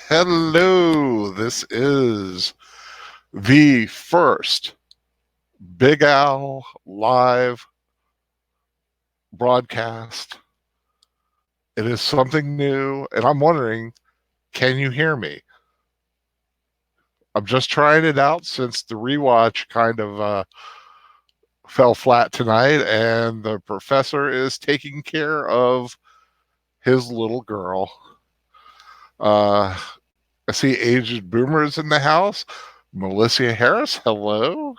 Hello, this is the first Big Al live broadcast. It is something new, and I'm wondering, can you hear me? I'm just trying it out since the rewatch kind of fell flat tonight, and the professor is taking care of his little girl. Uh, I see aged boomers in the house. Melissa Harris, hello.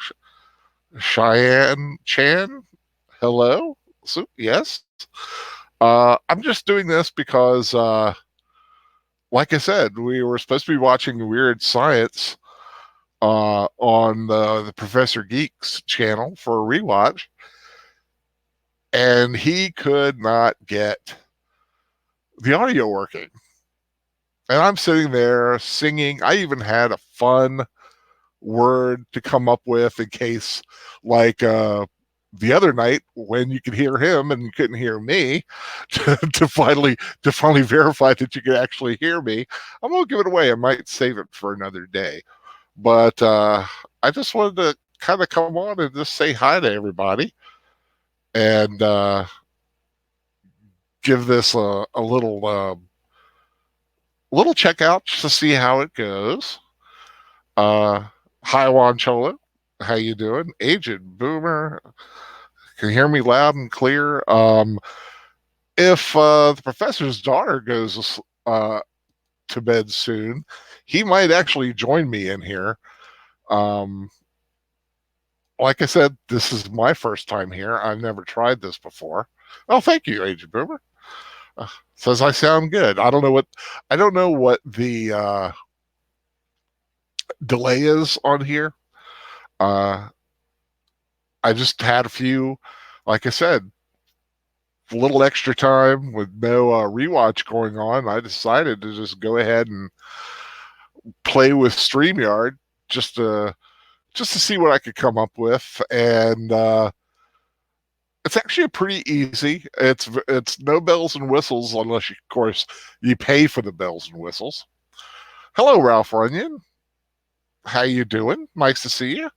Cheyenne Chan, hello. So, yes. I'm just doing this because, like I said, we were supposed to be watching Weird Science on the Professor Geeks channel for a rewatch, and he could not get the audio working. And I'm sitting there singing. I even had a fun word to come up with in case, like, the other night when you could hear him and you couldn't hear me, to finally verify that you could actually hear me. I'm gonna give it away. I might save it for another day, but I just wanted to kind of come on and just say hi to everybody and give this a little check out just to see how it goes. Hi Juan Cholo, how you doing? Aged Boomer, can you hear me loud and clear? If the professor's daughter goes to bed soon, he might actually join me in here. Um, like I said, this is my first time here. I've never tried this before. Oh, thank you, Agent Boomer. Says I sound good. I don't know what the delay is on here. Uh, I just had a few, like I said, a little extra time with no rewatch going on. I decided to just go ahead and play with StreamYard just to just to see what I could come up with, and it's actually pretty easy. It's no bells and whistles unless, you, of course, you pay for the bells and whistles. Hello, Ralph Runyon. How you doing? Nice to see you.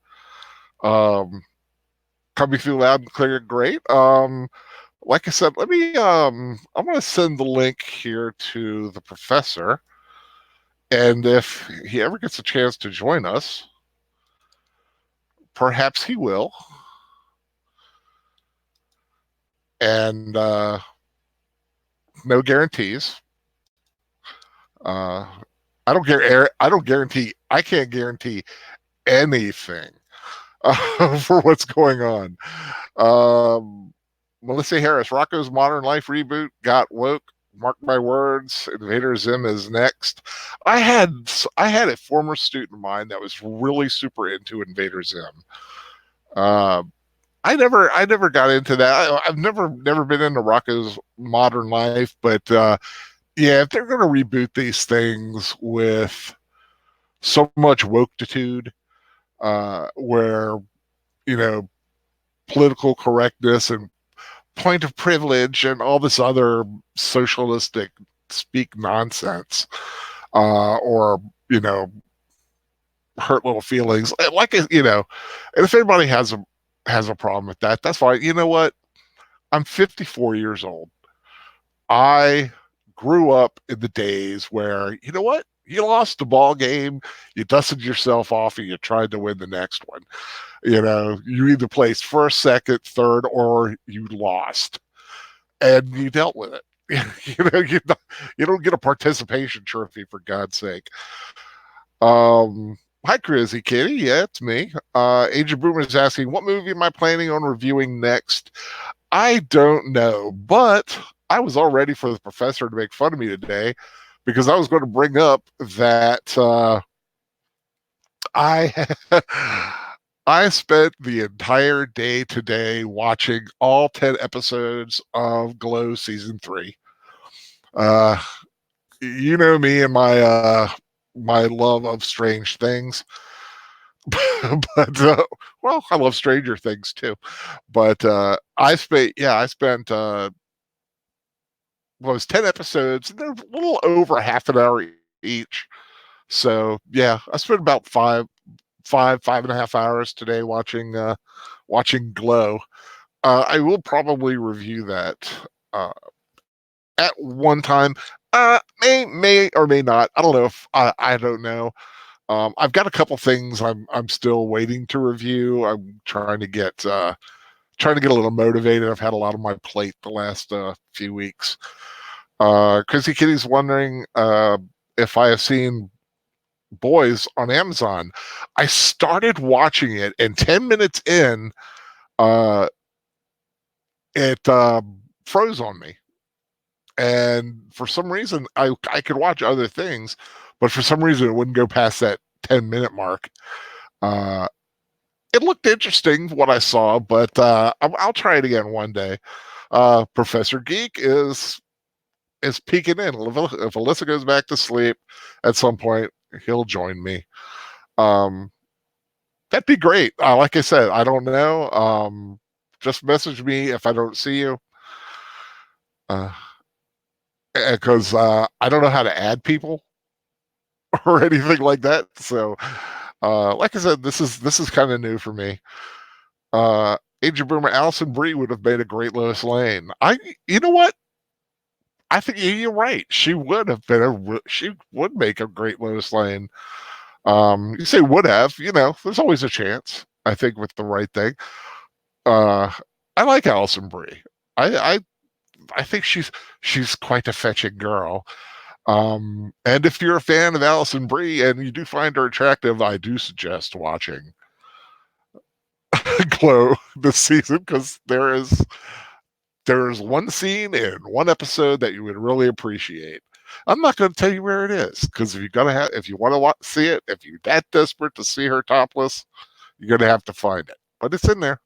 Coming through loud and clear, great. Like I said, I'm going to send the link here to the professor, and if he ever gets a chance to join us, perhaps he will. And no guarantees. Uh, I don't guarantee. I can't guarantee anything for what's going on. Melissa Harris, Rocco's Modern Life reboot got woke. Mark my words, Invader Zim is next. I had a former student of mine that was really super into Invader Zim. I never got into that. I've never been into Rocco's Modern Life, but yeah, if they're going to reboot these things with so much wokeitude, where, you know, political correctness and point of privilege and all this other socialistic speak nonsense, or, you know, hurt little feelings, like, you know, and if anybody has a problem with that, that's fine. You know what? I'm 54 years old. I grew up in the days where, you know what? You lost the ball game, you dusted yourself off, and you tried to win the next one. You know, you either placed first, second, third, or you lost, and you dealt with it. You know, you don't get a participation trophy, for God's sake. Hi, Crazy Kitty. Yeah, it's me. Agent Boomer is asking, what movie am I planning on reviewing next? I don't know, but I was all ready for the professor to make fun of me today, because I was going to bring up that I I spent the entire day today watching all 10 episodes of Glow season 3. Uh, you know me and my love of strange things. But well, I love Stranger Things too. But I spent was 10 episodes, and they're a little over half an hour each. So yeah, I spent about 5.5 hours today watching Glow. I will probably review that uh, at one time. May or may not. I don't know if I don't know. I've got a couple things I'm still waiting to review. I'm trying to get a little motivated. I've had a lot on my plate the last few weeks. Chrissy Kitty's wondering if I have seen Boys on Amazon. I started watching it, and 10 minutes in, uh, it froze on me. And for some reason, I could watch other things, but for some reason, it wouldn't go past that 10-minute mark. Uh, it looked interesting what I saw, but I'll try it again one day. Professor Geek is peeking in. If Alyssa goes back to sleep at some point, he'll join me. That'd be great. Like I said, I don't know. Just message me if I don't see you. Because I don't know how to add people or anything like that. So, like I said, this is kind of new for me. Age of Boomer Allison Brie would have made a great Lois Lane. You know what? I think you're right. She would have been she would make a great Lois Lane. You say would have, there's always a chance. I think with the right thing. I like Allison Brie. I think she's quite a fetching girl. And if you're a fan of Allison Brie and you do find her attractive, I do suggest watching Glow this season, because there's one scene in one episode that you would really appreciate. I'm not going to tell you where it is, because if you want to see it, if you're that desperate to see her topless, you're going to have to find it. But it's in there.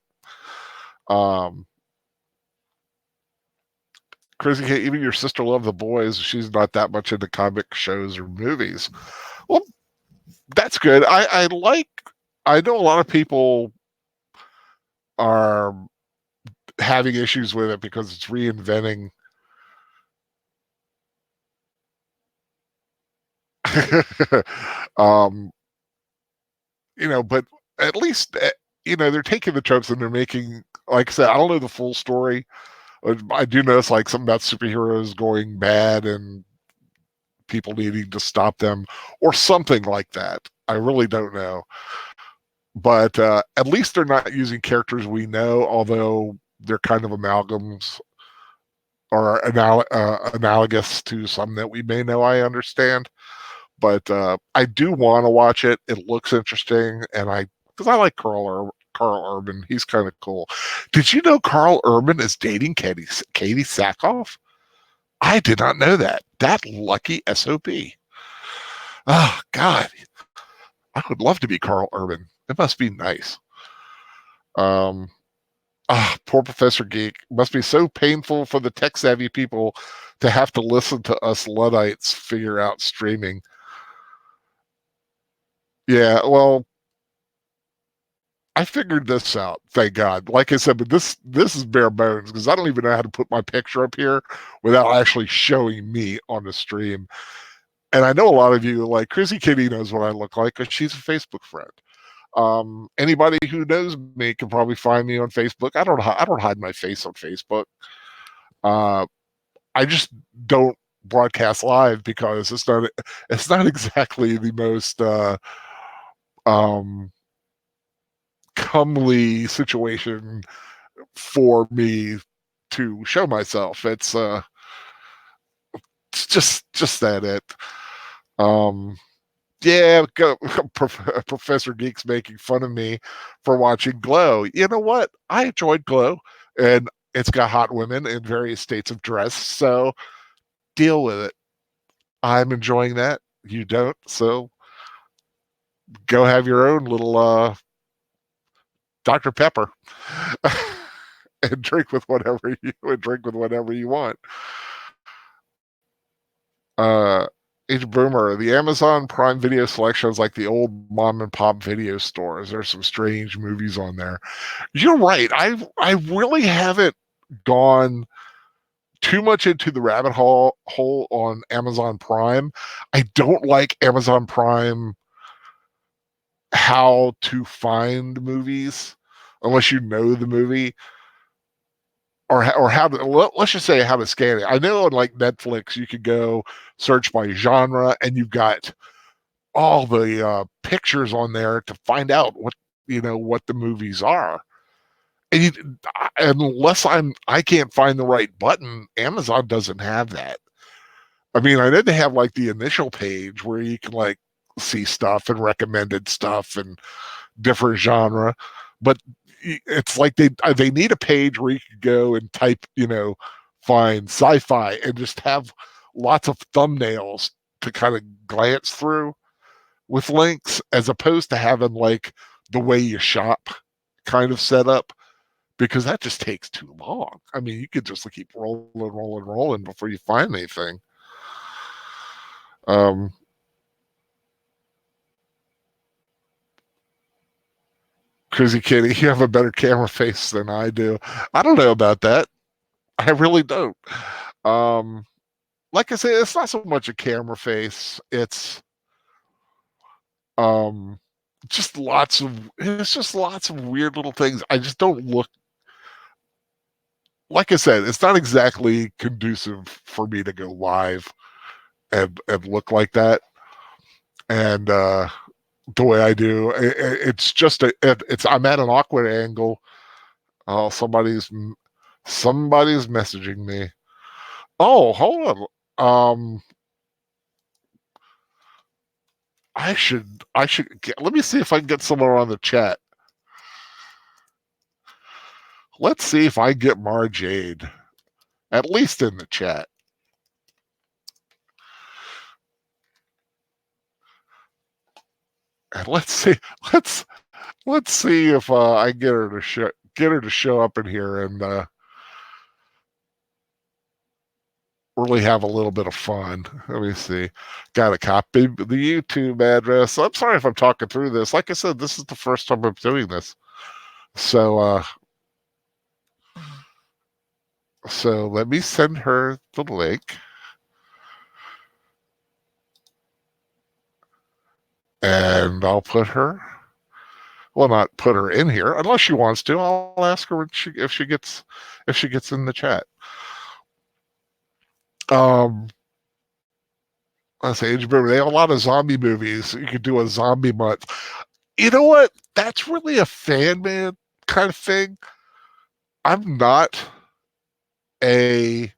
Crazy Kate, even your sister loved The Boys. She's not that much into comic shows or movies. Well, that's good. I know a lot of people are having issues with it because it's reinventing um but at least they're taking the tropes and they're making, like I said, I don't know the full story. I do notice like something about superheroes going bad and people needing to stop them or something like that. I really don't know. But at least they're not using characters we know, although they're kind of amalgams or analogous to some that we may know. I understand. But I do want to watch it. It looks interesting, and because I like Karl Urban. He's kind of cool. Did you know Karl Urban is dating Katie Sackhoff? I did not know that. That lucky SOB. Oh, God. I would love to be Karl Urban. It must be nice. Poor Professor Geek. Must be so painful for the tech-savvy people to have to listen to us Luddites figure out streaming. Yeah, well, I figured this out, thank God. Like I said, but this is bare bones, because I don't even know how to put my picture up here without actually showing me on the stream. And I know a lot of you, like Chrissy Kitty, knows what I look like because she's a Facebook friend. Anybody who knows me can probably find me on Facebook. I don't hide my face on Facebook. I just don't broadcast live because it's not exactly the most comely situation for me to show myself. It's just that it. Yeah, Professor Geek's making fun of me for watching Glow. You know what? I enjoyed Glow, and it's got hot women in various states of dress, so deal with it. I'm enjoying that. You don't, so go have your own little Dr. Pepper and drink with whatever you want. Age Boomer, the Amazon Prime Video selection is like the old mom and pop video stores. There's some strange movies on there. You're right. I really haven't gone too much into the rabbit hole on Amazon Prime. I don't like Amazon Prime how to find movies unless you know the movie, or how to, let's just say how to scan it. I know on like Netflix you could go search by genre and you've got all the pictures on there to find out what the movies are. And unless I can't find the right button, Amazon doesn't have that. I mean, I know they have like the initial page where you can like see stuff and recommended stuff and different genre, but it's like they need a page where you can go and type, find sci-fi and just have lots of thumbnails to kind of glance through with links, as opposed to having like the way you shop kind of set up, because that just takes too long. I mean, you could just keep rolling before you find anything. Crazy Kitty, you have a better camera face than I do. I don't know about that. I really don't. Um, like I say, it's not so much a camera face. It's um, it's just lots of weird little things. I just don't look. Like I said, it's not exactly conducive for me to go live and look like that. And the way I do, it's just I'm at an awkward angle. Oh, somebody's messaging me. Oh, hold on. I should let me see if I can get someone on the chat. Let's see if I get Mara Jade at least in the chat. And let's see if I get her to show up in here and really have a little bit of fun. Let me see. Got to copy the YouTube address. I'm sorry if I'm talking through this. Like I said, this is the first time I'm doing this. So let me send her the link. And I'll put her. Well, not put her in here unless she wants to. I'll ask her if she gets in the chat. Let's say they have a lot of zombie movies. You could do a zombie month. You know what? That's really a fan man kind of thing. I'm not a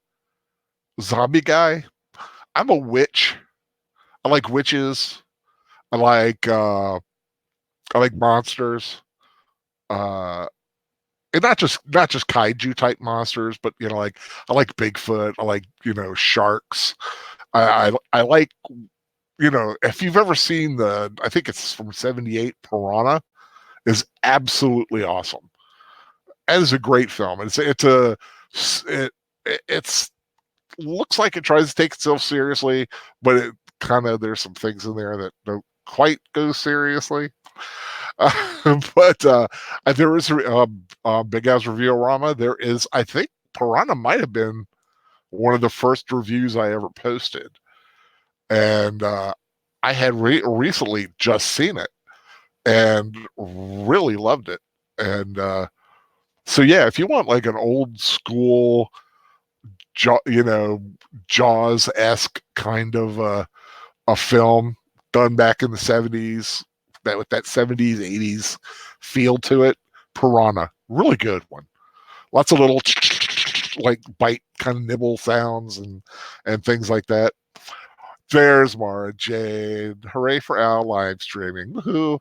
zombie guy. I'm a witch. I like witches. I like monsters. And not just kaiju type monsters, but like I like Bigfoot. I like sharks. I like if you've ever seen I think it's from '78, Piranha is absolutely awesome. That is a great film. It's looks like it tries to take itself seriously, but it kind of there's some things in there that don't quite go seriously. But there is Big Ass Review-O-Rama. There is, I think Piranha might have been one of the first reviews I ever posted, and I had recently just seen it and really loved it. And so yeah, if you want like an old school, Jaws-esque kind of a film done back in the '70s, that with that '70s '80s feel to it, Piranha, really good one. Lots of little like bite kind of nibble sounds and things like that. There's Mara Jade. Hooray for Al live streaming. Woohoo.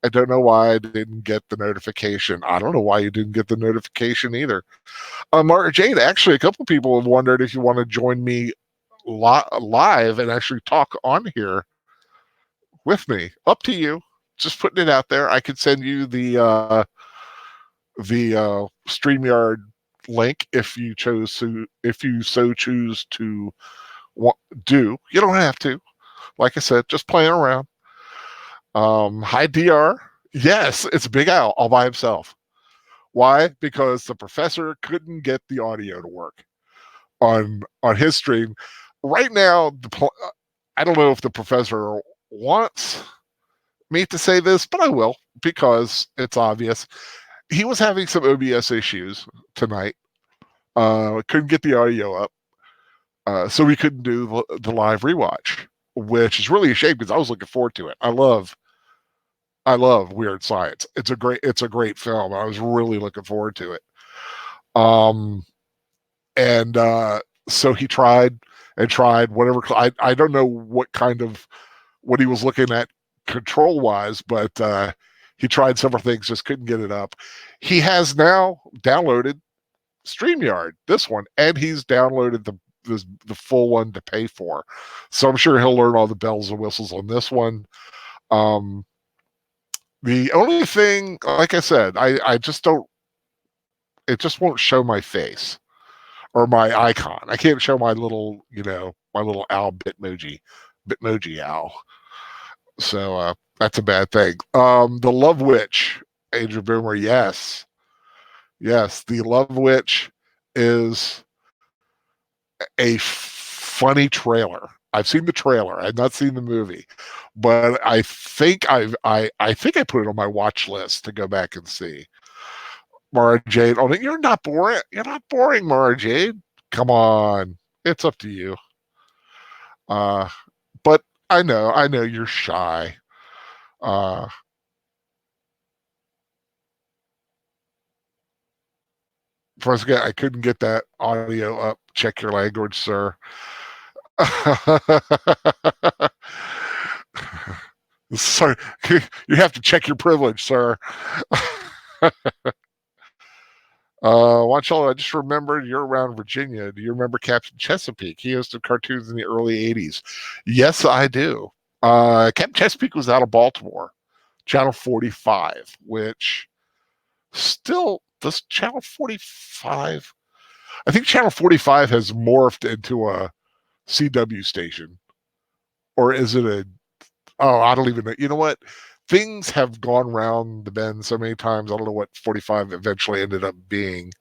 I don't know why I didn't get the notification. I don't know why you didn't get the notification either. Mara Jade, actually, a couple people have wondered if you want to join me live and actually talk on here with me. Up to you. Just putting it out there. I could send you the StreamYard link if you so choose to do. You don't have to. Like I said, just playing around. Hi DR. Yes, it's Big Al all by himself. Why? Because the professor couldn't get the audio to work. on his stream. Right now, I don't know if the professor wants me to say this, but I will because it's obvious. He was having some OBS issues tonight. Couldn't get the audio up, so we couldn't do the live rewatch, which is really a shame because I was looking forward to it. I love Weird Science. It's a great film. I was really looking forward to it. Um, and so he tried and tried whatever. I don't know what he was looking at control wise, but he tried several things, just couldn't get it up. He has now downloaded StreamYard, this one, and he's downloaded the full one to pay for. So I'm sure he'll learn all the bells and whistles on this one. The only thing, like I said, I just don't. It just won't show my face or my icon. I can't show my little, my little owl Bitmoji owl. So that's a bad thing. The Love Witch, Angel Boomer, yes. Yes, the Love Witch is a funny trailer. I've seen the trailer. I've not seen the movie, but I think I think I put it on my watch list to go back and see. Mara Jade, oh, you're not boring. You're not boring, Mara Jade. Come on, it's up to you. But I know you're shy. Once again, I couldn't get that audio up. Check your language, sir. Sorry, you have to check your privilege, sir. Watch all. I just remembered you're around Virginia. Do you remember Captain Chesapeake? He hosted cartoons in the early '80s. Yes, I do. Captain Chesapeake was out of Baltimore, Channel 45, which still does Channel 45. I think Channel 45 has morphed into a CW station, or is it a? Oh, I don't even know. You know what? Things have gone round the bend so many times. I don't know what 45 eventually ended up being.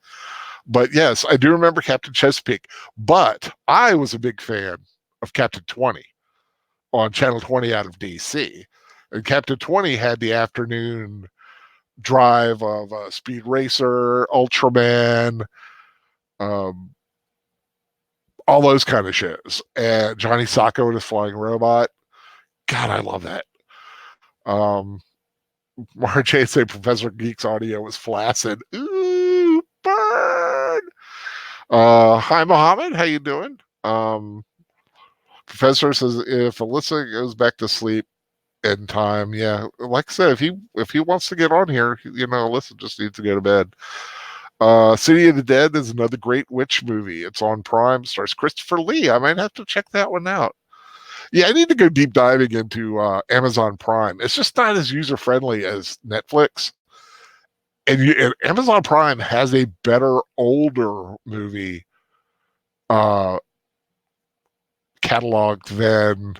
But yes, I do remember Captain Chesapeake. But I was a big fan of Captain 20 on Channel 20 out of DC. And Captain 20 had the afternoon drive of Speed Racer, Ultraman, um, all those kind of shows. And Johnny Sacco and his flying robot. God, I love that. Marjay say Professor Geek's audio was flaccid. Ooh, burn. Hi, Mohammed. How you doing? Professor says if Alyssa goes back to sleep in time, yeah, like I said, if he wants to get on here, Alyssa just needs to go to bed. City of the Dead is another great witch movie. It's on Prime. Stars Christopher Lee. I might have to check that one out. Yeah, I need to go deep diving into Amazon Prime. It's just not as user friendly as Netflix. And Amazon Prime has a better older movie catalog than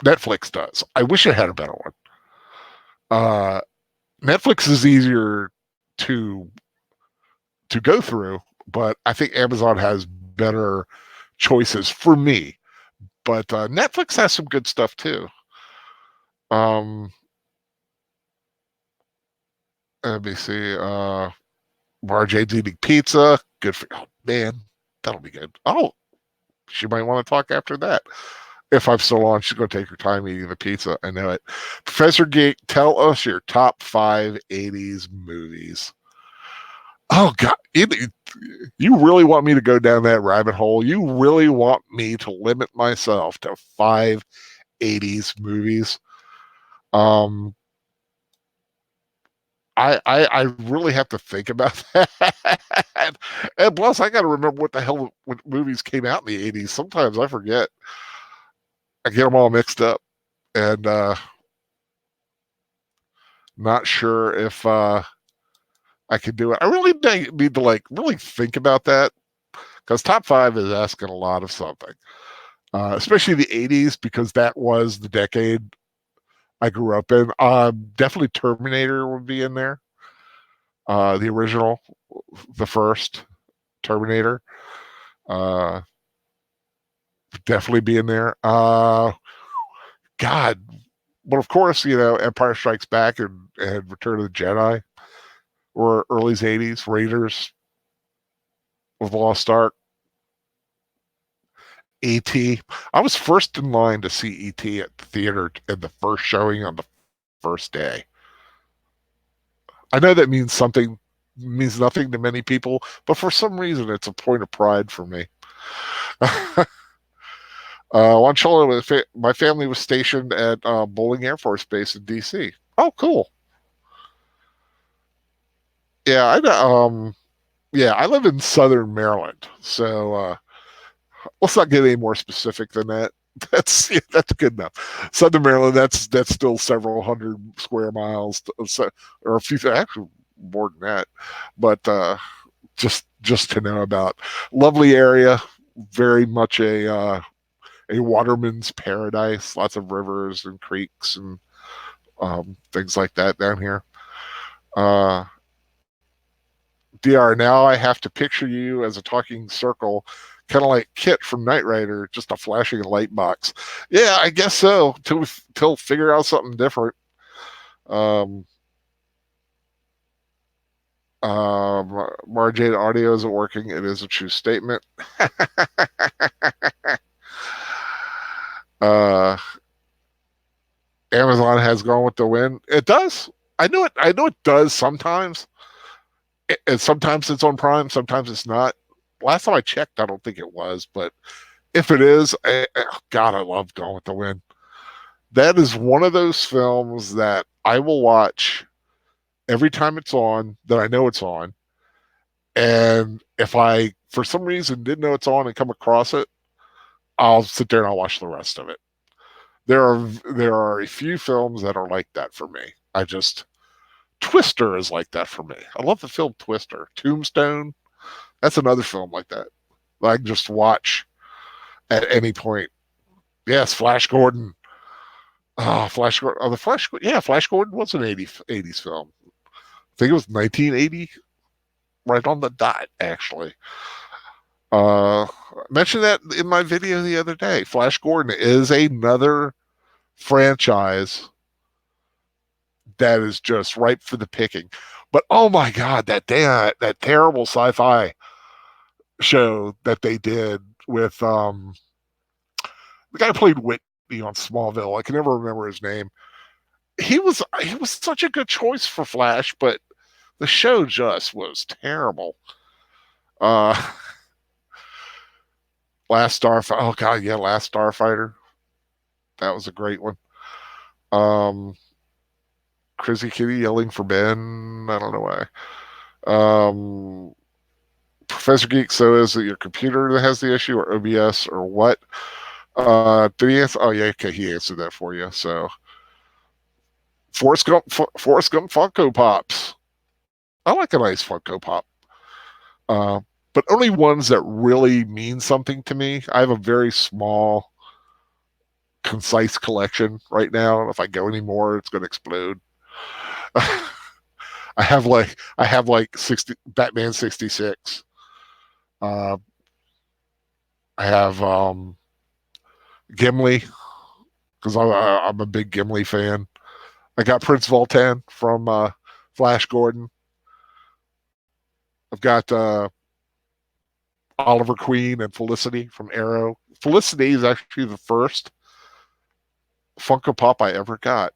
Netflix does. I wish it had a better one. Netflix is easier to go through, but I think Amazon has better choices for me. But Netflix has some good stuff too. Let me see. Marjay's eating pizza. Good for man. That'll be good. Oh, she might want to talk after that. If I'm still on, she's going to take her time eating the pizza. I know it. Professor Geek, tell us your top 5 '80s movies. Oh God, you really want me to go down that rabbit hole? You really want me to limit myself to 5 '80s movies? I really have to think about that. And plus, I got to remember what the hell what movies came out in the '80s. Sometimes I forget. I get them all mixed up, and not sure if I could do it. I really need to really think about that because top 5 is asking a lot of something, especially the '80s because that was the decade I grew up in. Definitely Terminator would be in there. The original, the first Terminator, uh, definitely be in there. God, but of course, Empire Strikes Back and Return of the Jedi or early '80s, Raiders with Lost Ark, E.T. I was first in line to see E.T. at the theater at the first showing on the first day. I know that means nothing to many people, but for some reason, it's a point of pride for me. One children, my family was stationed at Bolling Air Force Base in D.C. Oh, cool. Yeah, I live in Southern Maryland, so let's not get any more specific than that. That's good enough. Southern Maryland, that's still several hundred square miles, or a few, actually more than that. But just to know about, lovely area, very much a waterman's paradise. Lots of rivers and creeks and things like that down here. Uh, DR, now I have to picture you as a talking circle, kind of like Kit from Knight Rider, just a flashing light box. Yeah, I guess so. Till figure out something different. Um, Marjade audio isn't working. It is a true statement. uh, Amazon has gone with the wind. It does. I know it. I know it does sometimes. And sometimes it's on Prime. Sometimes it's not. Last time I checked, I don't think it was. But if it is, God, I love Gone with the Wind. That is one of those films that I will watch every time it's on, that I know it's on. And if I, for some reason, didn't know it's on and come across it, I'll sit there and I'll watch the rest of it. There are a few films that are like that for me. Twister is like that for me. I love the film Twister. Tombstone, that's another film like that. I can just watch at any point. Yes, Flash Gordon. Oh, Flash Gordon. Oh, yeah, Flash Gordon was an '80s film. I think it was 1980, right on the dot, actually. I mentioned that in my video the other day. Flash Gordon is another franchise that is just ripe for the picking. But oh my God, that terrible sci-fi show that they did with the guy who played Whitney on Smallville. I can never remember his name. He was such a good choice for Flash, but the show just was terrible. Uh Last Starfighter. Oh God, yeah, Last Starfighter. That was a great one. Um Crazy Kitty yelling for Ben. I don't know why. Um Professor Geek, so is it your computer that has the issue or OBS or what? Did he answer? Oh yeah, okay, he answered that for you. So Forrest Gump Funko Pops. I like a nice Funko Pop. Uh, but only ones that really mean something to me. I have a very small, concise collection right now. If I go anymore, it's going to explode. I have like 60 Batman 66. Uh, I have Gimli because I'm a big Gimli fan. I got Prince Voltan from Flash Gordon. I've got Oliver Queen and Felicity from Arrow. Felicity is actually the first Funko Pop I ever got.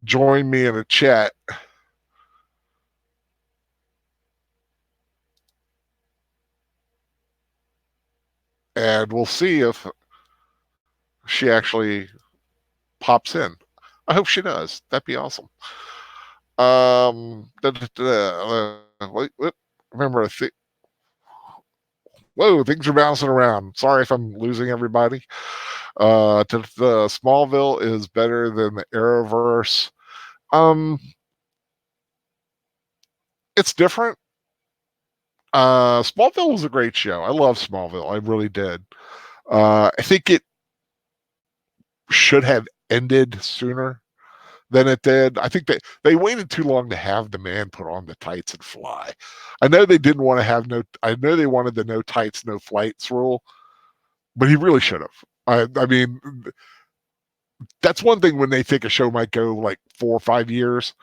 Join me in a chat. and we'll see if she actually pops in. I hope she does. That'd be awesome. Remember, whoa, things are bouncing around. Sorry if I'm losing everybody. The Smallville is better than the Arrowverse. Um, it's different. Smallville was a great show. I love Smallville. I really did. I think it should have ended sooner than it did. I think they waited too long to have the man put on the tights and fly. I know they didn't want to have no. I know they wanted the no tights, no flights rule, but he really should have. I mean, that's one thing when they think a show might go like 4 or 5 years.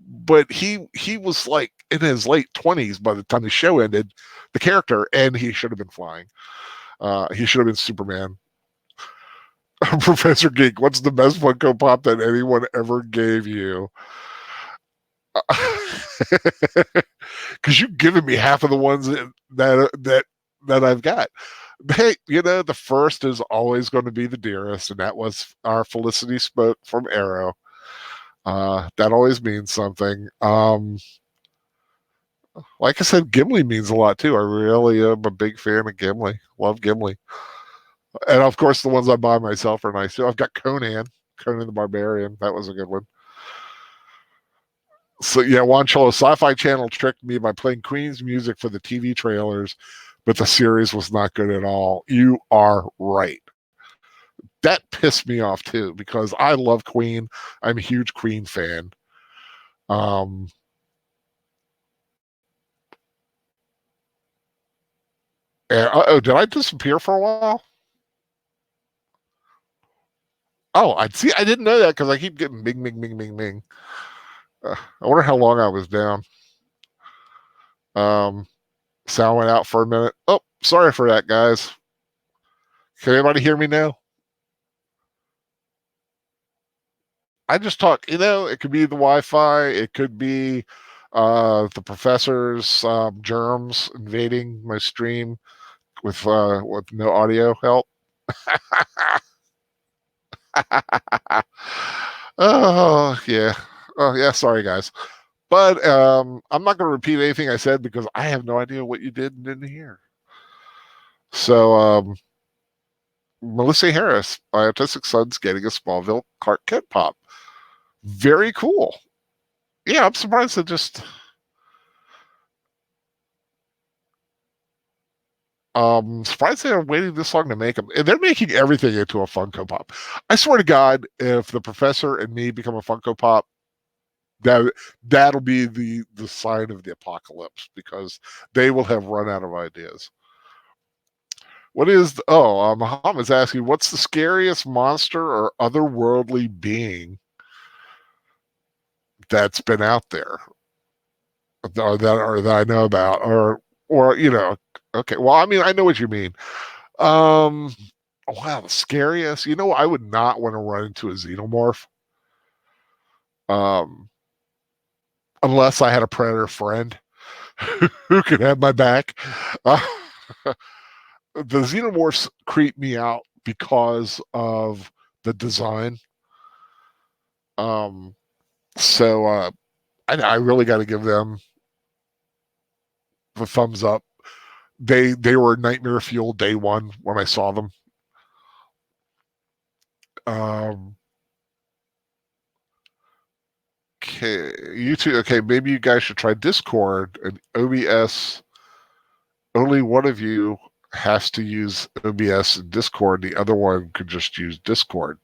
But he was like in his late 20s by the time the show ended, the character, and he should have been flying. He should have been Superman. Professor Geek, what's the best Funko Pop that anyone ever gave you? Because you've given me half of the ones that I've got. Hey, the first is always going to be the dearest, and that was our Felicity Smoke from Arrow. That always means something. Like I said, Gimli means a lot too. I really am a big fan of Gimli. Love Gimli. And of course, the ones I buy myself are nice too. I've got Conan the Barbarian. That was a good one. So yeah, Juan Cholo, Sci-Fi Channel tricked me by playing Queen's music for the TV trailers, but the series was not good at all. You are right. That pissed me off too because I love Queen. I'm a huge Queen fan. Um, did I disappear for a while? Oh, I see. I didn't know that because I keep getting bing, bing, bing, bing, bing. I wonder how long I was down. Um, Sound went out for a minute. Oh, sorry for that, guys. Can anybody hear me now? I just talk. It could be the Wi-Fi. It could be the professor's germs invading my stream with no audio help. Oh yeah. Oh yeah. Sorry, guys. But I'm not going to repeat anything I said because I have no idea what you did and didn't hear. So, Melissa Harris, my autistic son's getting a Smallville Clark Kent pop. Very cool. Yeah, I'm surprised it just. Surprised they're waiting this long to make them. And they're making everything into a Funko Pop. I swear to God, if the professor and me become a Funko Pop, that'll be the sign of the apocalypse because they will have run out of ideas. What is Muhammad's asking, what's the scariest monster or otherworldly being that's been out there or that I know about or okay, well, I mean, I know what you mean. Um wow, the scariest. I would not want to run into a xenomorph. Um unless I had a predator friend who could have my back. Uh, the xenomorphs creep me out because of the design. Um so I really got to give them the thumbs up. They were nightmare fuel day one when I saw them. Um, okay, you two. Okay, maybe you guys should try Discord and OBS. Only one of you has to use OBS and Discord. The other one could just use Discord.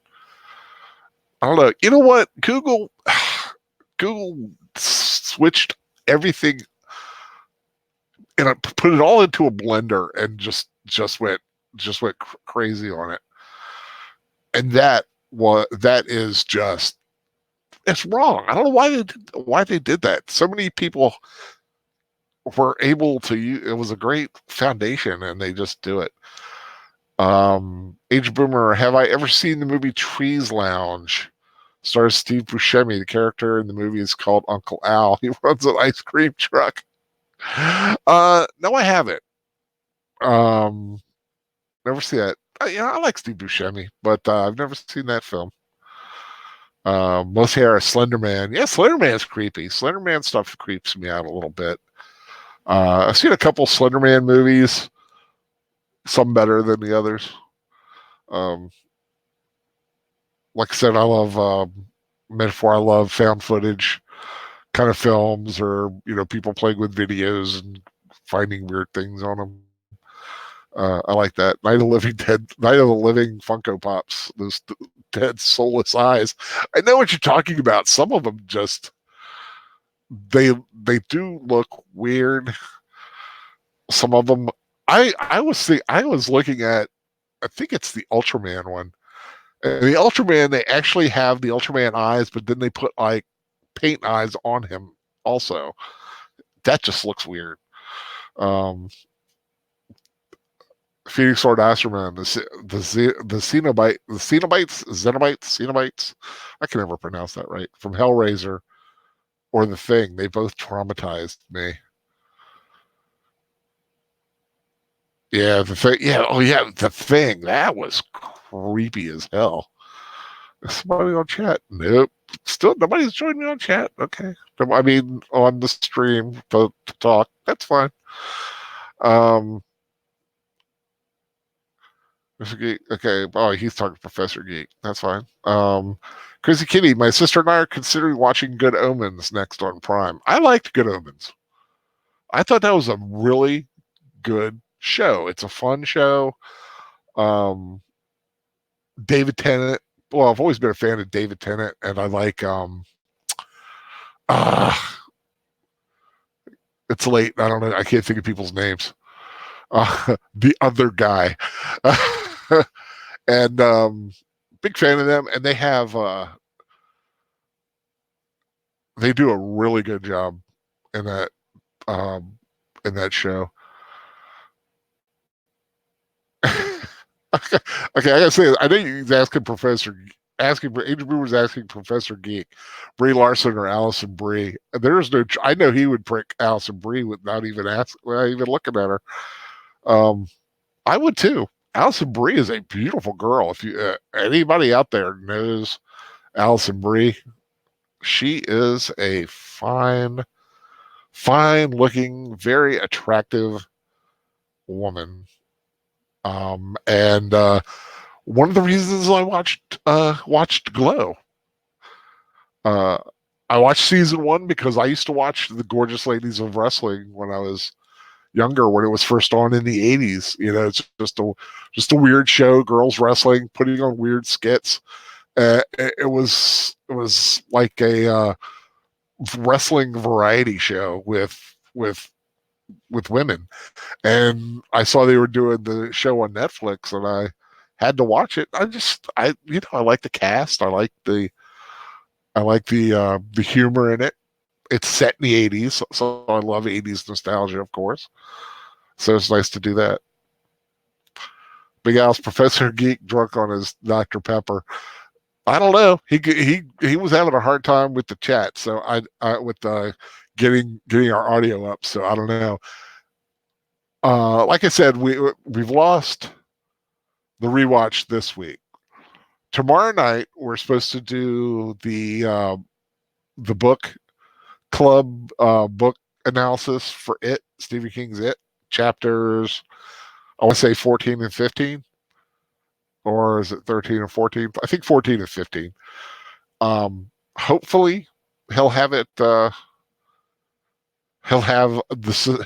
I don't know. You know what? Google switched everything and I put it all into a blender and just went crazy on it. And that is just it's wrong. I don't know why they did that. So many people were able to use it was a great foundation and they just do it. Age Boomer, have I ever seen the movie Trees Lounge? Stars Steve Buscemi. The character in the movie is called Uncle Al. He runs an ice cream truck. No, I haven't. Um, Never see that. I like Steve Buscemi, but I've never seen that film. Most hair, Slender Man. Yeah, Slender Man's creepy. Slender Man stuff creeps me out a little bit. I've seen a couple Slender Man movies, some better than the others. Um, like I said, I love metaphor. I love found footage kind of films, or people playing with videos and finding weird things on them. I like that. Night of the Living Dead, Night of the Living Funko Pops, those dead soulless eyes. I know what you're talking about. Some of them just they do look weird. Some of them, I was looking at, I think it's the Ultraman one. And the Ultraman, they actually have the Ultraman eyes, but then they put like paint eyes on him also. That just looks weird. Phoenix Sword Astroman, the Cenobites. I can never pronounce that right. From Hellraiser or The Thing, they both traumatized me. Yeah, the thing. Yeah, oh yeah, The Thing. That was creepy as hell. Is somebody on chat? Nope. Still, nobody's joined me on chat. Okay. I mean, on the stream to talk. That's fine. Mr. Geek. Okay. Oh, he's talking Professor Geek. That's fine. Crazy Kitty, my sister and I are considering watching Good Omens next on Prime. I liked Good Omens. I thought that was a really good show. It's a fun show. David Tennant. Well, I've always been a fan of David Tennant, and I like it's late. I don't know. I can't think of people's names. The other guy. And big fan of them, and they do a really good job in that show. Okay, I gotta say, I think he's asking Adrian Brewer's asking Professor Geek, Brie Larson or Allison Brie. There's no. I know he would prick Allison Brie without even looking at her. I would too. Allison Brie is a beautiful girl. If you anybody out there knows Allison Brie, she is a fine looking, very attractive woman. And one of the reasons I watched Glow. I watched season 1 because I used to watch the Gorgeous Ladies of Wrestling when I was younger, when it was first on in the 80s. It's just a weird show, girls wrestling, putting on weird skits. It was like a wrestling variety show with women, and I saw they were doing the show on Netflix, and I had to watch it. I like the cast. I like the humor in it. It's set in the 80s, so I love 80s nostalgia, of course. So it's nice to do that. Big Al's Professor Geek drunk on his Dr. Pepper. I don't know. He was having a hard time with the chat, so I with getting our audio up. So I don't know. Like I said, we've lost the rewatch this week. Tomorrow night we're supposed to do the book club book analysis for It, Stephen King's It, chapters, I want to say 14 and 15, or is it 13 and 14? I think 14 and 15. Hopefully he'll have it. He'll have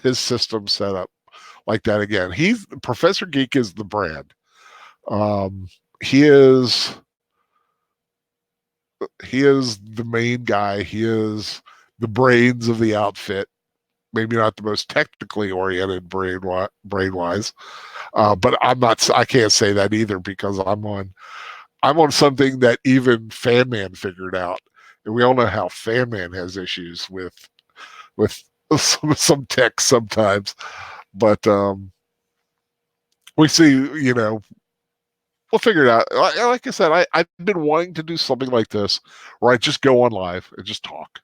his system set up like that again. Professor Geek is the brand. He is the main guy. He is the brains of the outfit. Maybe not the most technically oriented brain wise, but I can't say that either, because I'm on something that even Fan Man figured out, and we all know how Fan Man has issues with some tech sometimes. But we see, we'll figure it out. Like I said, I've been wanting to do something like this where I just go on live and just talk.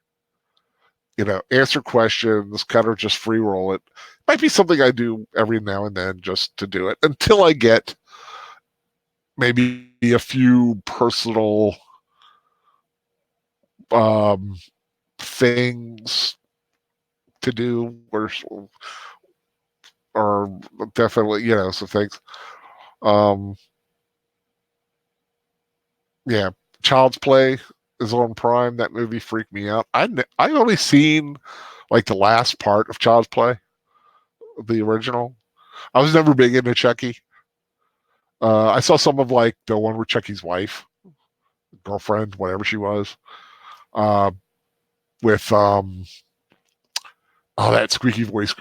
Answer questions, kind of just free roll it. Might be something I do every now and then just to do it until I get maybe a few personal um, things to do, or definitely, some things. Um, yeah, Child's Play is on Prime. That movie freaked me out. I only seen like the last part of Child's Play, the original. I was never big into Chucky. I saw some of like the one with Chucky's wife, girlfriend, whatever she was, uh, with oh, that squeaky voice.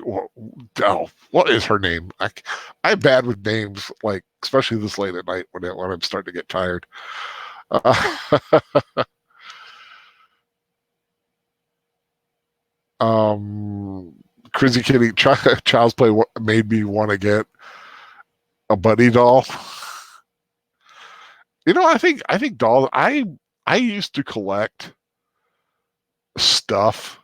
Oh, what is her name? I'm bad with names, like especially this late at night when I'm starting to get tired. Uh, um, Crazy Kitty Child's Play made me want to get a Buddy doll. I think dolls. I used to collect stuff,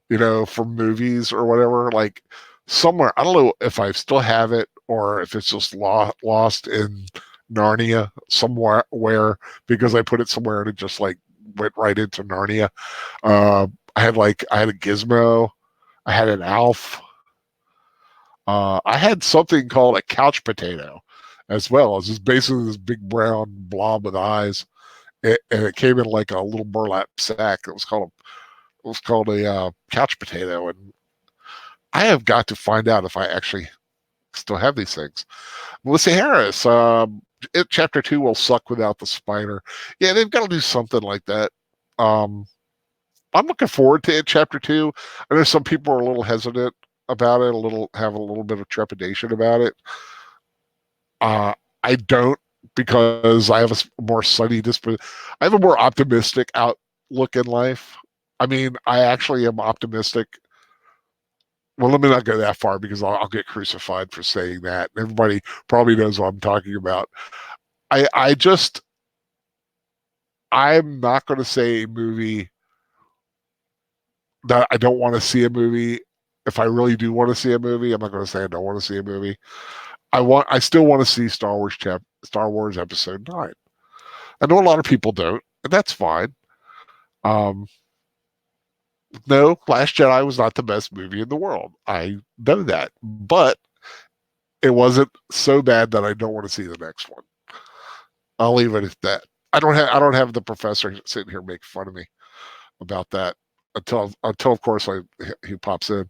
from movies or whatever. Like somewhere, I don't know if I still have it or if it's just lost in Narnia somewhere, where because I put it somewhere and it just like went right into Narnia. I had a Gizmo, I had an Alf, I had something called a couch potato as well. It's just basically this big brown blob with eyes. And it came in like a little burlap sack. It was called a couch potato, and I have got to find out if I actually still have these things. Melissa Harris, it chapter 2 will suck without the spider. Yeah, they've got to do something like that. Um, I'm looking forward to it chapter 2. I know some people are a little hesitant about it, have a little bit of trepidation about it. Uh, I don't, because I have a more sunny disposition. I have a more optimistic outlook in life. I mean, I actually am optimistic. Well, let me not go that far because I'll get crucified for saying that. Everybody probably knows what I'm talking about. I just, I'm not going to say a movie that I don't want to see a movie. If I really do want to see a movie, I'm not going to say I don't want to see a movie. I still want to see Star Wars Episode 9. I know a lot of people don't, and that's fine. Um, no, Last Jedi was not the best movie in the world. I know that, but it wasn't so bad that I don't want to see the next one. I'll leave it at that. I don't have the professor sitting here making fun of me about that until of course he pops in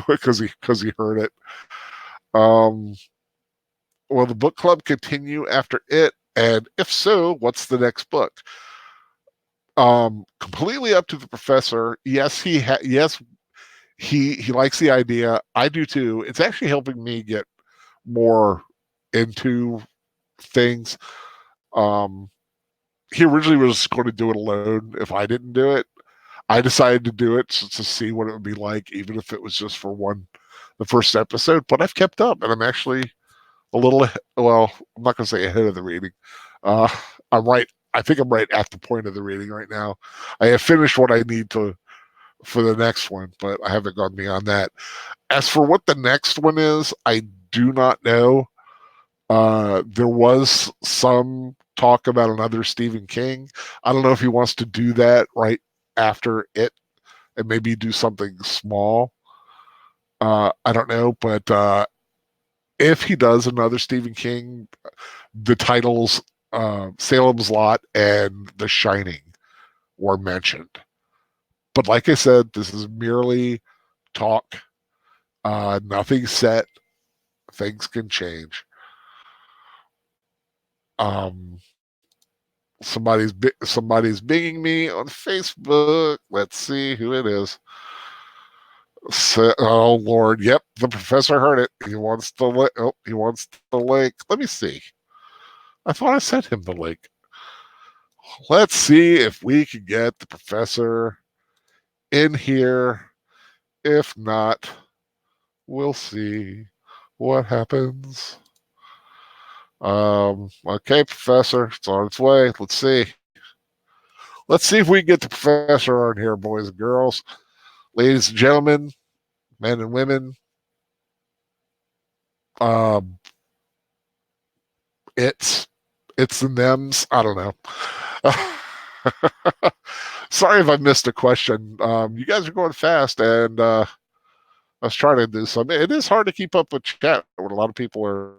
because he heard it. Um, will the book club continue after it? And if so, what's the next book? Completely up to the professor. Yes, yes, he likes the idea. I do too. It's actually helping me get more into things. Um, he originally was going to do it alone if I didn't do it. I decided to do it to see what it would be like, even if it was just for the first episode. But I've kept up, and I'm actually a little, well, I'm not going to say ahead of the reading. Uh, I'm right. I think I'm right at the point of the reading right now. I have finished what I need to for the next one, but I haven't gone beyond that. As for what the next one is, I do not know. There was some talk about another Stephen King. I don't know if he wants to do that right after it and maybe do something small. I don't know, but if he does another Stephen King, the titles Salem's Lot and The Shining were mentioned. But like I said, this is merely talk. Nothing set. Things can change. Um, somebody's binging me on Facebook. Let's see who it is. So, oh Lord, yep, the professor heard it. He wants the link. Oh, he wants the link. Let me see. I thought I sent him the link. Let's see if we can get the professor in here. If not, we'll see what happens. Okay, professor, it's on its way. Let's see. Let's see if we can get the professor on here, boys and girls, ladies and gentlemen, men and women. Um, it's the NEMS. I don't know. Sorry if I missed a question. You guys are going fast, and I was trying to do something. It is hard to keep up with chat when a lot of people are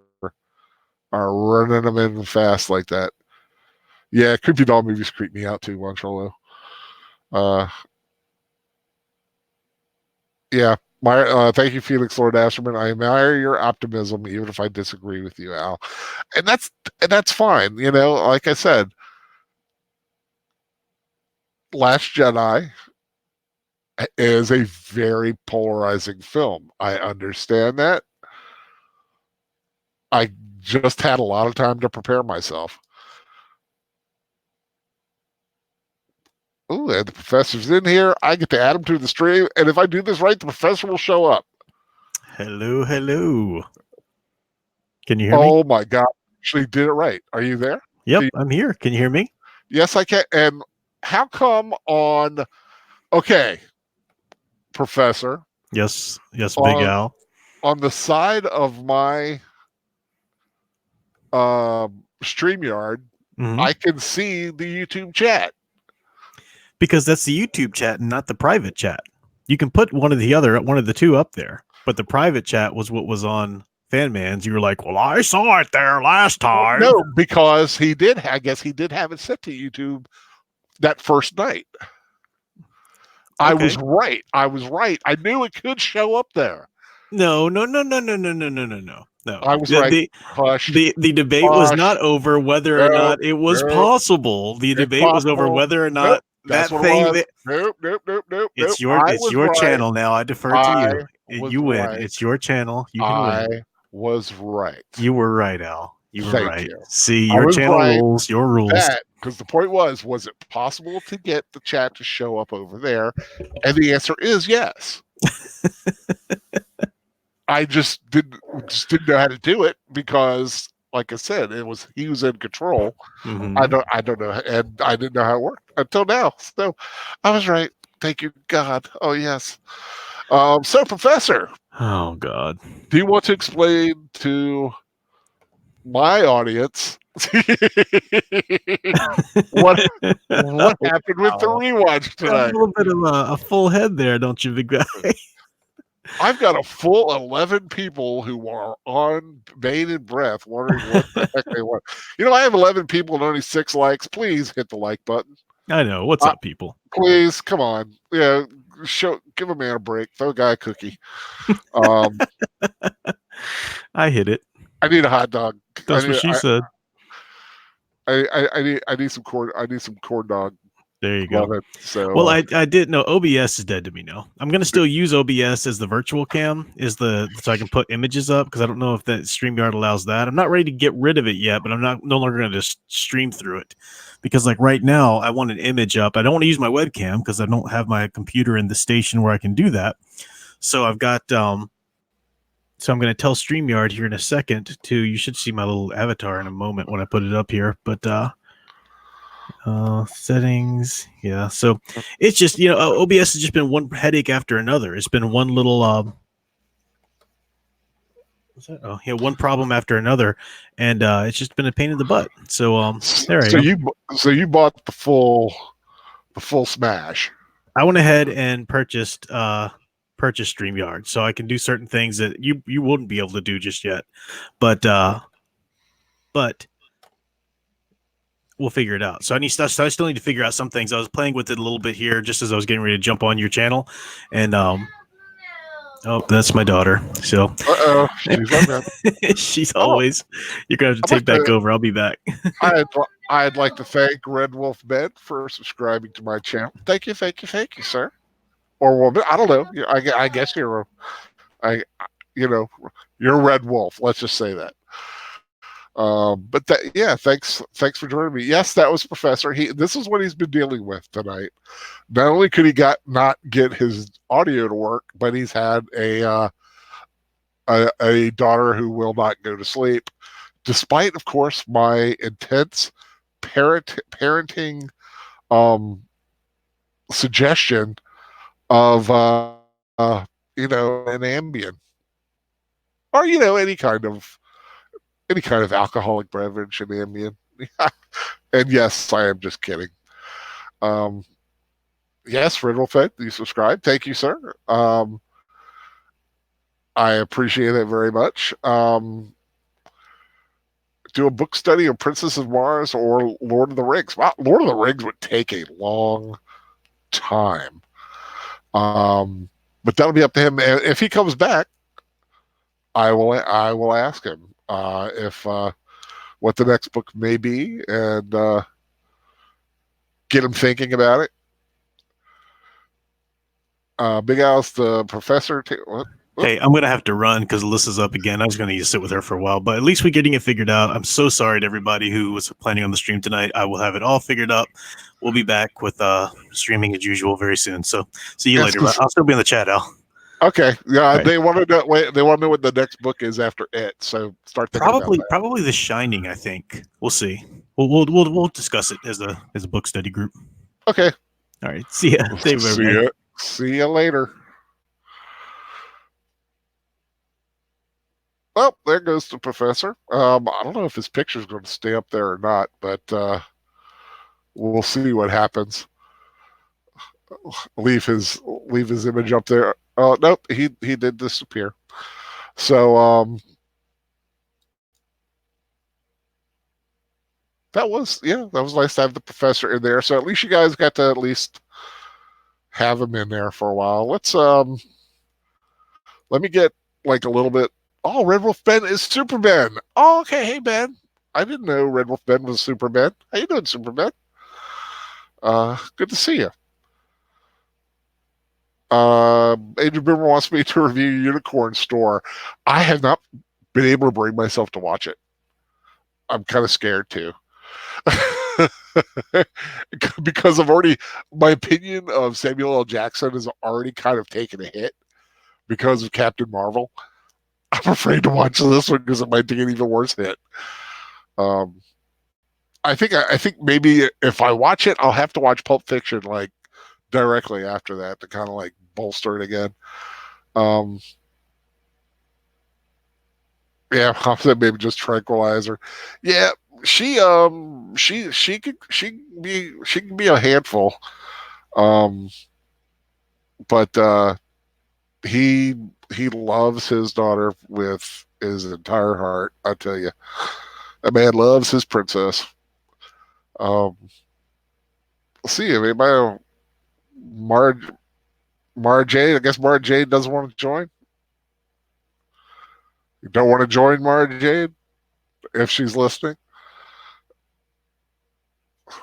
running them in fast like that. Yeah, creepy doll movies creep me out too, Montrolo. Yeah. Thank you, Felix Lord Asherman. I admire your optimism, even if I disagree with you, Al. And that's fine. Like I said, Last Jedi is a very polarizing film. I understand that. I just had a lot of time to prepare myself. Ooh, and the professor's in here. I get to add him to the stream, and if I do this right, the professor will show up. Hello, hello. Can you hear me? Oh my God! Actually, did it right. Are you there? Yep, I'm here. Can you hear me? Yes, I can. And how come on? Okay, Professor. Yes, Big Al. On the side of my StreamYard, I can see the YouTube chat. Because that's the YouTube chat and not the private chat. You can put one of the two up there, but the private chat was what was on FanMan's. You were like, well, I saw it there last time. No, because I guess he did have it set to YouTube that first night. Okay. I was right. I knew it could show up there. No. I was right. The debate was not over whether or not it was possible. The debate was over whether or not that thing. Nope. It's your channel now. I defer to you. You win. Right. It's your channel. You can win. I was right. You were right, Al. You were right. See, your channel rules. Your rules. Because the point was it possible to get the chat to show up over there? And the answer is yes. I just didn't know how to do it because, like I said, he was in control. Mm-hmm. I don't know, and I didn't know how it worked until now. So I was right. Thank you, God. Oh yes. So, Professor. Oh God. Do you want to explain to my audience what happened with the rewatch tonight? A little bit of a full head there, don't you, big guy? I've got a full 11 people who are on bated breath wondering what the heck they want. I have 11 people and only 6 likes. Please hit the like button. I know. What's up, people? Please, come on. Yeah, give a man a break. Throw a guy a cookie. I hit it. I need a hot dog. That's what she said. I need some corn. I need some corn dog. There you go. So, well, I didn't know OBS is dead to me now. I'm gonna still use OBS as the virtual cam, so I can put images up because I don't know if that StreamYard allows that. I'm not ready to get rid of it yet, but I'm no longer gonna just stream through it because like right now I want an image up. I don't want to use my webcam because I don't have my computer in the station where I can do that. So I've got So I'm going to tell StreamYard here in a second you should see my little avatar in a moment when I put it up here, but settings. Yeah. So it's just, OBS has just been one headache after another. It's been one little, one problem after another. And, it's just been a pain in the butt. So, there you go. So you bought the full smash. I went ahead and purchased StreamYard so I can do certain things that you wouldn't be able to do just yet. But we'll figure it out. So I still need to figure out some things. I was playing with it a little bit here just as I was getting ready to jump on your channel. And oh, that's my daughter. So she's always you're gonna have to take back over. I'll be back. I'd like to thank Red Wolf Ben for subscribing to my channel. Thank you, sir. Or woman, I don't know. I guess you're Red Wolf. Let's just say that. But thanks for joining me. Yes, that was Professor. This is what he's been dealing with tonight. Not only could he not get his audio to work, but he's had a daughter who will not go to sleep, despite, of course, my intense parenting suggestion of an Ambien or any kind of any kind of alcoholic beverage in Ambien. And yes, I am just kidding. Um, yes, Riddle Fed, you subscribe. Thank you, sir. I appreciate it very much. Do a book study of Princess of Mars or Lord of the Rings. Wow, Lord of the Rings would take a long time. But that'll be up to him. If he comes back, I will ask him if what the next book may be, and get him thinking about it. Big Al's the professor. What? Hey, I'm gonna have to run because Alyssa's up again. I was gonna need to sit with her for a while, but at least we're getting it figured out. I'm so sorry to everybody who was planning on the stream tonight. I will have it all figured up. We'll be back with streaming as usual very soon. So see you later. I'll still be in the chat, Al. Okay. Yeah, right. They want to know. They want to know what the next book is after it. So start thinking about that. Probably The Shining. I think we'll see. We'll discuss it as a book study group. Okay. All right. See ya. See ya later. Well, there goes the professor. I don't know if his picture's going to stay up there or not, but we'll see what happens. Leave his image up there. Oh nope, he did disappear. So that was nice to have the professor in there. So at least you guys got to at least have him in there for a while. Let's let me get like a little bit. Oh, Red Wolf Ben is Super Ben. Oh, okay. Hey Ben. I didn't know Red Wolf Ben was Super Ben. How you doing, Super Ben? Good to see you. Adrian Brimmer wants me to review Unicorn Store. I have not been able to bring myself to watch it. I'm kind of scared too. Because my opinion of Samuel L. Jackson has already kind of taken a hit because of Captain Marvel. I'm afraid to watch this one because it might take an even worse hit. I think maybe if I watch it, I'll have to watch Pulp Fiction like directly after that to kind of like bolster it again. Yeah, I'll say maybe just tranquilize her. Yeah, she can be a handful. But he loves his daughter with his entire heart. I tell you, that man loves his princess. Let's see, I mean, Mara Jade. I guess Mara Jade doesn't want to join. You don't want to join Mara Jade if she's listening.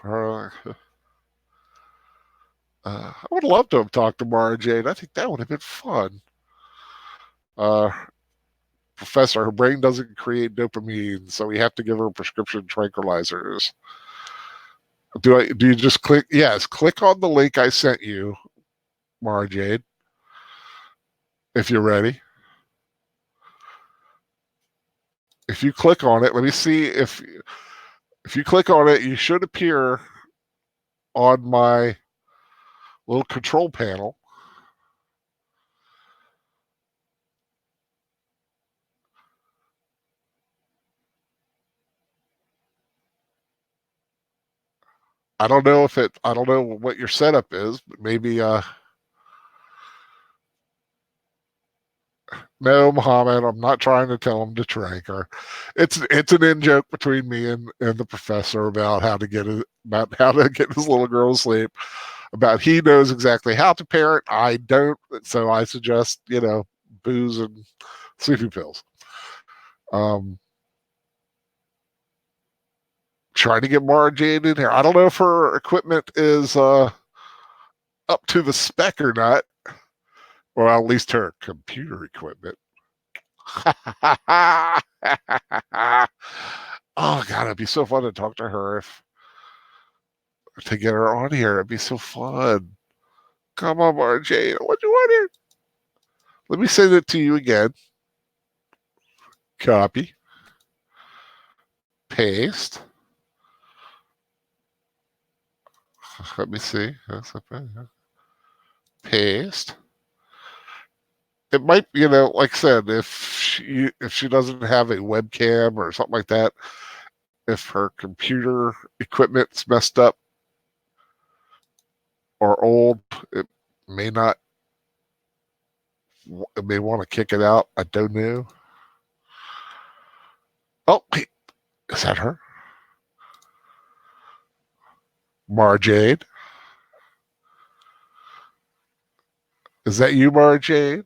I would love to have talked to Mara Jade. I think that would have been fun. Professor, her brain doesn't create dopamine, so we have to give her prescription tranquilizers. Do you just click? Yes, click on the link I sent you, Mara Jade, if you're ready. If you click on it, let me see if you click on it, you should appear on my little control panel. I don't know what your setup is, but maybe no, Muhammad, I'm not trying to tell him to trank her. It's an in joke between me and the professor about how to get his little girl to sleep. About he knows exactly how to parent. I don't, so I suggest booze and sleeping pills. Trying to get Mara Jade in here. I don't know if her equipment is up to the spec or not. Or at least her computer equipment. Oh God, it'd be so fun to talk to her to get her on here. It'd be so fun. Come on, Mara Jade. What do you want here? Let me send it to you again. Copy. Paste. Let me see. Paste. It might, like I said, if if she doesn't have a webcam or something like that, if her computer equipment's messed up or old, it may not. It may want to kick it out. I don't know. Oh, hey, is that her? Mara Jade? Is that you, Mara Jade?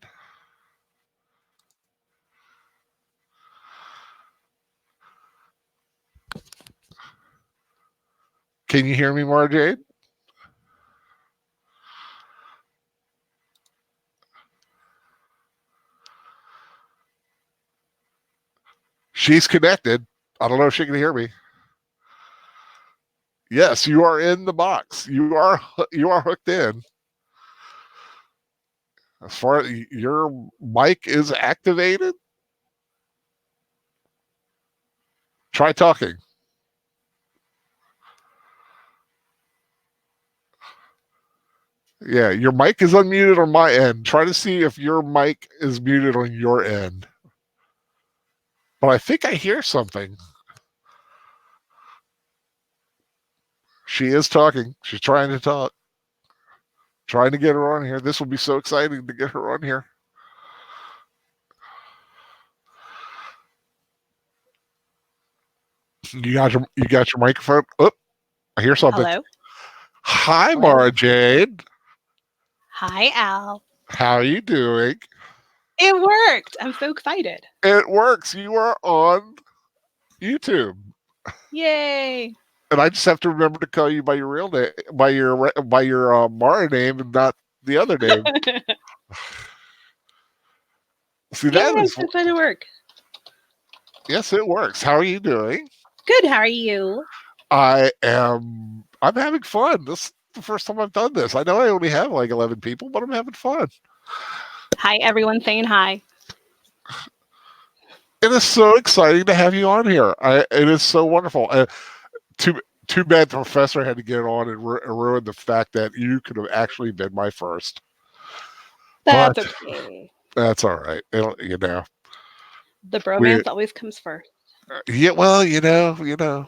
Can you hear me, Mara Jade? She's connected. I don't know if she can hear me. Yes, you are in the box. You are hooked in. As far as your mic is activated, try talking. Yeah, your mic is unmuted on my end. Try to see if your mic is muted on your end. But I think I hear something. She is talking. She's trying to talk. Trying to get her on here. This will be so exciting to get her on here. You got your microphone. Oh, I hear something. Hello. Hi, Hello. Mara Jade. Hi, Al. How are you doing? It worked. I'm so excited. It works. You are on YouTube. Yay. And I just have to remember to call you by your real name, by your Mara name, and not the other name. See, that Yeah, is it's going to work. yes, it works. How are you doing? Good. How are you? I'm having fun. This is the first time I've done this. I know I only have like 11 people, but I'm having fun. Hi, everyone saying hi. It is so exciting to have you on here. It is so wonderful. Too bad the professor had to get on and ruin the fact that you could have actually been my first. That's But okay. that's all right. You know. The bromance always comes first. Yeah, well, you know,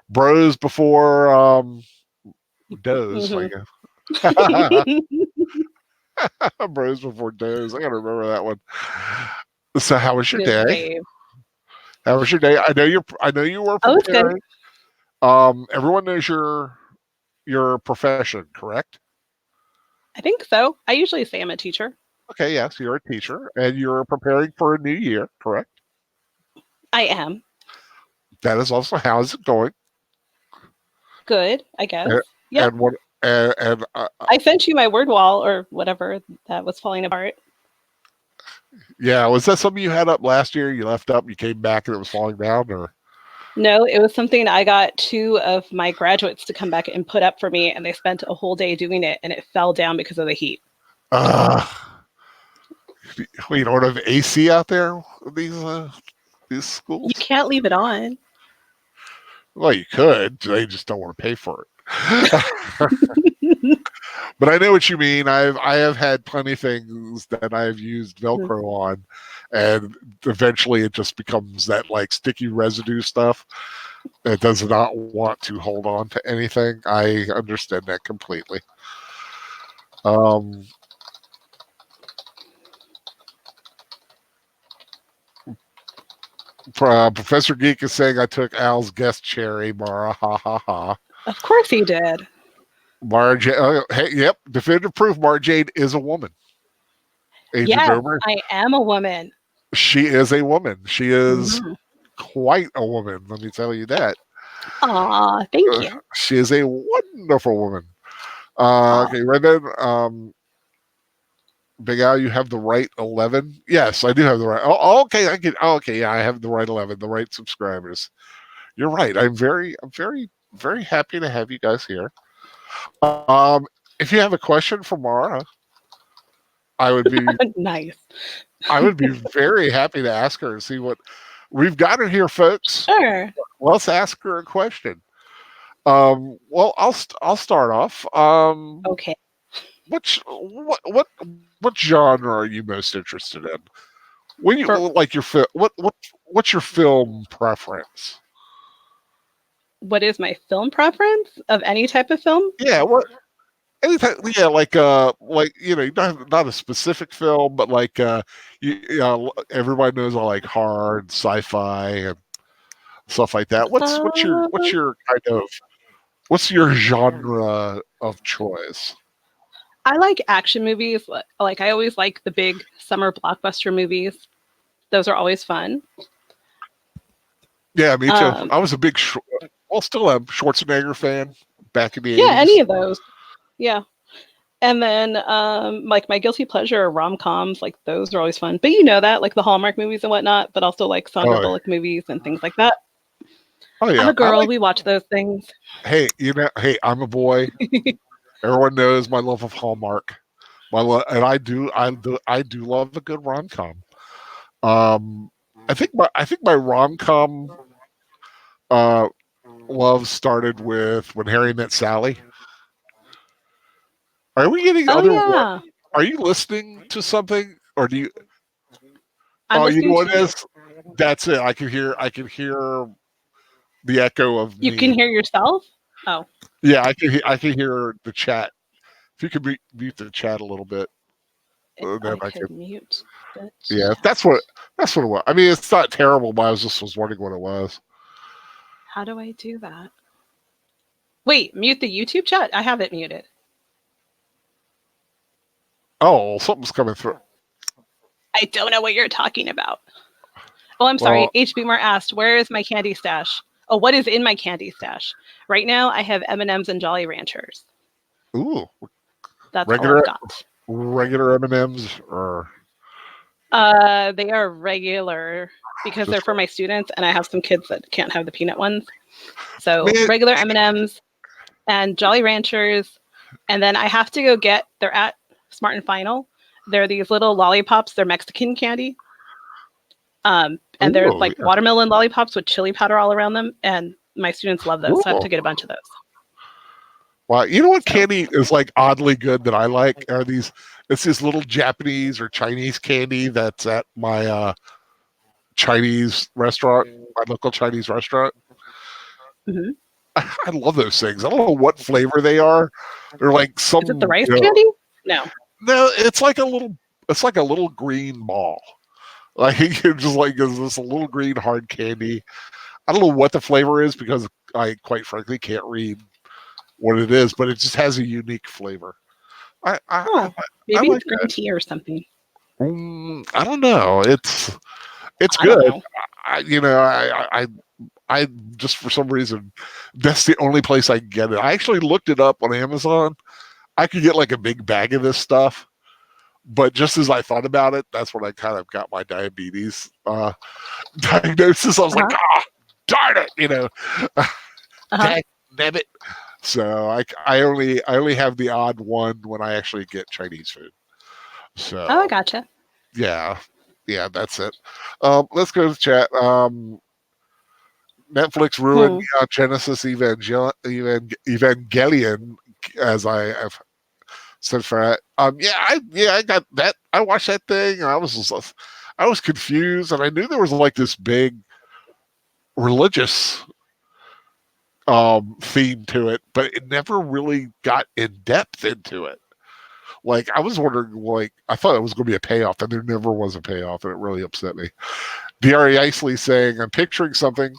bros before does, I guess. Bros before does. I gotta remember that one. So, how was your day? How was your day? I know you were preparing. Everyone knows your profession, correct? I think so. I usually say I'm a teacher. Okay, yes, you're a teacher, and you're preparing for a new year, correct? I am. That is also how is it going? Good, I guess. Yep. And what? And I sent you my word wall or whatever that was falling apart. Yeah, was that something you had up last year? You left up, you came back, and it was falling down, or? No, it was something I got 2 of my graduates to come back and put up for me, and they spent a whole day doing it, and it fell down because of the heat. We don't have AC out there. These schools. You can't leave it on. Well, you could. They just don't want to pay for it. But I know what you mean. I have had plenty of things that I've used Velcro on, and eventually it just becomes that like sticky residue stuff. It does not want to hold on to anything. I understand that completely. Professor Geek is saying I took Al's guest cherry, Mara. Ha ha ha. Of course he did. Mara Jade. Hey, yep. Definitive proof Mara Jade is a woman. Agent Boomer. I am a woman. She is a woman. She is quite a woman. Let me tell you that. Aw, thank you. She is a wonderful woman. Okay, right then. Big Al, you have the right 11. Yes, I do have the right. Oh, okay. Okay, yeah, I have the right 11, the right subscribers. You're right. I'm very, very happy to have you guys here. If you have a question for Mara, I would be nice. I would be very happy to ask her and see what we've got her here, folks. Sure. Let's ask her a question. Well, I'll start off. Okay. What genre are you most interested in? When you For like your film, what's your film preference? what is my film preference of any type of film? Yeah, what anytime, yeah, like not a specific film, but like everybody knows I like horror and sci-fi and stuff like that. What's Um, your kind of what's your genre of choice? I like action movies. Like I always like the big summer blockbuster movies. Those are always fun. Yeah, me too. Um, I was a big, well, still am Schwarzenegger fan back in the yeah, any '80s. of those. Yeah. And then like my guilty pleasure are rom-coms, like those are always fun. But you know that, like the Hallmark movies and whatnot, but also like Sandra Oh, Bullock movies and things like that. oh I'm yeah, a girl, we watch those things. hey, hey, I'm a boy. Everyone knows my love of Hallmark. And I do love a good rom com. Um, I think my rom com uh, love started with When Harry Met Sally. Are we getting Oh other one? yeah. Are you listening to something, or do you? I'm Oh, you know listening what to it you. is? That's it. I can hear the echo of You can me. hear yourself? Oh, Yeah, I can hear the chat. If you could mute the chat a little bit, if then I I could. could mute the Yeah, chat. that's what it was. I mean, it's not terrible, but I was wondering what it was. How do I do that? Wait, mute the YouTube chat? I have it muted. Oh, something's coming through. I don't know what you're talking about. Oh, I'm sorry. Well, H. Boomer asked, "Where is my candy stash?" Oh, what is in my candy stash? Right now, I have M&Ms and Jolly Ranchers. ooh, That's all regular I've got. regular M and M's or They are regular because they're just for my students, and I have some kids that can't have the peanut ones. So man. regular M&Ms and Jolly Ranchers, and then I have to go get. They're at Smart and Final. They're these little lollipops. They're Mexican candy. And they're Ooh, like watermelon lollipops with chili powder all around them. And my students love those, so I have ooh. to get a bunch of those. Wow, you know what So, candy is like oddly good that I like are these. It's this little Japanese or Chinese candy that's at my Chinese restaurant, my local Chinese restaurant. mhm. I love those things. I don't know what flavor they are. They're like Is it the some, rice candy? No. no, it's like a little green ball. Like you're just like it's this little green hard candy. I don't know what the flavor is because I quite frankly can't read what it is, but it just has a unique flavor. Oh, I maybe like it's green that. tea or something. I don't know. It's I don't good. know. I just for some reason that's the only place I can get it. I actually looked it up on Amazon. I could get like a big bag of this stuff, but just as I thought about it, that's when I kind of got my diabetes diagnosis. I was like, Uh-huh. ah, darn it, Uh-huh. dang it. So I only have the odd one when I actually get Chinese food. Oh, I So gotcha. yeah, yeah, that's it. Let's go to the chat. Netflix ruined Hmm. Genesis Evangelion, as I have said for it. Yeah, I got that. I watched that thing. And I was confused, and I knew there was like this big religious theme to it, but it never really got in depth into it. Like I was wondering, like I thought it was going to be a payoff, and there never was a payoff, and it really upset me. Diari Isley saying, "I'm picturing something: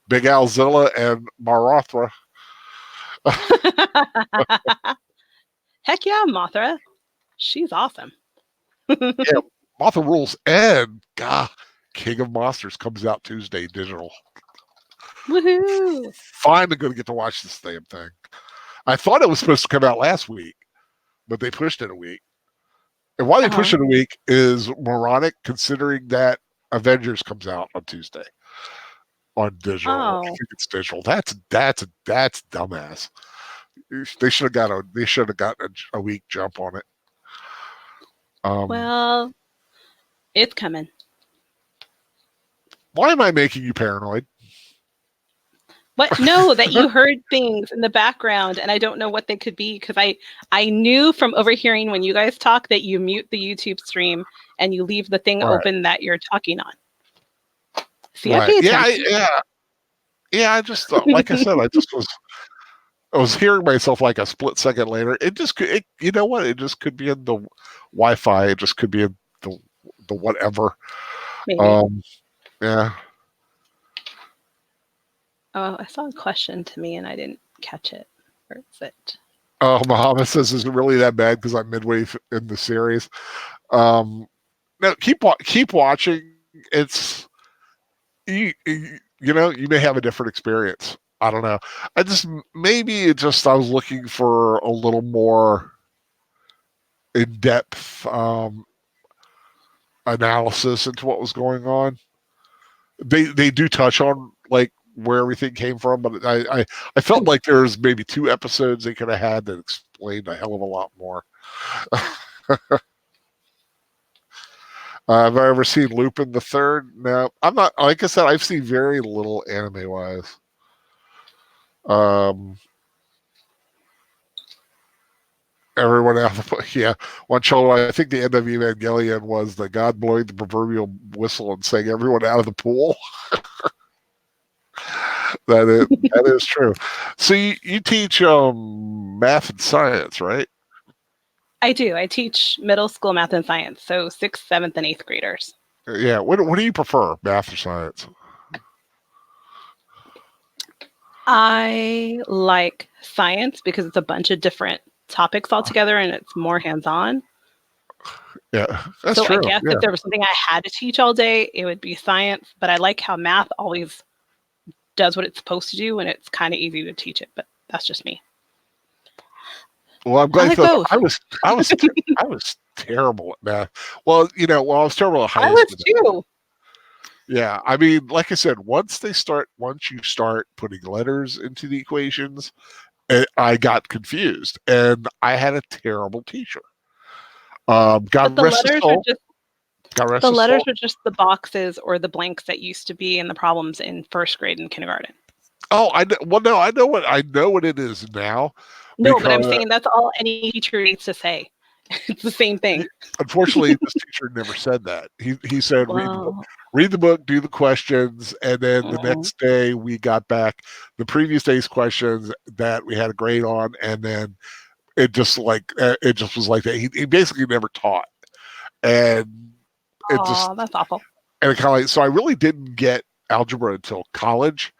Big Alzilla and Marathra." Heck yeah, Mothra. She's awesome. Yeah, Martha Rules and King of Monsters comes out Tuesday digital. Woohoo! Finally going to get to watch this damn thing. I thought it was supposed to come out last week, but they pushed it a week. And why they Uh-huh. pushed it a week is moronic, considering that Avengers comes out on Tuesday on digital. I Oh. think it's digital. That's dumbass. They should have gotten a week jump on it. Well, it's coming. Why am I making you paranoid? What? No, that you heard things in the background, and I don't know what they could be because I knew from overhearing when you guys talk that you mute the YouTube stream and you leave the thing Right. open that you're talking on. See, I Right. pay Yeah. attention. Yeah. I just thought, like I said, I was hearing myself like a split second later. It just could, you know what? It just could be in the Wi-Fi. It just could be in the whatever. Maybe. Yeah. Oh, I saw a question to me and I didn't catch it. Where is it? Oh, Muhammad says, "Is it really that bad?" Because I'm midway in the series. No, keep watching. It's you know, you may have a different experience. I don't know. I was looking for a little more in depth analysis into what was going on. They do touch on like where everything came from, but I felt like there's maybe 2 episodes they could have had that explained a hell of a lot more. Have I ever seen Lupin the Third? No, I'm not. Like I said, I've seen very little anime wise. Everyone out of the yeah. One show, I think the end of Evangelion was the god blowing the proverbial whistle and saying everyone out of the pool. That is true. So you teach math and science, right? I do. I teach middle school math and science, so 6th, 7th, and 8th graders. Yeah. What do you prefer, math or science? I like science because it's a bunch of different topics all together and it's more hands-on. Yeah, that's so true. I guess Yeah. if there was something I had to teach all day, it would be science. But I like how math always does what it's supposed to do, and it's kind of easy to teach it. But that's just me. Well, I'm glad like that both. I was terrible at math. Well, you know, I was terrible at high I was school. too. Yeah, I mean, like I said, once you start putting letters into the equations, I got confused, and I had a terrible teacher. But God the rest his letters are soul. just God rest the his letters soul. are just the boxes or the blanks that used to be in the problems in 1st grade and kindergarten. Oh, I know. Well, no, I know what it is now. No, but I'm Because saying that's all any teacher needs to say. It's the same thing. unfortunately, this teacher never said that. He said, Well, read the book, do the questions, and then the mhm. next day we got back the previous day's questions that we had a grade on, and then it just was like that. He basically never taught, and it just That's awful. and it kind of like, so I really didn't get algebra until college,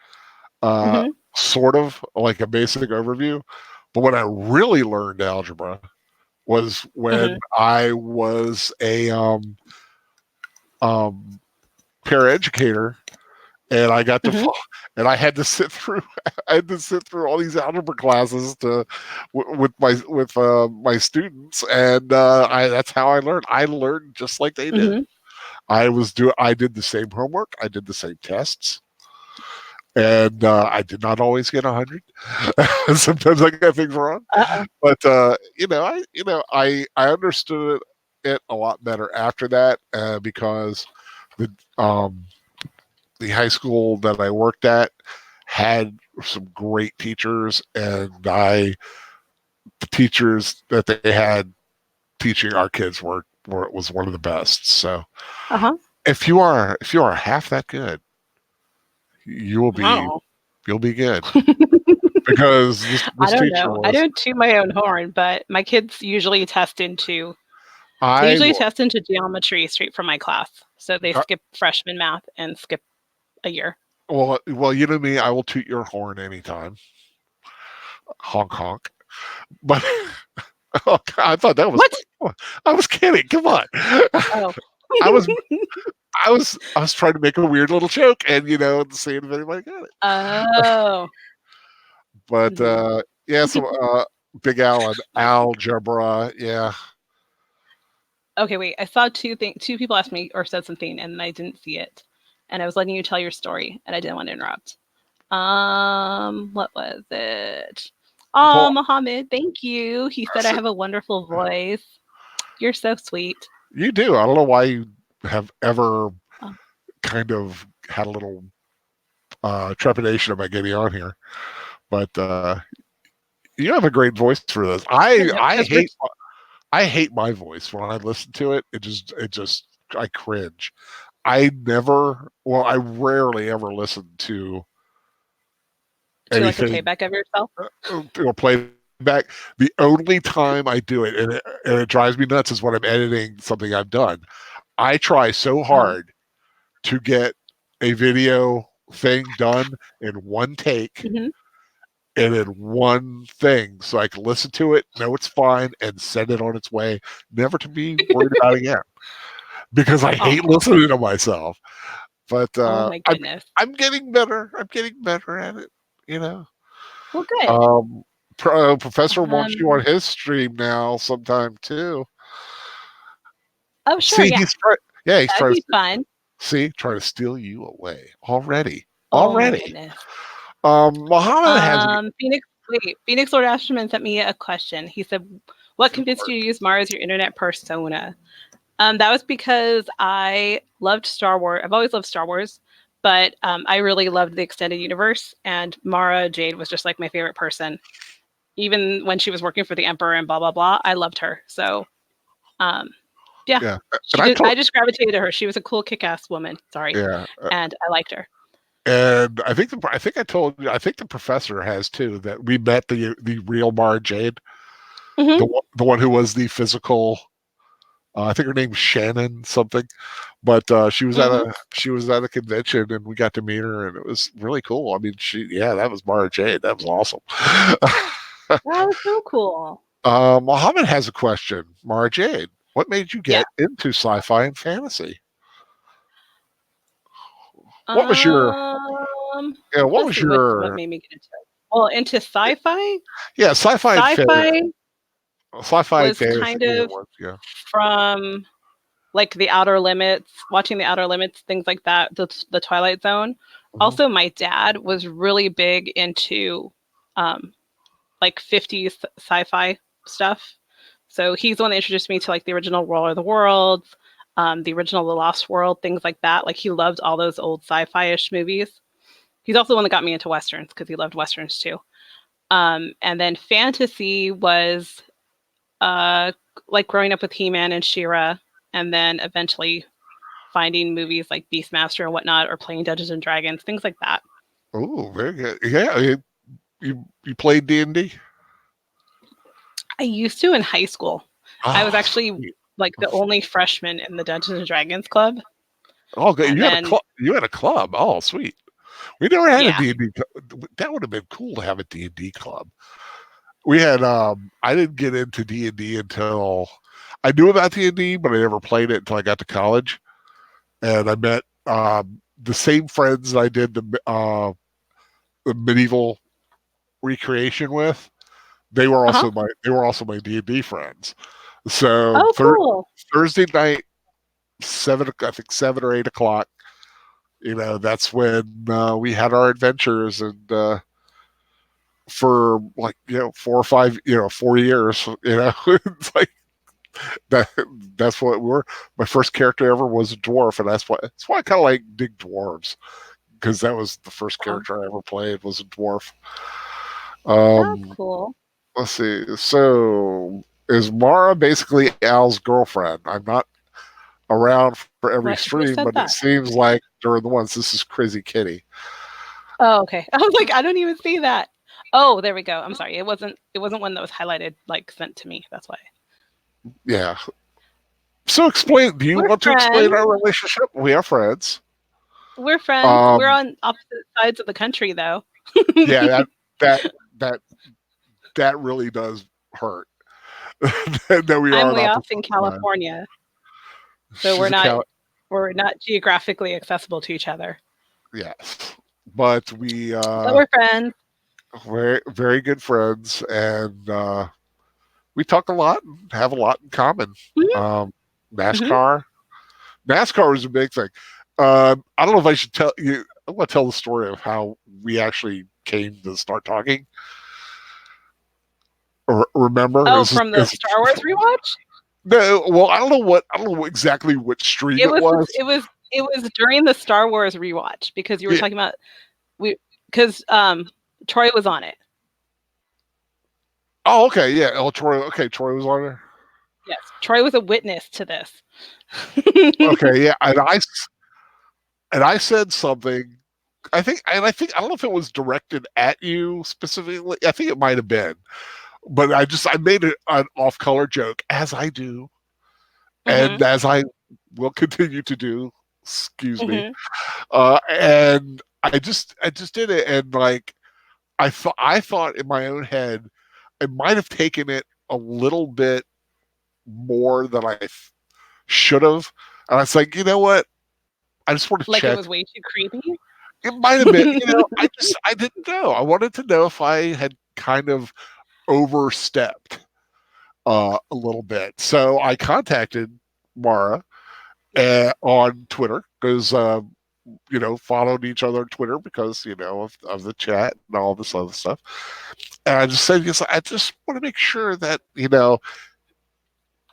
Mhm. sort of like a basic overview. But when I really learned algebra was when Mhm. I was a paraeducator, and I got to Mhm. and I had to sit through all these algebra classes with my students, and that's how I learned. I learned just like they did. Mhm. I did the same homework, I did the same tests, and I did not always get 100. Sometimes I got things wrong, Uh-oh. but I understood it a lot better after that, because the the high school that I worked at had some great teachers, and the teachers that they had teaching our kids was one of the best. So Uh-huh. if you are half that good, you'll Wow. be good, because I this don't teacher know. I was don't toot my own horn, but my kids usually test into I geometry straight from my class. So they skip freshman math and skip a year. well, you know me, I will toot your horn anytime. Honk honk. But oh, God, I thought that was What? I was kidding. Come on. Oh. I was trying to make a weird little joke, and see if anybody got it. Oh. But Mhm. yeah, so Big Al and algebra, yeah. Okay, wait. I saw two people asked me or said something and I didn't see it. And I was letting you tell your story and I didn't want to interrupt. What was it? Oh, Well, Mohammed, thank you. He said I have a wonderful voice. You're so sweet. you do. I don't know why you have ever Oh. kind of had a little trepidation about getting on here. But you have a great voice for this. I hate my voice when I listen to it. It just I cringe. I rarely ever listen to Do you like the anything playback of yourself? or playback. The only time I do it, and it drives me nuts, is when I'm editing something I've done. I try so hard to get a video thing done in one take Mhm. and in one thing, so I can listen to it, know it's fine, and send it on its way, never to be worried about it again. Because I hate listening to myself. But Oh my goodness. I'm getting better. I'm getting better at it. You know. Well, good. Professor wants you on his stream now sometime too. Oh, sure. See, Yeah. he's That'd trying be to fun. trying to steal you away already. Oh my goodness. Muhammad has Phoenix Lord Ashman sent me a question. He said, "What convinced you to use Mara as your internet persona?" That was because I loved Star Wars. I've always loved Star Wars, but I really loved the extended universe, and Mara Jade was just like my favorite person. Even when she was working for the Emperor and blah blah blah, I loved her. So, yeah. I just gravitated to her. She was a cool, kick-ass woman. Sorry, and I liked her. And I think I told you. I think the professor has too. That we met the real Mara Jade, the one who was the physical. I think her name's Shannon something, but she was at a convention and we got to meet her and it was really cool. I mean, that was Mara Jade. That was awesome. That was so cool. Muhammad has a question. Mara Jade, what made you get into sci-fi and fantasy? What was your what made me get into it? Well, into sci-fi? Yeah, sci-fi was kind of from like the Outer Limits, watching the Outer Limits, things like that, the Twilight Zone. Also, my dad was really big into like 50s sci-fi stuff. So he's the one that introduced me to like the original War of the Worlds, the original The Lost World, things like that. Like he loved all those old sci-fi-ish movies. He's also the one that got me into Westerns because he loved Westerns too. And then fantasy was like growing up with He-Man and She-Ra, and then eventually finding movies like Beastmaster and whatnot, or playing Dungeons and Dragons, things like that. Oh, very good. Yeah, you played D&D? I used to in high school. I was actually like the only freshman in the Dungeons and Dragons club. Oh, good. You had a club. Oh, sweet. We never had a D&D. That would have been cool to have a D&D club. We had. I didn't get into D&D until I knew about D&D, but I never played it until I got to college, and I met the same friends I did the medieval recreation with. They were also my D&D friends. So cool. Thursday night, 7 or 8 o'clock. That's when we had our adventures, and for like 4 or 5, 4 years, it's like that's what we were. My first character ever was a dwarf, and that's why I kind of like dig dwarves, because that was the first character I ever played was a dwarf. That's cool. Let's see. So is Mara basically Al's girlfriend? I'm not around for every stream, but it seems like during the ones, this is Crazy Kitty. Oh, okay. I was like, I don't even see that. Oh, there we go. I'm sorry. It wasn't one that was highlighted, like sent to me. That's why. Yeah. So explain. Do you want to explain our relationship? We are friends. We're friends. We're on opposite sides of the country, though. Yeah, that really does hurt. I'm way off in California, so we're not geographically accessible to each other. Yes, but we're friends. Very, very good friends, and we talk a lot and have a lot in common. NASCAR was a big thing. I don't know if I should tell you. I'm going to tell the story of how we actually came to start talking. Or remember? From the Star Wars rewatch? No, well, I don't know exactly what stream it was. It was during the Star Wars rewatch, because you were talking about because Troy was on it. Oh, okay, yeah. Oh, Troy. Okay, Troy was on there. Yes, Troy was a witness to this. Okay, yeah, and I said something. I think I don't know if it was directed at you specifically. I think it might have been, but I made an off-color joke, as I do, and as I will continue to do. Excuse me. And I just did it, and like I thought in my own head, I might have taken it a little bit more than I should have. And I was like, you know what? I just want to Like check. it was way too creepy. It might have been, I didn't know. I wanted to know if I had kind of overstepped a little bit. So I contacted Mara on Twitter because, followed each other on Twitter because, of the chat and all this other stuff. And I just said, yes, I just want to make sure that,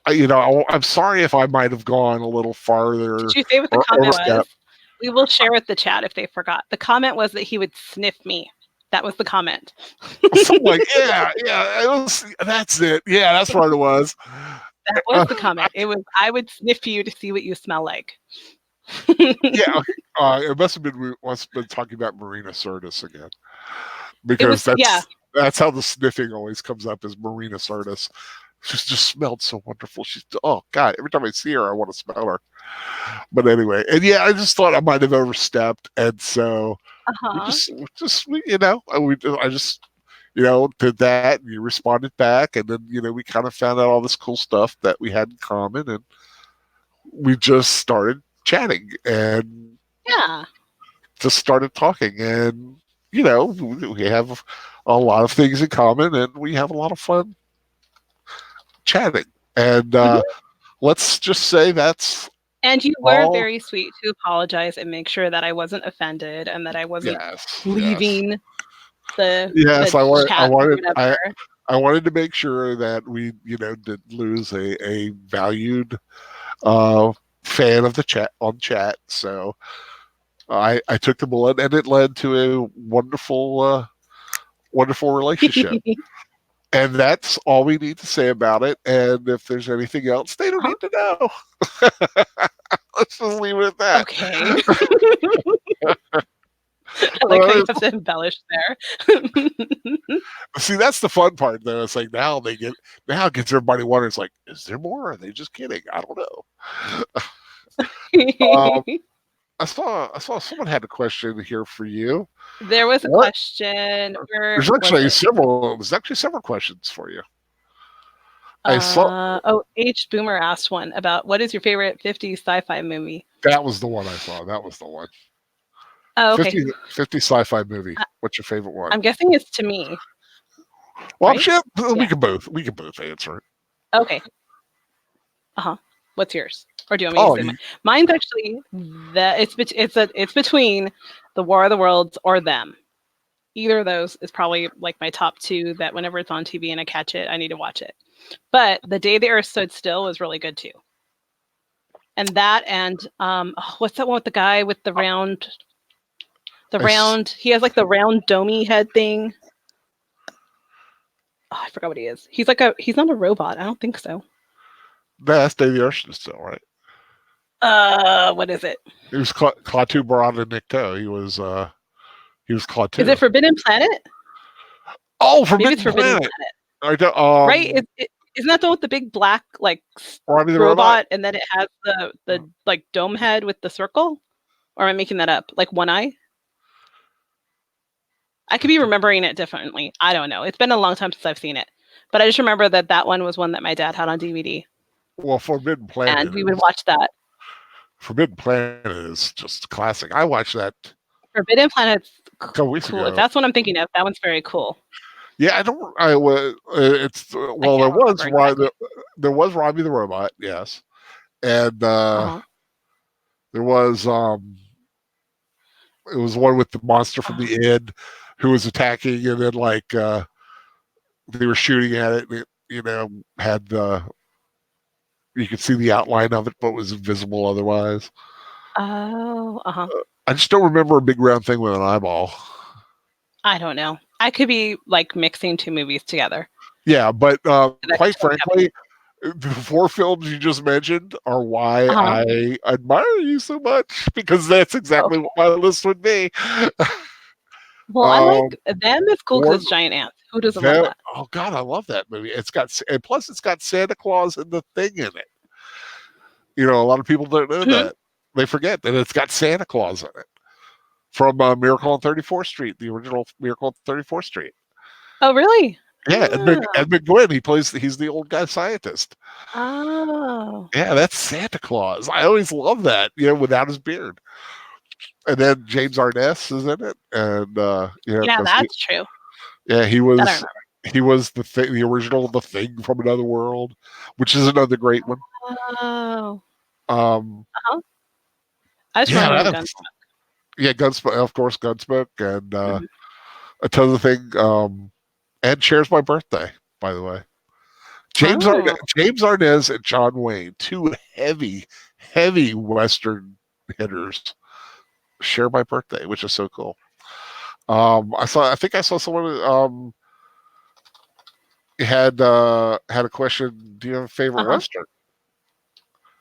I'm sorry if I might have gone a little farther. Did you say what the comment was? We will share with the chat if they forgot. The comment was that he would sniff me. That was the comment. So like, yeah, that's it. Yeah, that's what it was. That was the comment. It was, I would sniff you to see what you smell like. Yeah, it must have been talking about Marina Sirtis again, because that's how the sniffing always comes up, is Marina Sirtis. She's just smelled so wonderful. Oh God, every time I see her, I want to smell her. But anyway, and yeah, I just thought I might have overstepped, and so I just did that, and you responded back, and then we kind of found out all this cool stuff that we had in common, and we just started chatting, and just started talking, and we have a lot of things in common, and we have a lot of fun chatting, and let's just say that's. And you were very sweet to apologize and make sure that I wasn't offended and that I wasn't leaving the. Yes, the I wanted to make sure that we didn't lose a valued fan of the chat on chat. So I took the bullet, and it led to a wonderful relationship. And that's all we need to say about it. And if there's anything else, they don't need to know. Let's just leave it at that. Okay. I like how you have to embellish there. See, that's the fun part, though. It's like now it gets everybody wondering. It's like, is there more? Or are they just kidding? I don't know. I saw someone had a question here for you. There was a question. There's actually several. There's actually several questions for you. I saw. H Boomer asked one about what is your favorite 50s sci-fi movie? That was the one I saw. That was the one. Oh, okay. 50 sci-fi movie. What's your favorite one? I'm guessing it's To Me. Well, right? I'm sure we can both answer it. Okay. What's yours? Or do you want me to say mine? Mine's actually it's between The War of the Worlds or Them. Either of those is probably like my top two that whenever it's on TV and I catch it, I need to watch it. But The Day the Earth Stood Still was really good too. And that and what's that one with the guy with the round he has like the round domey head thing. Oh, I forgot what he is. He's not a robot. I don't think so. That's Day the Earth Stood Still, right? What is it? It was Klaatu Barada Nikto. He was Klaatu. Is it Forbidden Planet? Oh, Forbidden Planet. Right? Isn't that the one with the big black robot, and then it has the like dome head with the circle? Or am I making that up? Like one eye? I could be remembering it differently. I don't know. It's been a long time since I've seen it, but I just remember that one was one that my dad had on DVD. Well, Forbidden Planet, and we would watch that. Forbidden Planet is just classic. I watched that. Forbidden Planet's cool. If that's what I'm thinking of, that one's very cool. Yeah, there was Robbie the Robot, yes, and there was it was one with the monster from the inn who was attacking, and then they were shooting at it, and it, had you could see the outline of it, but it was invisible otherwise. Oh, I just don't remember a big round thing with an eyeball. I don't know. I could be like mixing two movies together. Yeah, but That quite could happen. frankly, the 4 films you just mentioned are why Uh-huh. I admire you so much, because that's exactly what my list would be. Well, I um, like them. It's cool because or it's giant ants. Who doesn't love that? oh God, I love that movie. And plus it's got Santa Claus and the Thing in it. You know, a lot of people don't know Mhm. that. They forget that it's got Santa Claus in it from Miracle on 34th Street, the original Miracle on 34th Street. Oh, really? Yeah, Ah. Edmund Gwynn. He's the old guy scientist. Oh. Yeah, that's Santa Claus. I always love that, without his beard. And then James Arness is in it, and Yeah, 'cause that's true. he That I was remember. the original The Thing from Another World, which is another great one. Oh. Um, I just yeah, remember him that's, Gunsmoke. yeah, Gunsmoke, of course, Gunsmoke, and Mhm. a ton of thing. And shares my birthday, by the way. Oh. James Arness and John Wayne, two heavy Western hitters, share my birthday, which is so cool. I think I saw someone had a question. Do you have a favorite Uh-huh. Western?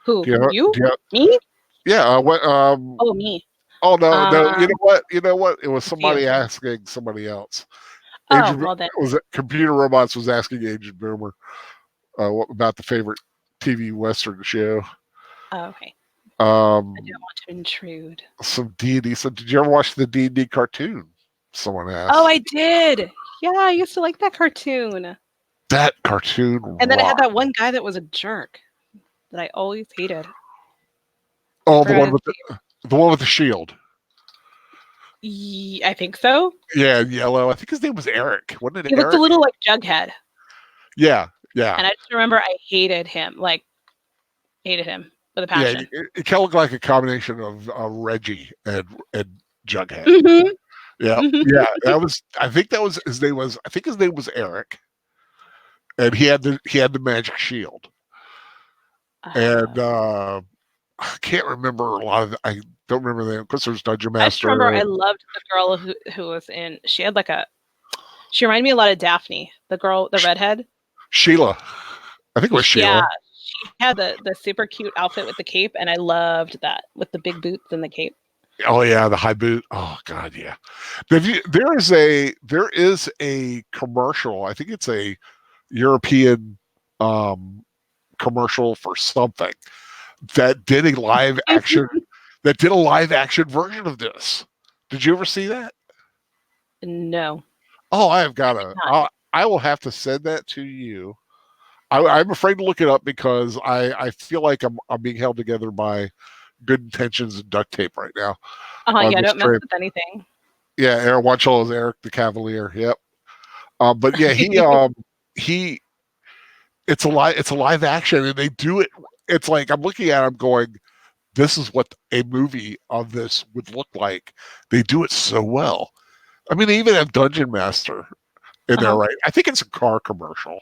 Who? Do you have, You? do you have, Me? yeah. What? Oh, me. Oh no. You Um, know what? You know what? It was a few. somebody asking somebody else. Oh, well then. Computer Robots was asking Agent Boomer about the favorite TV Western show. Oh, okay. I Um, didn't want to intrude. some D&D. So did you ever watch the D&D cartoon? Someone asked. Oh, I did. Yeah, I used to like that cartoon. That cartoon And then I had rocked. that one guy that was a jerk that I always hated. Oh, Forgot his the one with the shield. I think so. Yeah, yellow. I think his name was Eric. Wasn't it He looked a Eric? little like Jughead. Yeah. And I just remember I hated him. Like, hated him with a Yeah, passion. it kind of looked like a combination of Reggie and Jughead. Mhm. Yeah, Mhm. yeah. I think his name was Eric, and he had the magic shield. And I can't remember a lot of. I don't remember the name because there's Dungeon Master. I just remember I loved the girl who was in. She had like she reminded me a lot of Daphne, the girl, the redhead. Sheila. I think it was Sheila. Yeah, she had the super cute outfit with the cape, and I loved that with the big boots and the cape. Oh yeah, the high boot. Oh God, yeah. There is a commercial. I think it's a European commercial for something that did a live action version of this. Did you ever see that? No. Oh, I will have to send that to you. I'm afraid to look it up because I feel like I'm being held together by good intentions and duct tape right now. Yeah, don't mess with anything. Yeah, Aaron Watchell is Eric the Cavalier. Yep. But yeah, he it's a live action, and they do it. It's like I'm looking at him going, this is what a movie of this would look like. They do it so well. I mean, they even have Dungeon Master in there, right? I think it's a car commercial.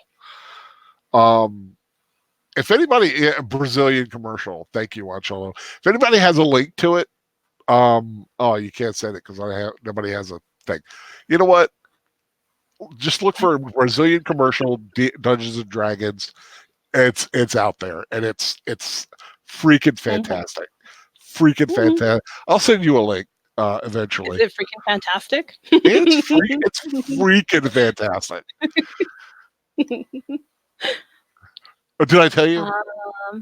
If anybody, Brazilian commercial, thank you, Ancholo. If anybody has a link to it, oh, you can't send it because nobody has a thing. You know what? Just look for Brazilian commercial Dungeons and Dragons. It's out there, and it's freaking fantastic. Freaking fantastic. I'll send you a link eventually. Is it freaking fantastic? It's freaking fantastic. Did I tell you?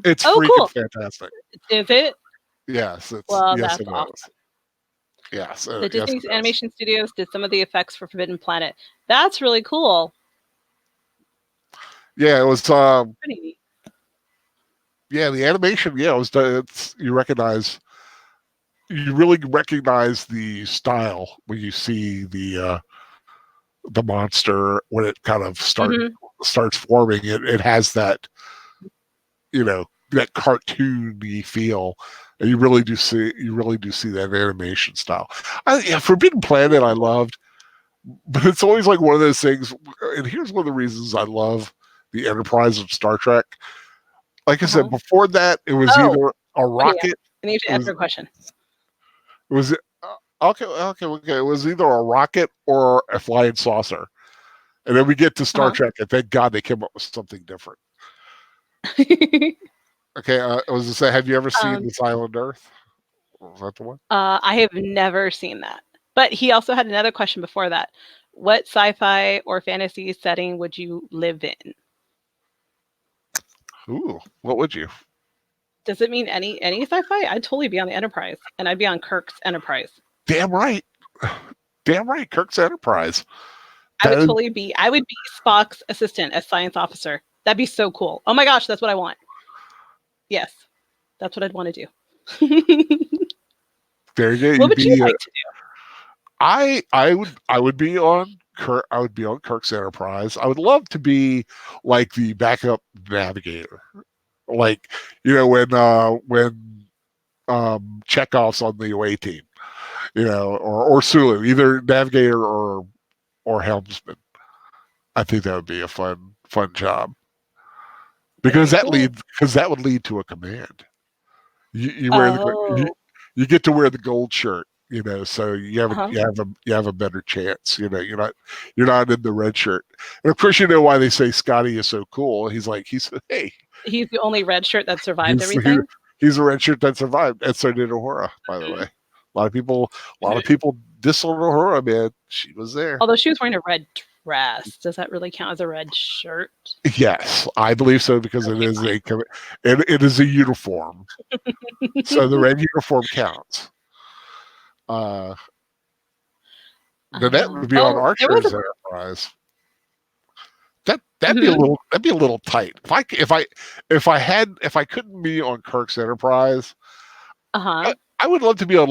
It's freaking fantastic. Is it? Yes. Well, yes, that's awesome. Yes. The Disney Animation Studios did some of the effects for Forbidden Planet. That's really cool. Yeah, it was. Pretty neat. Yeah, the animation. Yeah, it was. You really recognize the style when you see the monster when it kind of starts forming. It has that, that cartoony feel, and you really do see that animation style. Forbidden Planet I loved, but it's always like one of those things. And here's one of the reasons I love the Enterprise of Star Trek. Like I said before that, it was either a rocket. I need to answer a question. Was it Okay. It was either a rocket or a flying saucer, and then we get to Star Uh-huh. Trek, and thank God they came up with something different. Okay, I was to say, have you ever seen This Island Earth? Was that the one? I have never seen that. But he also had another question before that. What sci-fi or fantasy setting would you live in? Ooh, what would you? Does it mean any sci-fi? I'd totally be on the Enterprise, and I'd be on Kirk's Enterprise. Damn right. Damn right, Kirk's Enterprise. I would That is- totally be. I would be Spock's assistant as science officer. That'd be so cool. Oh my gosh, that's what I want. Yes, that's what I'd want to do. there you go. What would you like to do? I would be on Kirk. I would be on Kirk's Enterprise. I would love to be like the backup navigator, like when Chekhov's on the away team, or Sulu, either navigator or helmsman. I think that would be a fun job because Very cool. that would lead to a command. You wear you get to wear the gold shirt, so you have a better chance. You're not in the red shirt, and of course you know why they say Scotty is so cool. He's hey, he's the only red shirt that survived everything. He's a red shirt that survived, and so did Uhura, by the way. A lot of people diss on Uhura, man. She was there. Although she was wearing a red dress, does that really count as a red shirt? Yes, I believe so because it is a uniform, so the red uniform counts. That would be on Archer's Enterprise. That'd be a little tight. If I couldn't be on Kirk's Enterprise, I would love to be on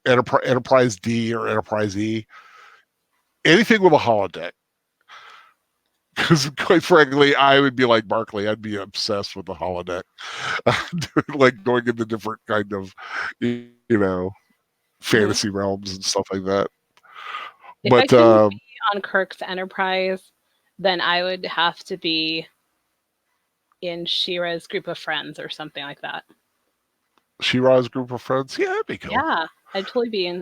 Enterprise D or Enterprise E, anything with a holodeck. Because quite frankly, I would be like Barclay. I'd be obsessed with the holodeck, like going into different kind of, fantasy realms and stuff like that. If I couldn't be on Kirk's Enterprise, then I would have to be in Shira's group of friends or something like that. Shira's group of friends? Yeah, that'd be cool. Yeah, I'd totally be in.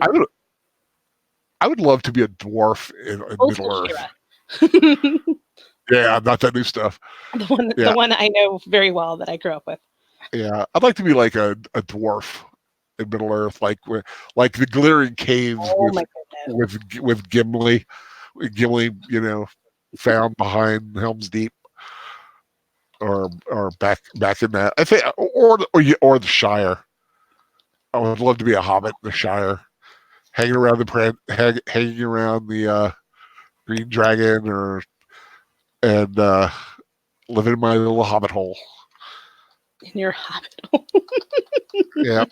I would love to be a dwarf in Middle Earth. Yeah, not that new stuff. The one I know very well that I grew up with. Yeah, I'd like to be like a dwarf in Middle Earth, like the glittering caves with Gimli, found behind Helm's Deep, or back in that. I think, or the Shire. I would love to be a hobbit in the Shire, hanging around the Green Dragon, and living in my little hobbit hole. In your hobbit hole. Yeah.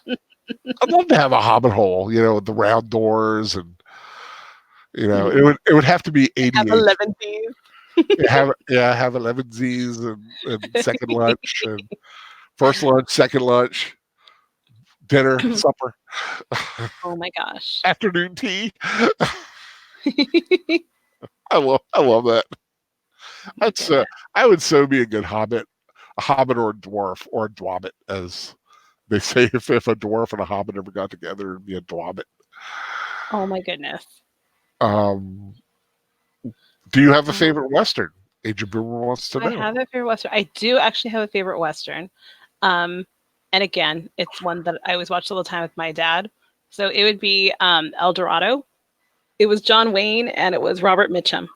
I'd love to have a hobbit hole, with the round doors, and it would have to be 88. Have 11 Z's. have 11 Z's and second lunch and first lunch, second lunch, dinner, supper. Oh my gosh. Afternoon tea. I love that. That's I would so be a good hobbit, or a dwarf, or a dwabbit, as they say. If a dwarf and a hobbit ever got together, it'd be a dwabbit. Oh my goodness. Do you have a favorite Western? Agent Boomer wants to know. I have a favorite Western. I do actually have a favorite Western. And again, it's one that I always watched all the time with my dad. So it would be El Dorado. It was John Wayne and it was Robert Mitchum.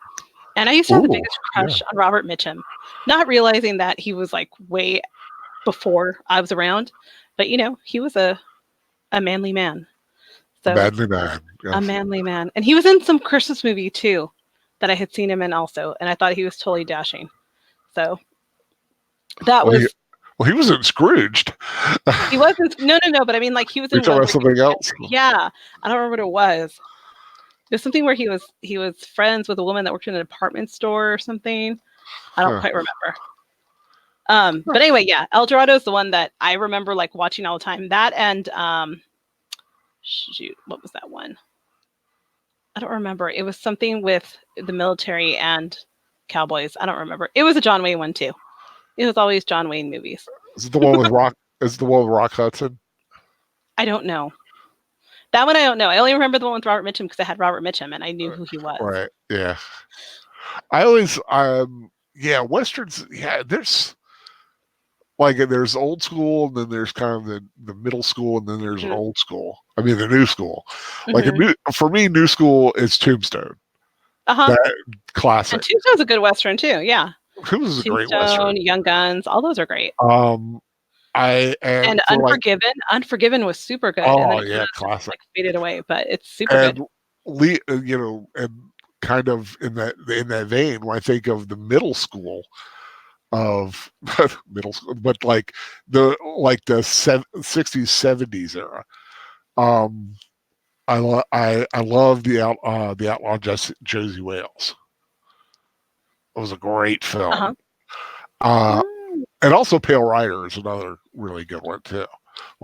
And I used to have the biggest crush on Robert Mitchum, not realizing that he was like way before I was around. But he was a manly man. So manly man. Yes. A manly man. And he was in some Christmas movie too that I had seen him in also. And I thought he was totally dashing. So that was... Well, he was in Scrooged. He wasn't... No. But I mean, like, he was in... something else? Yeah. I don't remember what it was. It was something where he was friends with a woman that worked in a department store or something. I don't quite remember. But anyway, yeah, El Dorado is the one that I remember like watching all the time. That and shoot, what was that one? I don't remember. It was something with the military and cowboys. I don't remember. It was a John Wayne one too. It was always John Wayne movies. Is it the one with Rock? Is it the one with Rock Hudson? I don't know. That one I don't know. I only remember the one with Robert Mitchum because I had Robert Mitchum and I knew who he was. Right. Yeah. I always, yeah, westerns. Yeah, there's there's old school, and then there's kind of the middle school, and then there's an Mhm. old school. I mean, the new school. Mhm. For me, new school is Tombstone. Uh-huh. That classic. And Tombstone's a good Western too. Yeah. Tombstone is a great Tombstone, western. Young Guns, all those are great. And And for Unforgiven. Unforgiven was super good. And then oh it yeah, kind of classic. like faded away, but it's super And good. and kind of in that vein, when I think of the middle school of middle school, but like the 60s 70s era. I love the outlaw Josie Wales. It was a great film. Uh-huh. And also Pale Rider is another really good one too. A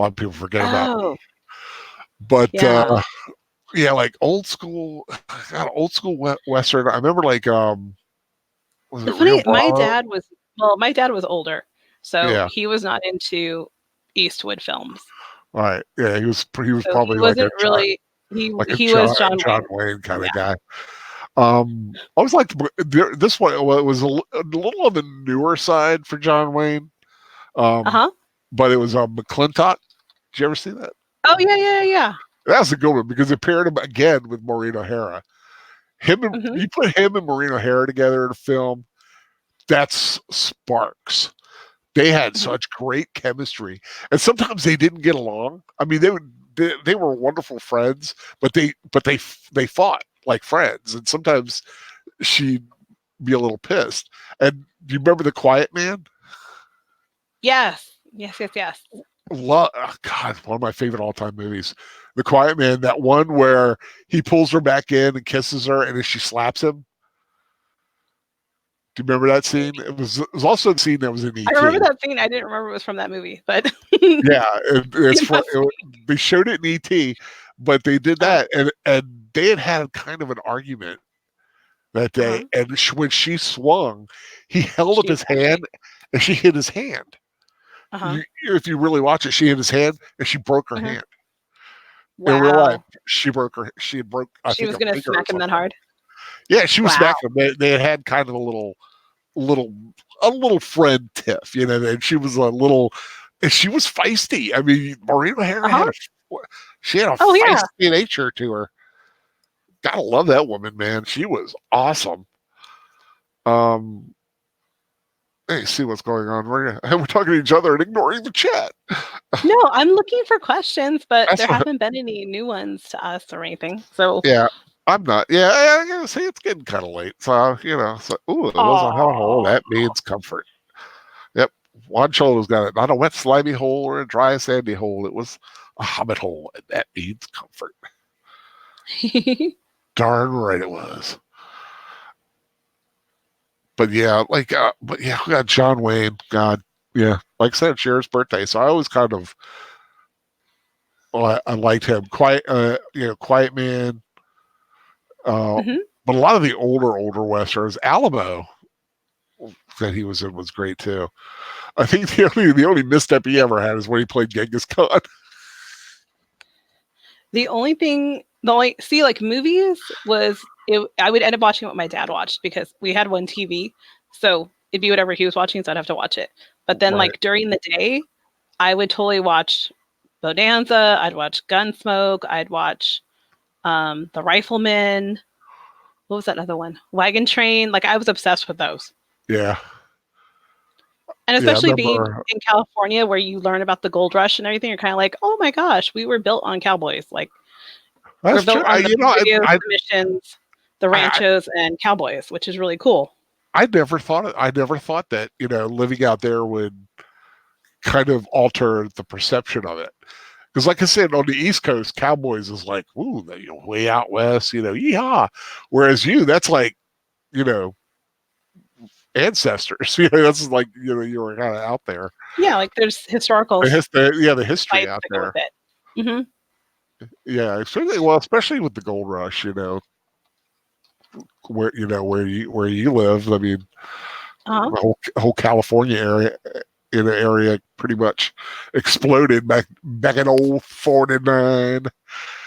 lot of people forget about. Oh, But yeah. yeah, like old school Western. I remember was it It's funny, Rio Bravo? my dad was older, so Yeah, he was not into Eastwood films. right. Yeah, he was So he probably like a wasn't really he John was John John Wayne. Wayne kind Yeah. of guy. I always liked this one. Well, it was a little on the newer side for John Wayne. Uh-huh. But it was McClintock. Did you ever see that? Oh yeah. That's a good one because it paired him again with Maureen O'Hara. Mhm. You put him and Maureen O'Hara together in a film, that's sparks. They had Mhm. such great chemistry, and sometimes they didn't get along. I mean, they were wonderful friends, but they fought like friends, and sometimes she'd be a little pissed. And do you remember The Quiet Man? Yes. God, one of my favorite all-time movies. The Quiet Man, that one where he pulls her back in and kisses her, and then she slaps him. Do you remember that scene? It was also the scene that was in E.T. I remember that scene. I didn't remember it was from that movie, but Yeah, they showed it in E.T., but they did that, and they had kind of an argument that day. Uh-huh. And when she swung, he held up his hand, and she hit his hand. Uh-huh. If you really watch it, she hit his hand, and she broke her hand. In real life, Wow. she broke her. She had broke. I She think was a gonna finger or smack him that something. hard. Yeah, she was Wow. smacking him. They had kind of a little friend tiff, and she was and she was feisty. I mean, Maureen O'Hara had a feisty nature to her. Gotta love that woman, man. She was awesome. Hey, see what's going on. We're talking to each other and ignoring the chat. No, I'm looking for questions, but That's there what- haven't been any new ones to us or anything. So Yeah, I'm not. Yeah, I gotta say it's getting kind of late. So ooh, it was a hole. That means comfort. Yep, Juan Cholo's got it. Not a wet slimy hole or a dry sandy hole. It was a hobbit hole, and that means comfort. Darn right it was. But yeah, we got John Wayne. God, yeah, like I said, Cher's birthday. So I always kind of, I liked him. Quiet Man. Mhm. But a lot of the older westerns, Alamo, that he was in was great too. I think the only misstep he ever had is when he played Genghis Khan. Like movies I would end up watching what my dad watched because we had one TV, so it'd be whatever he was watching, so I'd have to watch it. But then Right. like during the day, I would totally watch Bonanza, I'd watch Gunsmoke, I'd watch The Rifleman. What was that other one? Wagon Train. Like I was obsessed with those. Yeah. And especially being remember- in California where you learn about the gold rush and everything, you're kind of like, oh my gosh, we were built on cowboys. Like we're That's built true. on the videos, the missions, the ranchos, and cowboys, which is really cool. I never thought that, living out there would kind of alter the perception of it. Because like I said, on the East Coast, cowboys is like, ooh, way out west, yeehaw. Whereas that's like, ancestors. That's like, you were kind of out there. Yeah, like there's historical the history sites out to go there. with it. Mm-hmm. Yeah, especially with the gold rush, where you live. I mean, Uh-huh. the whole California area pretty much exploded back in old 49.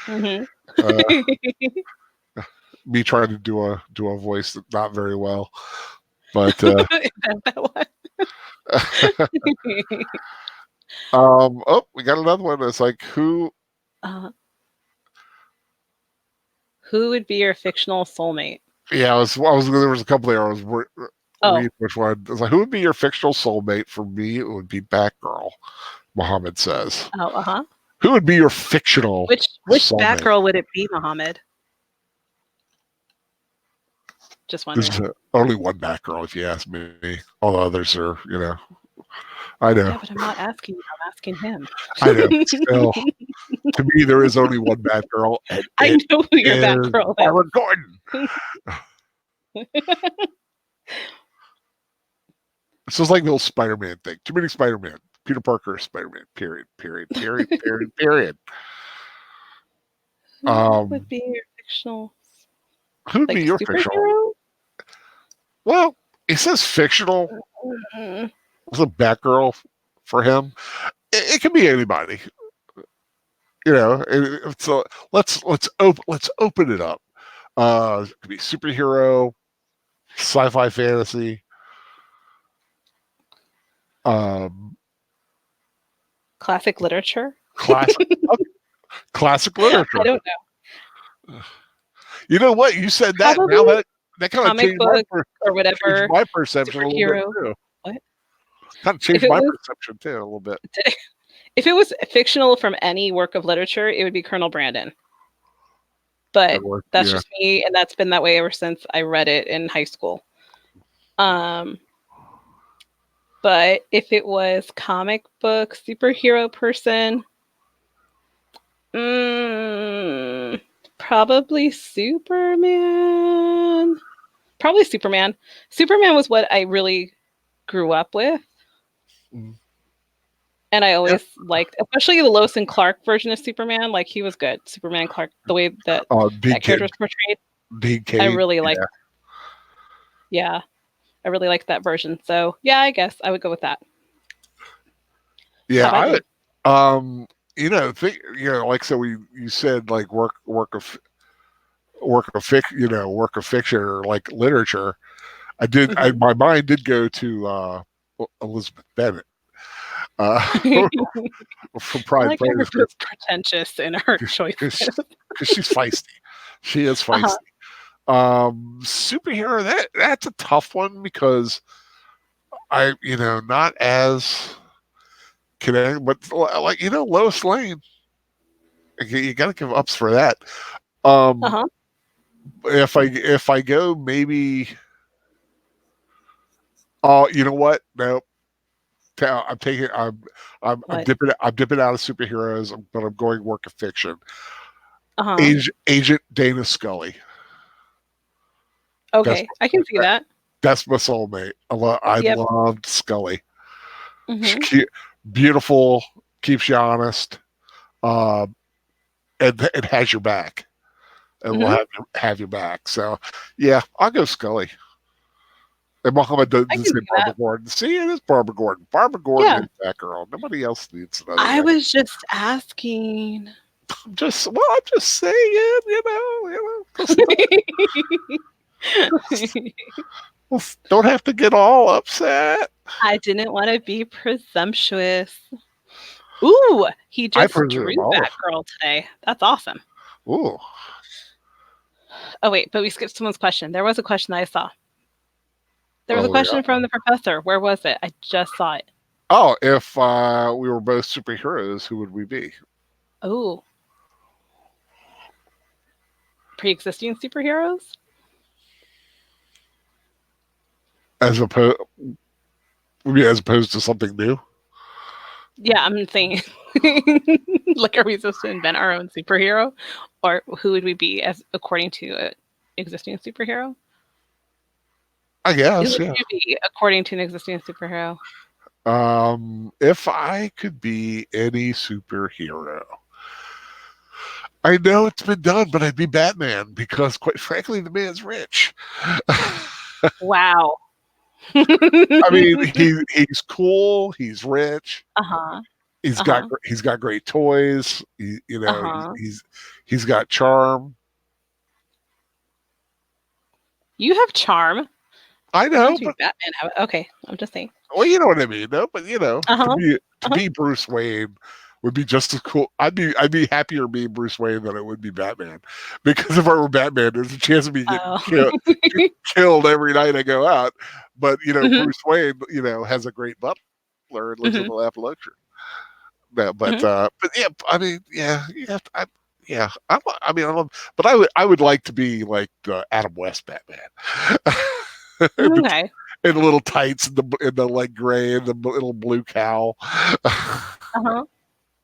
Mhm. Uh, me trying to do a voice that not very well, but That oh, we got another one. It's like uh, who would be your fictional soulmate? yeah, there was a couple there. I was Oh, reading which one. I was like, who would be your fictional soulmate? For me, it would be Batgirl. Muhammad says, oh, uh-huh. who would be your fictional Which soulmate? Batgirl would it be, Mohammed? Just There's wondering. only one Batgirl, if you ask me. All the others are, I know, Yeah, but I'm not asking you. I'm asking him. I know. Still, to me, there is only one Batgirl, and I it know who your is Batgirl is. Barbara Gordon. This is like the old Spider-Man thing. Too many Spider-Man. Peter Parker is Spider-Man. Period. Period. Period. Period. Period. Who would be your fictional Who would be your fictional? superhero? Well, it says fictional. Mm, It's a Batgirl for him. It can be anybody. So let's open it up. It could be superhero, sci-fi, fantasy. Classic literature. Classic literature. I don't know. You know what? You said that. Probably Now that kind of comic changed book or whatever. changed my perception a little bit Superhero. too. What? Kind of changed my perception too a little bit. If it was fictional from any work of literature, it would be Colonel Brandon. But that's just me, and that's been that way ever since I read it in high school. But if it was comic book superhero person, probably Superman. Probably Superman. Superman was what I really grew up with. Mm. And I always liked, especially the Lois and Clark version of Superman. Like, he was good. Superman Clark, the way that that character was portrayed. I really liked. Yeah, I really liked that version. So yeah, I guess I would go with that. Yeah, I would. Like so you said, like work of fiction or like literature. I did. Mm-hmm. My mind did go to Elizabeth Bennet. From Pride and Prejudice. Her pretentious in her choices. Because she's feisty. She is feisty. Superhero, that's a tough one because not as connected, but like Lois Lane. You got to give ups for that. If I go maybe, you know what? Nope. I'm dipping out of superheroes, but I'm going work of fiction. Agent Dana Scully. Okay, I can see that. That's my soulmate. I loved Scully. Mm-hmm. Beautiful, keeps you honest, and has your back, and will have your back. So, yeah, I'll go Scully. And Muhammad doesn't say Barbara Gordon. See, it is Barbara Gordon. Barbara Gordon is that girl. Nobody else needs another. I was just asking. I'm just saying, don't have to get all upset. I didn't want to be presumptuous. Ooh, he just drew Batgirl today. That's awesome. Ooh. Oh, wait, but we skipped someone's question. There was a question I saw. There was a question from the professor. Where was it? I just saw it. Oh, if we were both superheroes, who would we be? Oh. Pre-existing superheroes? As opposed to something new? Yeah, I'm thinking, like, are we supposed to invent our own superhero? Or who would we be as according to an existing superhero? I guess, Who would you be according to an existing superhero? If I could be any superhero, I know it's been done, but I'd be Batman because, quite frankly, the man's rich. Wow. I mean, he's cool. He's rich. He's got great toys. Uh-huh. He's got charm. You have charm. I Why know, don't you but Batman have it? Okay, I'm just saying. well, you know what I mean, though. But Uh-huh. to Uh-huh. be Bruce Wayne would be just as cool. I'd be happier being Bruce Wayne than it would be Batman, because if I were Batman, there's a chance of me getting Oh. killed every night I go out. But Mhm, Bruce Wayne, has a great butler and lives in mhm, the lap of luxury. No, mhm. but yeah, I mean, yeah, I mean, I love, but I would like to be like the Adam West Batman, in the, Okay. in the little tights and the like gray and the little blue cowl. Uh-huh.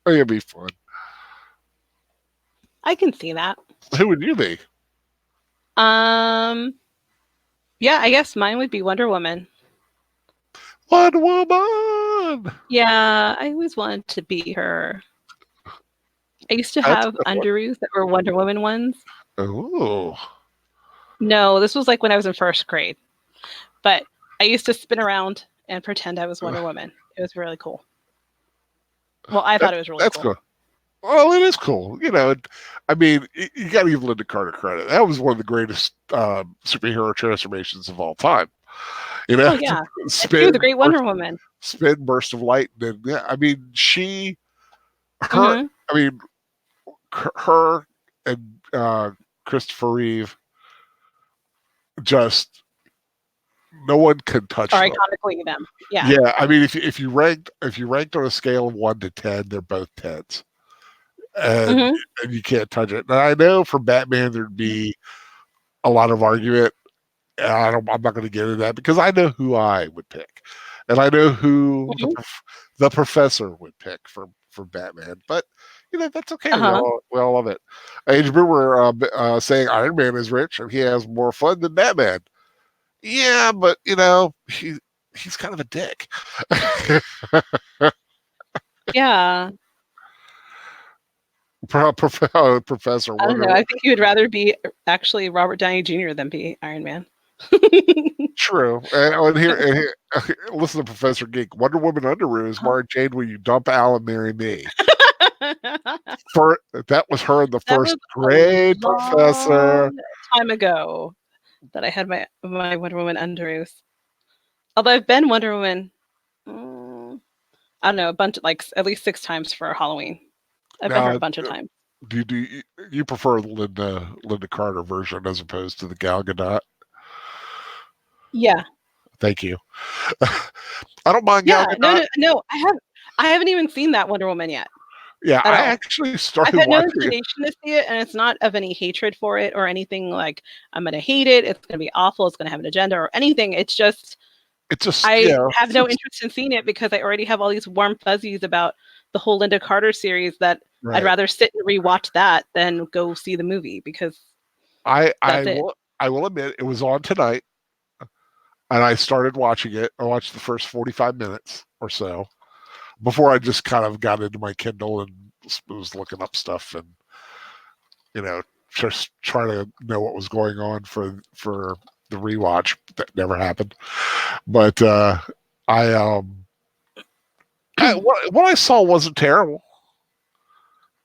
It'd be fun. I can see that. Who would you be? Um, yeah, I guess mine would be Wonder Woman. Wonder Woman. Yeah, I always wanted to be her. I used to That's have underoos that were Wonder Woman ones. oh, No, this was like when I was in first grade. But I used to spin around and pretend I was Wonder Woman. It was really cool. Well, I thought it was really that's cool. cool. Well, it is cool. I mean, you got to give Linda Carter credit. That was one of the greatest superhero transformations of all time. You know, Oh yeah. And she was spin, a great burst, Wonder Woman. spin, burst of light. And yeah, I mean, her, Hmm. I mean, her and Christopher Reeve, just no one can touch Or them. iconically them. Yeah. Yeah, I mean, if you ranked on a scale of 1 to 10, they're both tens, and Hmm. and you can't touch it. And I know for Batman there'd be a lot of argument. And I'm not going to get into that because I know who I would pick, and I know who Hmm. the professor would pick for Batman. But that's okay. We Uh-huh. all love it. Age Boomer saying Iron Man is rich and he has more fun than Batman. Yeah, but he's kind of a dick. Yeah. Professor I don't Wonder. know. I think you would rather be actually Robert Downey Jr. than be Iron Man. True. And here, listen to Professor Geek. Wonder Woman Underoos. Huh? Mara Jade, will you dump Al and marry me? That That was her in the first was a grade, Professor. long time ago that I had my Wonder Woman underoos. Although I've been Wonder Woman, I don't know, a bunch, like at least 6 times for Halloween. I've been her a Now, bunch of times. do you prefer the Linda Carter version as opposed to the Gal Gadot? Yeah, Thank you. I don't mind yeah. Gal No, Gadot. no, no. I haven't even seen that Wonder Woman yet Yeah, at I all. actually I've started had no watching it. inclination to see it, and it's not of any hatred for it or anything like I'm gonna hate it. It's gonna be awful. It's gonna have an agenda or anything. It's just It's just I have no interest in seeing it because I already have all these warm fuzzies about the whole Linda Carter series that I'd right. rather sit and rewatch that than go see the movie because I that's I it. will I will admit it was on tonight, and I started watching it. I watched the first 45 minutes or so before I just kind of got into my Kindle and was looking up stuff and just trying to know what was going on for the rewatch. That never happened. But I what I saw wasn't terrible.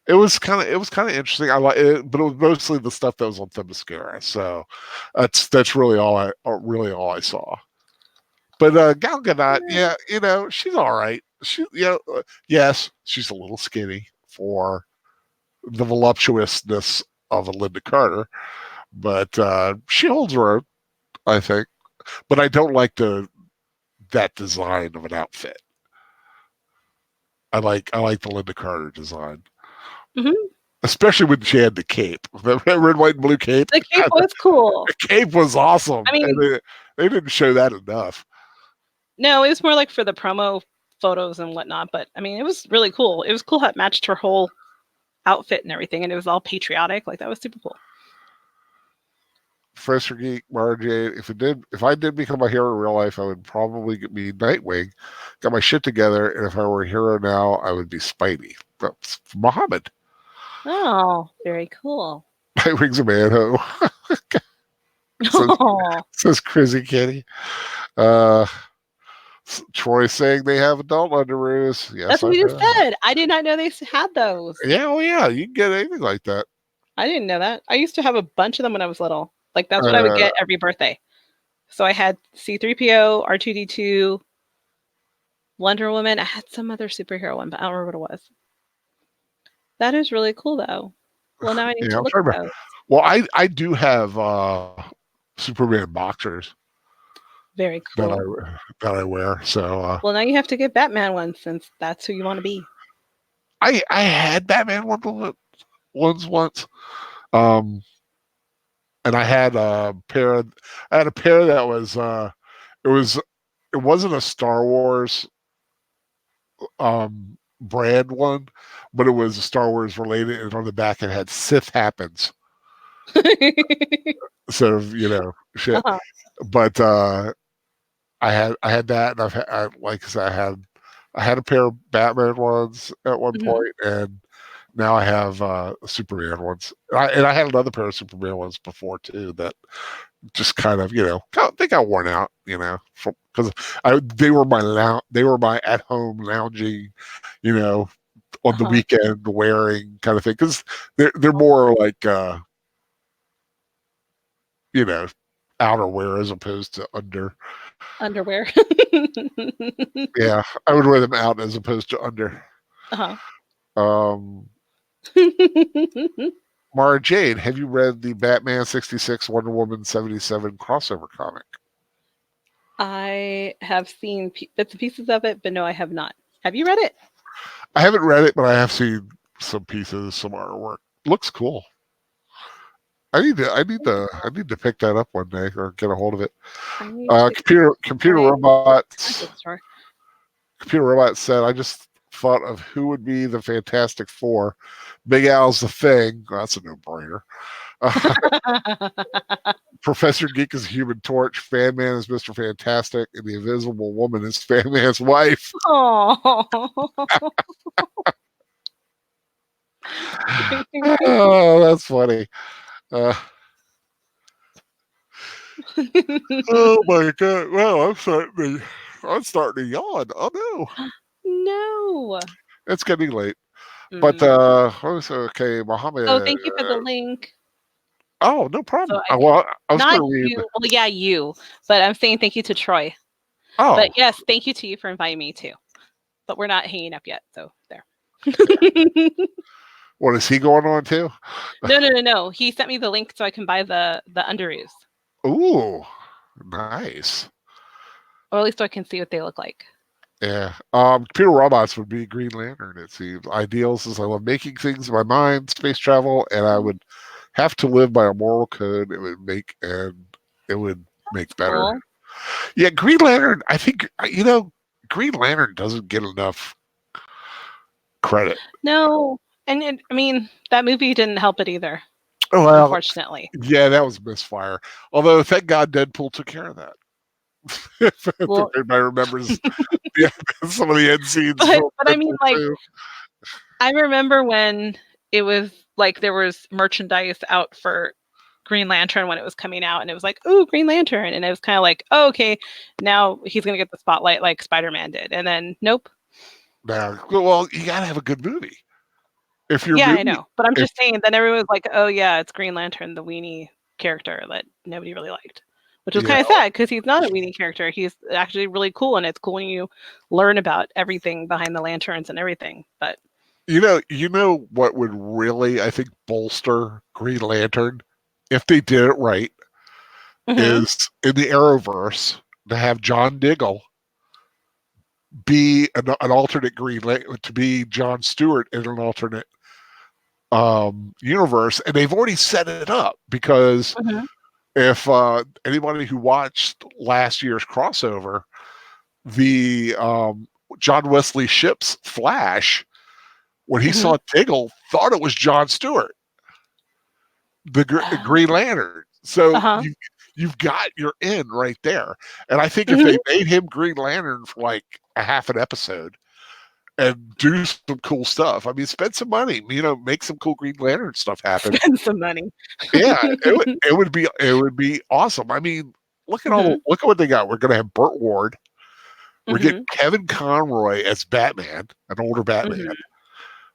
It was kind of interesting. I like it, but it was mostly the stuff that was on Themyscira. So that's really all I saw. But Gal Gadot, yeah, she's all right. Yes, she's a little skinny for the voluptuousness of a Linda Carter, but she holds her own, I think. But I don't like that design of an outfit. I like the Linda Carter design, Hmm. especially when she had the cape, the red, white, and blue cape. The cape was cool. The cape was awesome, I mean, and they didn't show that enough. no, it was more like for the promo photos and whatnot. But I mean, it was really cool. It was cool how it matched her whole outfit and everything, and it was all patriotic. Like that was super cool. Professor Geek, Mara Jade. If I did become a hero in real life, I would probably be Nightwing. Got my shit together, and if I were a hero now, I would be Spidey. That's Muhammad. Oh, very cool. Nightwing's a manho. says, Oh, says Crizzy Kitty. Uh, Troy saying they have adult underoos. Yes, That's what I you just know. said. I did not know they had those. Yeah, oh yeah, you can get anything like that. I didn't know that. I used to have a bunch of them when I was little. Like that's what I would Uh, get every birthday. So I had C3PO, R2D2, Wonder Woman. I had some other superhero one, but I don't remember what it was. That is really cool though. Well, now I need yeah, to I'm look trying at to. those. Well, I do have Superman boxers Very that cool. I wear. So Well, now you have to get Batman one since that's who you want to be. I had Batman ones once. Um, and I had a pair. I had a pair that was it was it wasn't a Star Wars brand one, but it was Star Wars related, and on the back it had Sith happens. So shit. Uh-huh. But I had that, and like I said, I had a pair of Batman ones at one Mhm. point, and now I have Superman ones. And I had another pair of Superman ones before too that just kind of they got worn out, because they were my at home lounging, on the Uh-huh. weekend wearing kind of thing, because they're more like you know outerwear as opposed to under. Underwear. Yeah, I would wear them out as opposed to under. Uh-huh. Um, Mara Jade, have you read the Batman 66 Wonder Woman 77 crossover comic? I have seen bits and pieces of it, but no, I have not. Have you read it? I haven't read it, but I have seen some pieces, some artwork. Looks cool. I need to pick that up one day or get a hold of it. I need to Computer find robots. the store. Computer Robot said, I just thought of who would be the Fantastic Four. Big Al's the Thing. Well, that's a no-brainer. Professor Geek is Human Torch. Fan Man is Mr. Fantastic. And the Invisible Woman is Fan Man's wife. Oh. Oh, that's funny. Oh my god! Well, I'm starting to yawn. Oh no, No. it's getting late. But okay, Mohammed. Oh, thank you for the link. Oh, no problem. So Well, I was not going to read. you. Well, yeah, you. But I'm saying thank you to Troy. Oh, But yes, thank you to you for inviting me too. But we're not hanging up yet, so there. what is he going on too? No. He sent me the link so I can buy the underoos. Ooh, nice. Or at least so I can see what they look like. Yeah. Computer robots would be Green Lantern, it seems. Ideals is I love making things in my mind, space travel, and I would have to live by a moral code it would make better. Cool. Yeah, Green Lantern, I think Green Lantern doesn't get enough credit. No. And I mean, that movie didn't help it either. Well, unfortunately. Yeah, that was a misfire. Although thank God Deadpool took care of that. If anybody remembers some of the end scenes. But I mean, like, I remember when it was like there was merchandise out for Green Lantern when it was coming out, and it was like, "Ooh, Green Lantern," and it was kind of like, "Oh, okay, now he's gonna get the spotlight like Spider-Man did," and then nope. Well, you gotta have a good movie. I know, but I'm just saying. Then everyone was like, "Oh yeah, it's Green Lantern, the weenie character that nobody really liked." Which was kind of sad because he's not a weenie character. He's actually really cool, and it's cool when you learn about everything behind the lanterns and everything. But you know what would really, I think, bolster Green Lantern if they did it right is in the Arrowverse to have John Diggle be an alternate Green Lantern, to be John Stewart in an alternate universe, and they've already set it up because. If anybody who watched last year's crossover, the John Wesley Shipp's Flash, when he saw Diggle, thought it was John Stewart, the Green Lantern. So you've got your in right there. And I think if they made him Green Lantern for like a half an episode and do some cool stuff. I mean, spend some money, make some cool Green Lantern stuff happen. Spend some money. Yeah, it would be awesome. I mean, look at what they got. We're gonna have Burt Ward. We're getting Kevin Conroy as Batman, an older Batman. Mhm.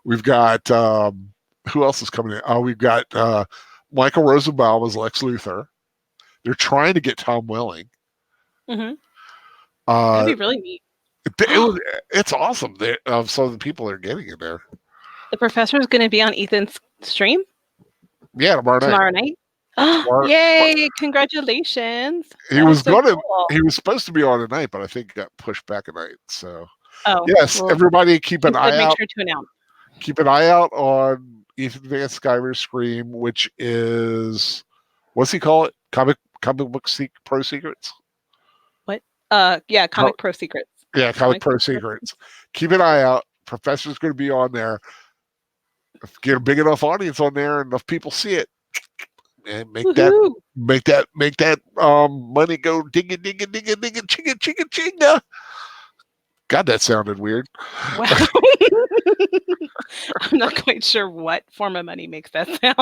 We've got who else is coming in? Oh, we've got Michael Rosenbaum as Lex Luthor. They're trying to get Tom Welling. That'd Uh, be really neat. it's awesome. Some of the people are getting in there. The professor is going to be on Ethan's stream Yeah, tomorrow night. tomorrow. Yay! Congratulations. He That was is so gonna. cool. He was supposed to be on tonight, but I think got pushed back a night. So Oh, yes, well, everybody keep an you eye should make out. sure to announce. Keep an eye out on Ethan Van Sciver's stream, which is what's he call it? Comic book pro secrets. Yeah, Comic Pro Secrets. Yeah, Comic Pro Secrets. Keep an eye out. Professor's going to be on there. Get a big enough audience on there, and enough people see it, and make Woohoo! that money go digga digga digga digga chinga chinga chinga. God, that sounded weird. Wow. I'm not quite sure what form of money makes that sound.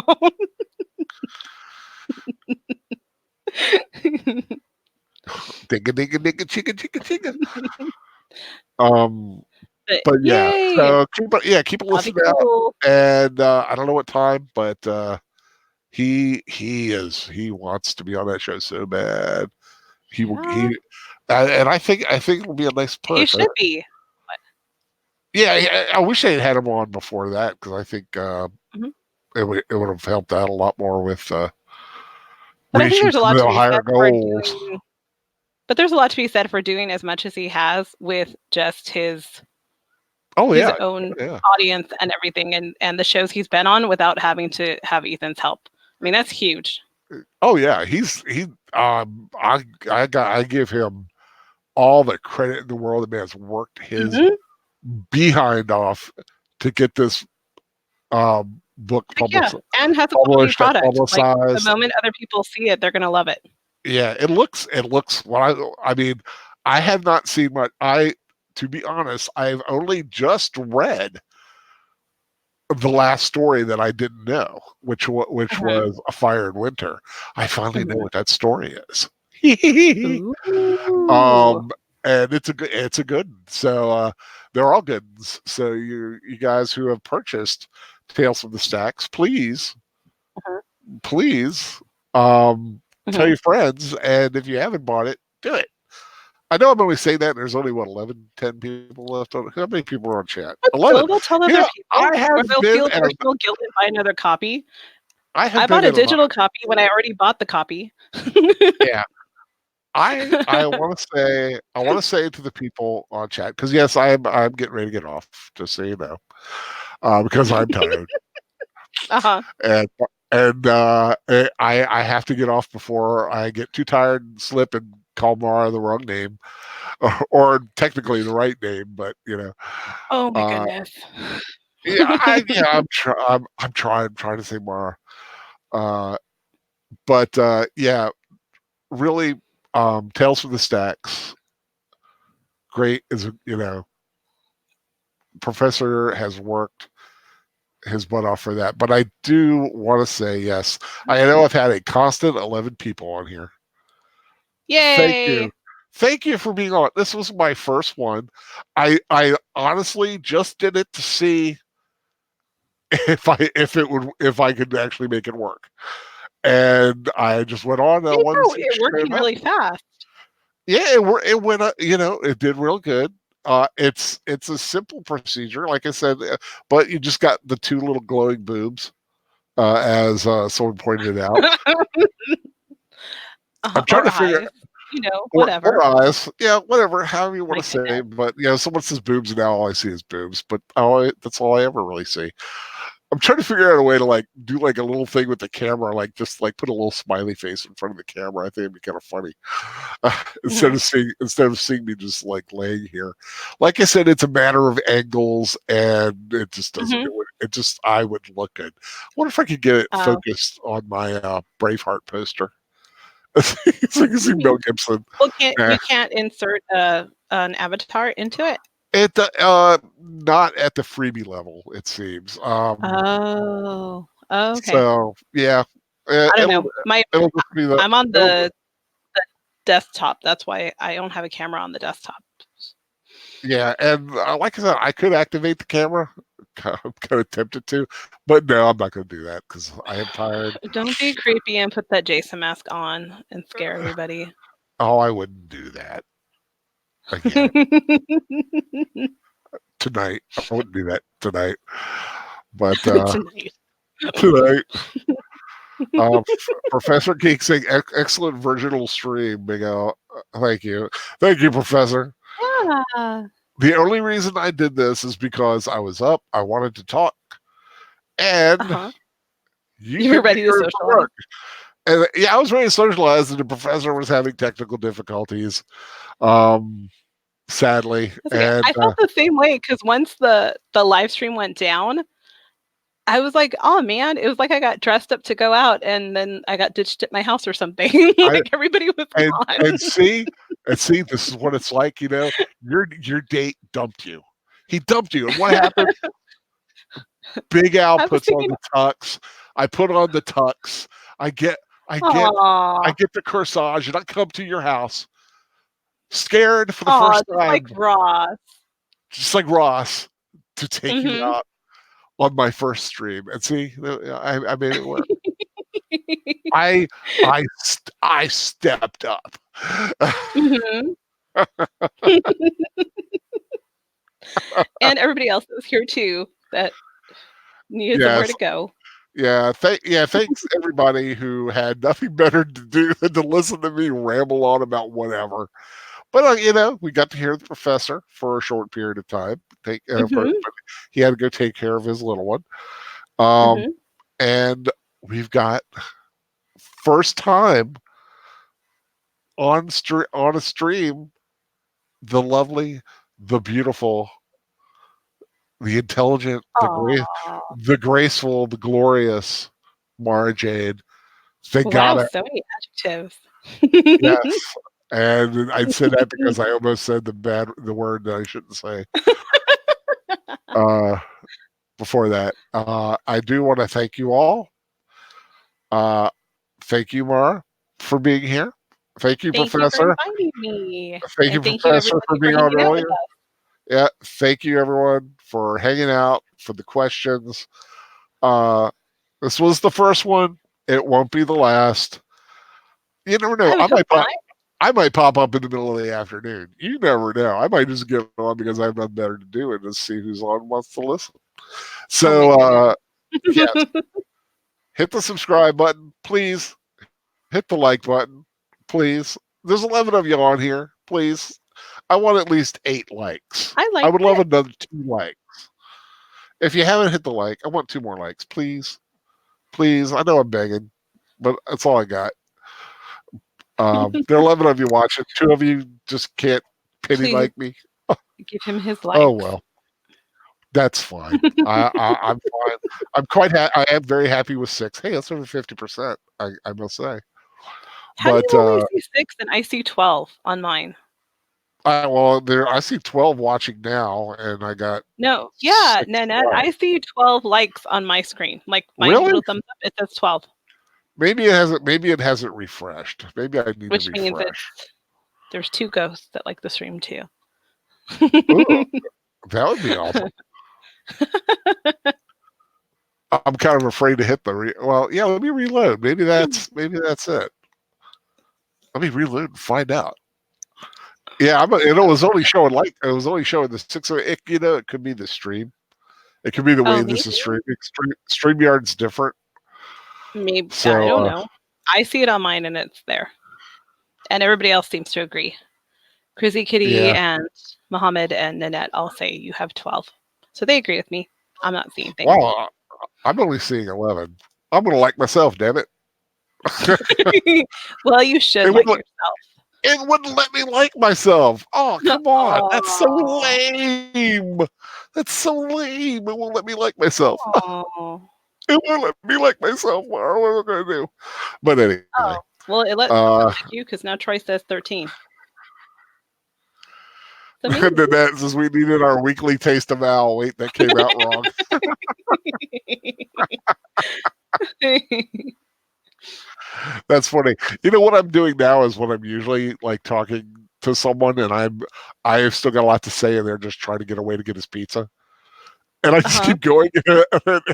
Digga digga digga chinga chinga chinga. But yeah, yay! so keep a That'll be listen out. cool. And I don't know what time, but he wants to be on that show so bad. He will. Yeah. And I think it'll be a nice push. You should be. Yeah, I wish they had him on before that because I think it would have helped out a lot more with But I think reaching there's a lot the to be higher said for goals. doing. But there's a lot to be said for doing as much as he has with just his his own audience and everything, and the shows he's been on without having to have Ethan's help. I mean, that's huge. Oh yeah, I give him all the credit in the world. The man's worked his behind off to get this book published. Yeah, and has a quality product. Like, the moment other people see it, they're gonna love it. Yeah, it looks I mean, I have not seen much. To be honest, I've only just read the last story that I didn't know, which was A Fire in Winter. I finally know what that story is. And it's a good. So they're all good. So you guys who have purchased Tales from the Stacks, please tell your friends, and if you haven't bought it, do it. I know I'm only saying that, and there's only 11, 10 people left on. How many people are on chat? 11. They'll tell other people, or they'll feel personal guilt and buy another copy. I bought a digital copy when I already bought the copy. Yeah. I want to say to the people on chat, because yes, I'm getting ready to get off, just so you know, because I'm tired. And I have to get off before I get too tired and slip and call Mara the wrong name, or technically the right name, but you know. Oh my goodness. I'm trying to say Mara, but yeah, really, Tales from the Stacks. Great, Professor has worked his butt off for that, but I do want to say yes. I know I've had a constant 11 people on here. Yay! Thank you for being on. This was my first one. I honestly just did it to see if I could actually make it work, and I just went on. It worked really fast. Yeah, it went. It did real good. It's a simple procedure, like I said, but you just got the two little glowing boobs, as someone pointed out. I'm trying to figure, whatever. Or eyes, yeah, whatever, however you want to say. But someone says boobs, and now all I see is boobs. But that's all I ever really see. I'm trying to figure out a way to do a little thing with the camera, just put a little smiley face in front of the camera. I think it'd be kind of funny instead of seeing me just laying here. Like I said, it's a matter of angles, and it just doesn't. I would look good. What if I could get it focused on my Braveheart poster? So you can see Mel Gibson. Well, you can't insert an avatar into it? Not at the freebie level, it seems. Oh, okay. So yeah, I don't know. I'm on the desktop. That's why I don't have a camera on the desktop. Yeah, and like I said, I could activate the camera. I'm kind of tempted to, but no, I'm not going to do that because I am tired. Don't be creepy and put that Jason mask on and scare everybody. Oh, I wouldn't do that again tonight. I wouldn't do that tonight. But Tonight. tonight, Professor Geek saying, excellent virginal stream, Big Al. Thank you, Professor. Yeah. The only reason I did this is because I was up. I wanted to talk, and you were ready to socialize. And yeah, I was ready to socialize, and the professor was having technical difficulties, sadly. Okay. And I felt the same way because once the live stream went down, I was like, oh man, it was like I got dressed up to go out and then I got ditched at my house or something. Everybody was gone. And see, this is what it's like, you know. Your date dumped you. He dumped you. And what happened? Big Al puts on the tux. I put on the tux. I get the corsage, and I come to your house, scared for the first time, just like Ross, to take you out on my first stream. And see, I made it work. I stepped up. And everybody else was here too that needed somewhere to go. Yeah, thanks everybody who had nothing better to do than to listen to me ramble on about whatever. But you know, we got to hear the professor for a short period of time. He had to go take care of his little one. And we've got first time on a stream, the lovely, the beautiful, the intelligent, the graceful, the glorious Mara Jade. Thank God. So many adjectives. Yes. And I'd say that because I almost said the word that I shouldn't say. Before that. I do want to thank you all. Thank you, Mara, for being here. Thank you, Professor. You for inviting me. Thank you, Professor, for being on earlier. Yeah, thank you everyone for hanging out, for the questions. This was the first one. It won't be the last. You never know. I might pop up in the middle of the afternoon. You never know. I might just get on because I have nothing better to do and just see who's on and wants to listen. So yes. Hit the subscribe button, please. Hit the like button, please. There's 11 of you on here, please. I want at least 8 likes. I would love another 2 likes. If you haven't hit the like, I want 2 more likes, please. Please. I know I'm begging, but that's all I got. There are 11 of you watching. 2 of you just can't pity like me. Give him his likes. Oh well, that's fine. I'm fine. I'm quite. I am very happy with 6. Hey, that's over 50%. I must say. How do you only see 6 and I see 12 on mine? I see 12 watching now, and I got Nanette, I see 12 likes on my screen. Like my little thumbs up, it says 12. Maybe it hasn't refreshed. Maybe I need to refresh. Which means there's 2 ghosts that like the stream too. Ooh, that would be awesome. I'm kind of afraid to hit let me reload. Maybe that's it. Let me reload and find out. Yeah, it was only showing the 6. You know, it could be the stream. It could be the way this is streaming. StreamYard's different. Maybe I don't know. I see it on mine and it's there, and everybody else seems to agree. Crazy Kitty and Mohammed and Nanette all say you have 12, so they agree with me. I'm not seeing things. Wow, I'm only seeing 11. I'm gonna like myself, damn it. Well, you should like yourself. It wouldn't let me like myself. Oh, come on. That's so lame. That's so lame. It won't let me like myself. It won't let me like myself. What am I going to do? But anyway. Oh, well, it lets me like you because now Troy says 13. And then that says we needed our weekly taste of Al. Wait, that came out wrong. That's funny. You know what I'm doing now is what I'm usually like talking to someone, and I've still got a lot to say, and they're just trying to get away to get his pizza, and I just keep going, and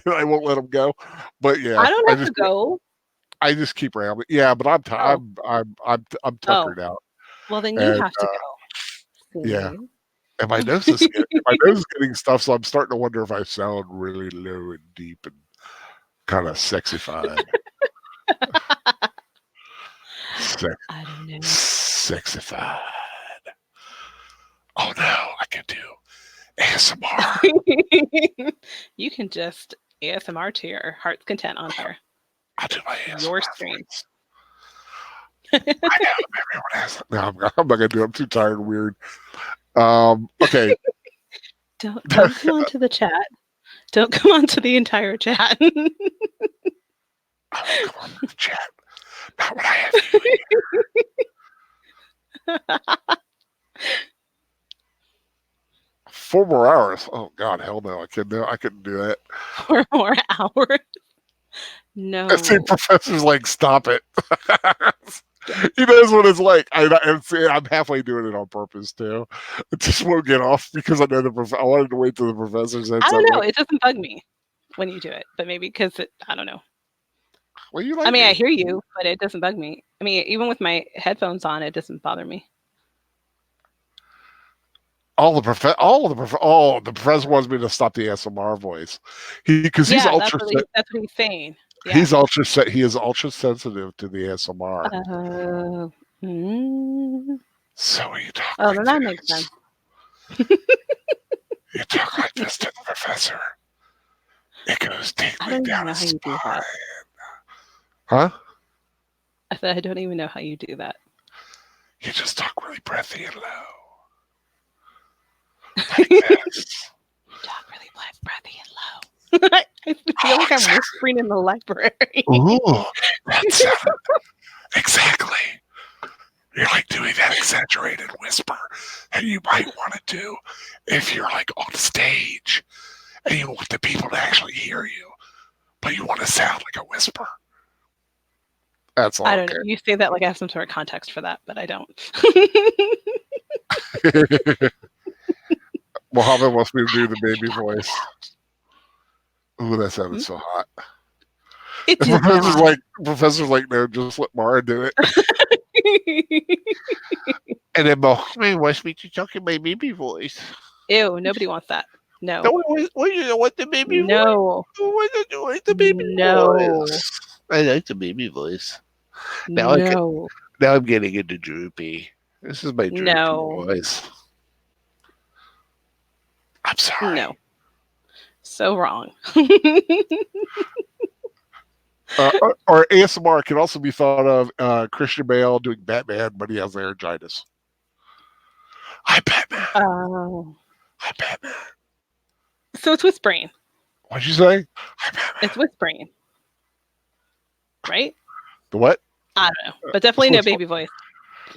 I won't let them go. But yeah, I don't have to go. I just keep rambling. Yeah, but I'm Oh. I'm tuckered out. Well, then you And, have to go. yeah. See? And my nose is getting stuff, so I'm starting to wonder if I sound really low and deep and kind of sexified. I don't know. Sexified. Oh no, I can do ASMR. You can just ASMR to your heart's content on here. I'll do my ASMR. Your stream. voice. I know everyone has. No, I'm not gonna do it. I'm too tired and weird. Okay. Don't come onto the chat. Don't come onto the entire chat. I won't come on the chat. Not what I have to do. 4 more hours. Oh God, hell no! I couldn't do that. 4 more hours. No. I see professors like, stop it. He knows what it's like. I'm halfway doing it on purpose too. I just won't get off because I know I wanted to wait till the professor said I don't something. know. It doesn't bug me when you do it, but maybe because I don't know. Well, you like I mean, me. I hear you, but it doesn't bug me. I mean, even with my headphones on, it doesn't bother me. The professor wants me to stop the ASMR voice. Because he's ultra. That's what he's saying. Yeah. He is ultra sensitive to the ASMR. So you talk. Oh, then that makes sense. You talk like this to the professor. It goes deeply down his spine. Huh? I said I don't even know how you do that. You just talk really breathy and low. Like this. You talk really breathy and low. I feel like I'm whispering in the library. Ooh, that's exactly. You're like doing that exaggerated whisper that you might want to do if you're like on stage and you want the people to actually hear you, but you want to sound like a whisper. That's all. I don't know. You say that like I have some sort of context for that, but I don't. Mohammed wants me to do the baby voice. Ooh, that sounded so hot. It Professor's like, no, just let Mara do it. And then Mohammed wants me to talk in my baby voice. Ew, nobody wants that. No. No one want the baby voice. No. No one the baby voice. I like the baby voice. Now I'm getting into droopy. This is my droopy voice. I'm sorry. No. So wrong. Or ASMR can also be thought of Christian Bale doing Batman, but he has laryngitis. Hi, Batman. Oh. Hi, Batman. So it's whispering. What'd you say? Hi, Batman. It's whispering. Right? The what? I don't know. But definitely no baby voice.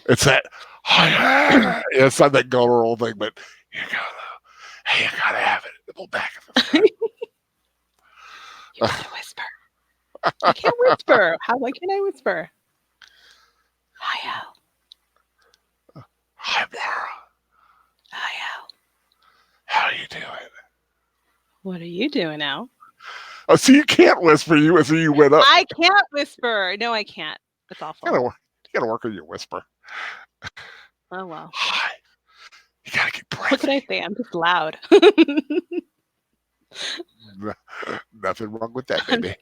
It's that. Yeah, it's not that guttural thing, but you go, hey, you gotta have it. Pull back. You gotta whisper. I can't whisper. Why can't I whisper? Hi, Al. Hi, Mara. Hi, Al. How are you doing? What are you doing, Al? Oh, so you can't whisper. You went up. I can't whisper. No, I can't. It's awful. You gotta work on your whisper. Oh, well. Hi. You gotta get breathy. What can I say? I'm just loud. Nothing wrong with that, baby.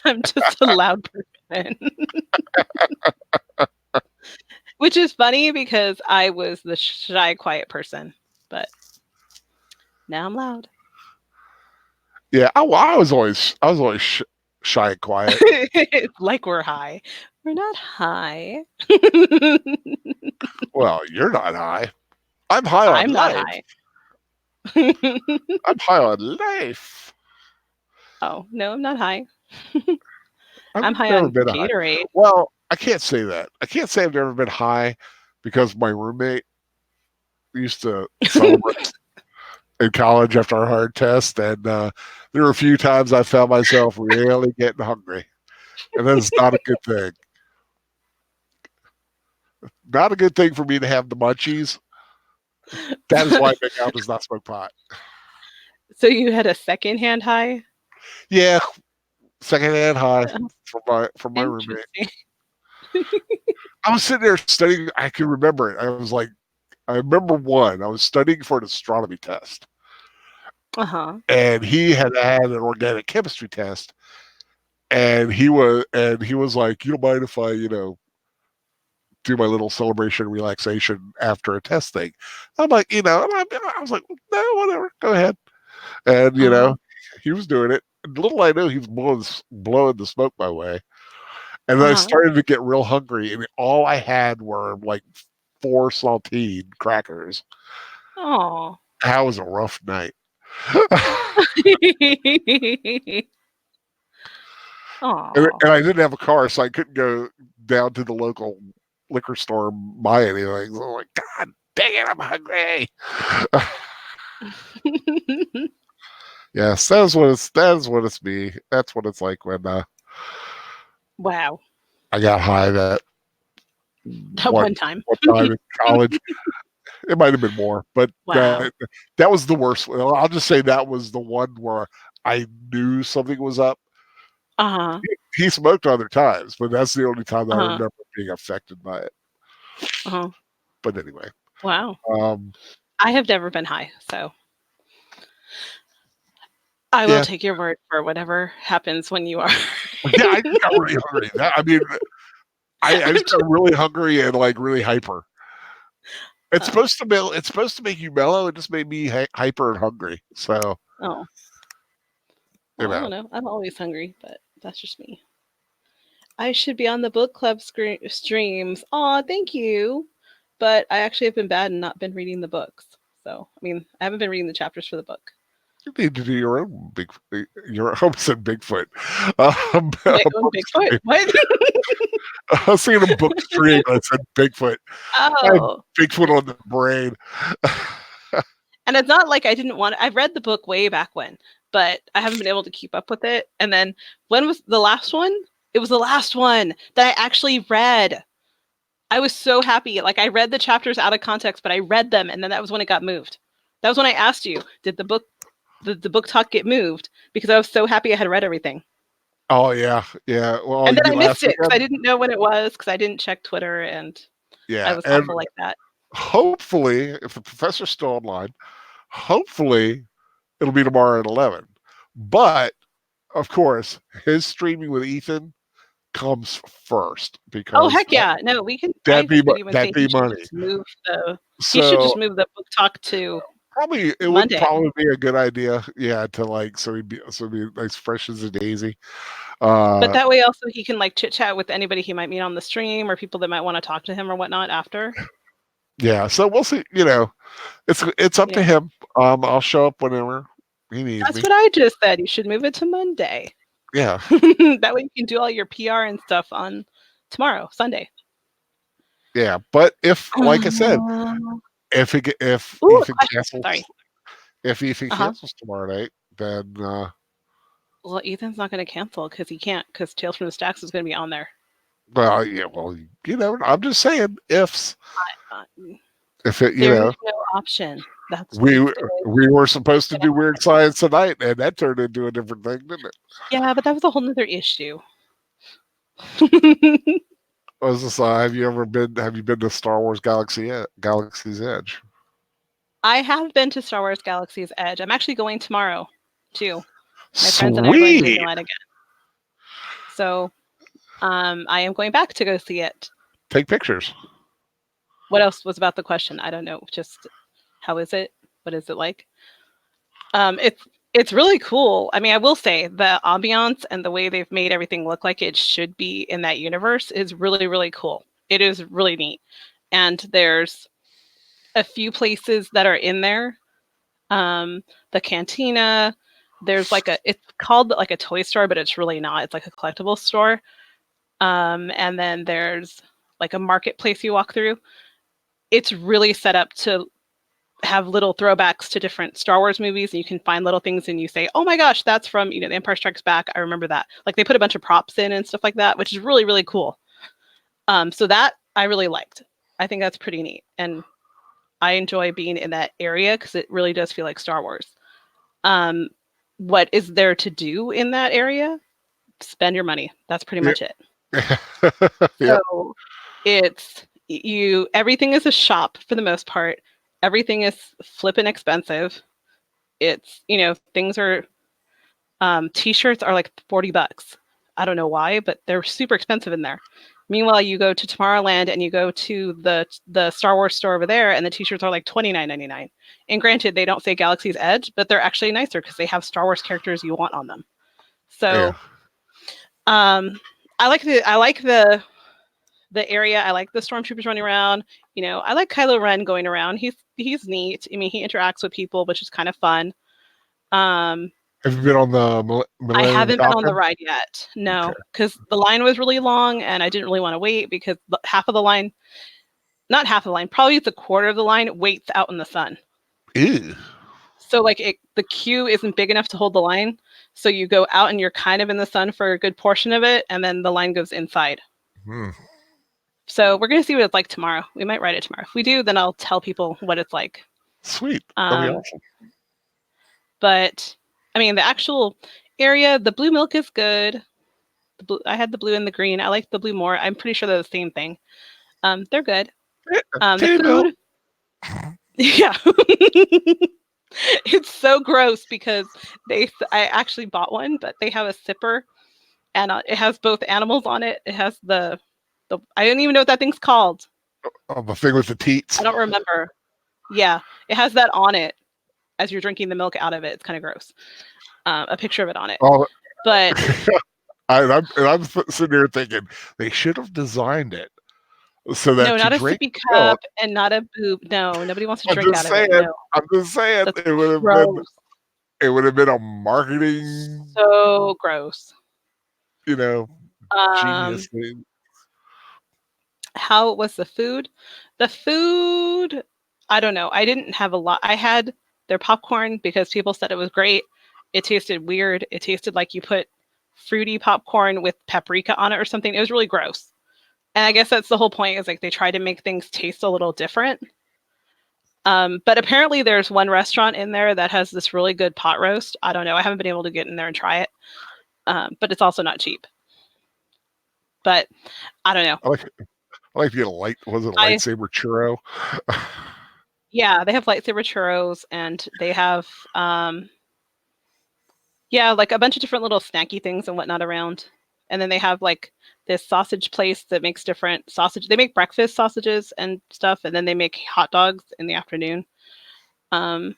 I'm just a loud person. Which is funny because I was the shy, quiet person, but now I'm loud. Yeah, I was always shy and quiet. It's like we're high. We're not high. Well, you're not high. I'm high on life. Not high. I'm high on life. Oh, no, I'm not high. I'm high on Gatorade. High. Well, I can't say that. I can't say I've never been high because my roommate used to celebrate in college after our hard test, and there were a few times I found myself really getting hungry, and that's not a good thing. not a good thing for me to have the munchies. That is why Big Al does not smoke pot. So you had a secondhand high? Yeah, secondhand high from my roommate. Interesting. I was sitting there studying. I can remember it. I remember one. I was studying for an astronomy test, and he had an organic chemistry test, and he was like, "You don't mind if I, do my little celebration and relaxation after a test thing?" I'm like, I was like, "No, whatever, go ahead." And he was doing it. And little I knew he was blowing the smoke my way. And then I started to get real hungry, and all I had were like 4 saltine crackers. Oh. That was a rough night. And I didn't have a car, so I couldn't go down to the local liquor store and buy anything. So I'm like, God dang it, I'm hungry. Yes, that is what it's me. That's what it's like when Wow. I got high that one time. One time in college. It might have been more, but Wow. that was the worst. Well, I'll just say that was the one where I knew something was up. He smoked other times, but that's the only time that I remember being affected by it. But anyway. Wow. I have never been high, so I will take your word for whatever happens when you are. Yeah, I just got really hungry. I just got really hungry and like really hyper. It's supposed to make you mellow. It just made me hyper and hungry. So. Oh. Well, I don't know. I'm always hungry, but that's just me. I should be on the book club streams. Aw, thank you. But I actually have been bad and not been reading the books. So, I haven't been reading the chapters for the book. You need to do your own I said Bigfoot. Bigfoot? What? I was seeing a book stream. I said Bigfoot. Oh. Bigfoot on the brain. And it's not like I didn't want it. I've read the book way back when, but I haven't been able to keep up with it. And then when was the last one? It was the last one that I actually read. I was so happy. Like, I read the chapters out of context, but I read them, and then that was when it got moved. That was when I asked you, did the book talk get moved? Because I was so happy I had read everything. Oh yeah. Well, and then I missed it because I didn't know when it was, because I didn't check Twitter, and I was awful like that. Hopefully, if the professor's still online, hopefully it'll be tomorrow at 11. But of course, his streaming with Ethan comes first, because heck yeah, no, we can. That'd be money. He should just move the book talk to Monday. Would probably be a good idea, to like so he'd be as fresh as a daisy. But that way also he can like chit chat with anybody he might meet on the stream, or people that might want to talk to him or whatnot after. Yeah, so we'll see. It's up to him. I'll show up whenever he needs me. That's what I just said. You should move it to Monday. Yeah. That way you can do all your PR and stuff on tomorrow, Sunday. Yeah, but if, like I said, if Ethan cancels tomorrow night, then well, Ethan's not going to cancel because he can't, because Tales from the Stacks is going to be on there. Well, yeah, you never. I'm just saying ifs. If it, there's no option. That's we were supposed to do Weird Science tonight, and that turned into a different thing, didn't it? Yeah, but that was a whole nother issue. Was this? Have you been to Star Wars Galaxy's Edge? I have been to Star Wars Galaxy's Edge. I'm actually going tomorrow too. My friends and I are going to Disneyland again. So, I am going back to go see it. Take pictures. What else was about the question? I don't know. Just how is it? What is it like? It's really cool. I will say the ambiance and the way they've made everything look like it should be in that universe is really, really cool. It is really neat. And there's a few places that are in there. The cantina, there's it's called like a toy store, but it's really not. It's like a collectible store. And then there's like a marketplace you walk through. It's really set up to have little throwbacks to different Star Wars movies, and you can find little things and you say, oh my gosh, that's from, The Empire Strikes Back. I remember that. Like, they put a bunch of props in and stuff like that, which is really, really cool. So that I really liked. I think that's pretty neat, and I enjoy being in that area because it really does feel like Star Wars. What is there to do in that area? Spend your money. That's pretty much it. Yep. So it's everything is a shop for the most part. Everything is flippin' expensive. It's, things are t-shirts are like $40. I don't know why, but they're super expensive in there. Meanwhile, you go to Tomorrowland and you go to the Star Wars store over there, and the t-shirts are like $29.99. And granted, they don't say Galaxy's Edge, but they're actually nicer because they have Star Wars characters you want on them. So, I like the area. I like the stormtroopers running around. I like Kylo Ren going around. He's neat. I mean, he interacts with people, which is kind of fun. Have you been on the I Millennium haven't been on the Falcon? ride yet. No, because the line was really long and I didn't really want to wait because half of the line, not half of the line, probably it's a quarter of the line waits out in the sun. Ew. So like the queue isn't big enough to hold the line. So you go out and you're kind of in the sun for a good portion of it, and then the line goes inside. Hmm. So we're gonna see what it's like tomorrow. We might ride it tomorrow. If we do, then I'll tell people what it's like. Sweet. That'd be awesome. But I mean, the actual area, the blue milk is good. I had the blue and the green. I like the blue more. I'm pretty sure they're the same thing. They're good. The food, yeah. It's so gross because I actually bought one, but they have a sipper, and it has both animals on it. It has the I don't even know what that thing's called. Oh, the thing with the teats. I don't remember. Yeah, it has that on it as you're drinking the milk out of it. It's kind of gross. A picture of it on it. Oh, but I'm sitting here thinking they should have designed it so that no, not a drink sippy cup and not a boob. No, nobody wants to drink out of it. No. I'm just saying That's it would have gross. been a marketing So gross. Genius thing. How was the food? The food, I don't know. I didn't have a lot. I had their popcorn because people said it was great. It tasted weird. It tasted like you put fruity popcorn with paprika on it or something. It was really gross. And I guess that's the whole point, is like they try to make things taste a little different. But apparently there's one restaurant in there that has this really good pot roast. I don't know. I haven't been able to get in there and try it. But it's also not cheap. But I don't know. I like to get a lightsaber churro. Yeah, they have lightsaber churros, and they have like a bunch of different little snacky things and whatnot around. And then they have like this sausage place that makes different sausage. They make breakfast sausages and stuff, and then they make hot dogs in the afternoon. But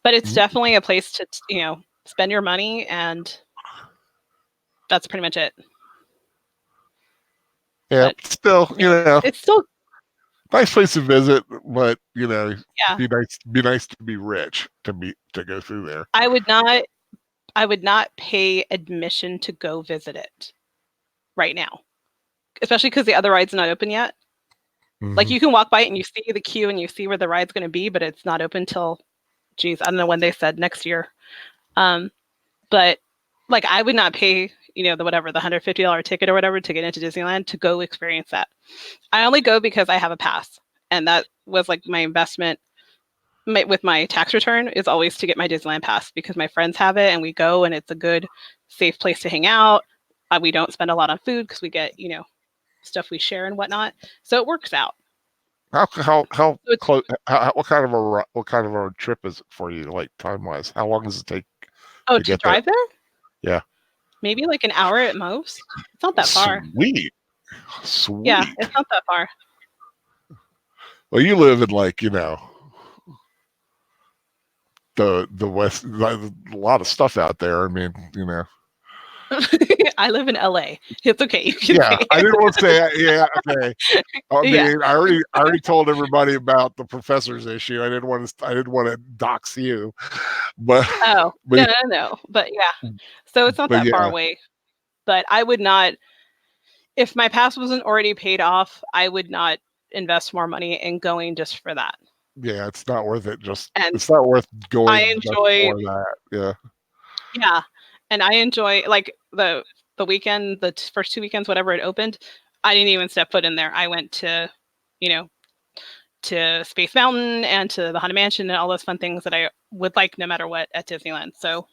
it's definitely a place to spend your money, and that's pretty much it. Yeah, but still, it's still nice place to visit, but yeah, be nice to be rich to go through there. I would not pay admission to go visit it right now, especially because the other ride's not open yet. Mm-hmm. Like you can walk by it and you see the queue and you see where the ride's going to be, but it's not open till, I don't know when they said, next year. But like I would not pay, the $150 ticket or whatever to get into Disneyland to go experience that. I only go because I have a pass, and that was like my investment with my tax return is always to get my Disneyland pass because my friends have it and we go and it's a good, safe place to hang out. We don't spend a lot on food because we get, stuff we share and whatnot. So it works out. How close? What kind of a trip is it for you? Like time wise, how long does it take? To drive there? Yeah. Maybe like an hour at most. It's not that far. Sweet. Yeah, it's not that far. Well, you live in like, the West, a lot of stuff out there. I mean, I live in LA. It's okay. Yeah, I didn't want to say. Yeah, okay. I mean, I already told everybody about the professor's issue. I didn't want to dox you, but no. But yeah, so it's not that far away. But I would not, if my pass wasn't already paid off, I would not invest more money in going just for that. Yeah, it's not worth it. It's not worth going. I enjoy for that. Yeah. Yeah, and I enjoy like the weekend, the first 2 weekends, whatever it opened. I didn't even step foot in there. I went to you know, to Space Mountain and to the Haunted Mansion and all those fun things that I would like no matter what at Disneyland. So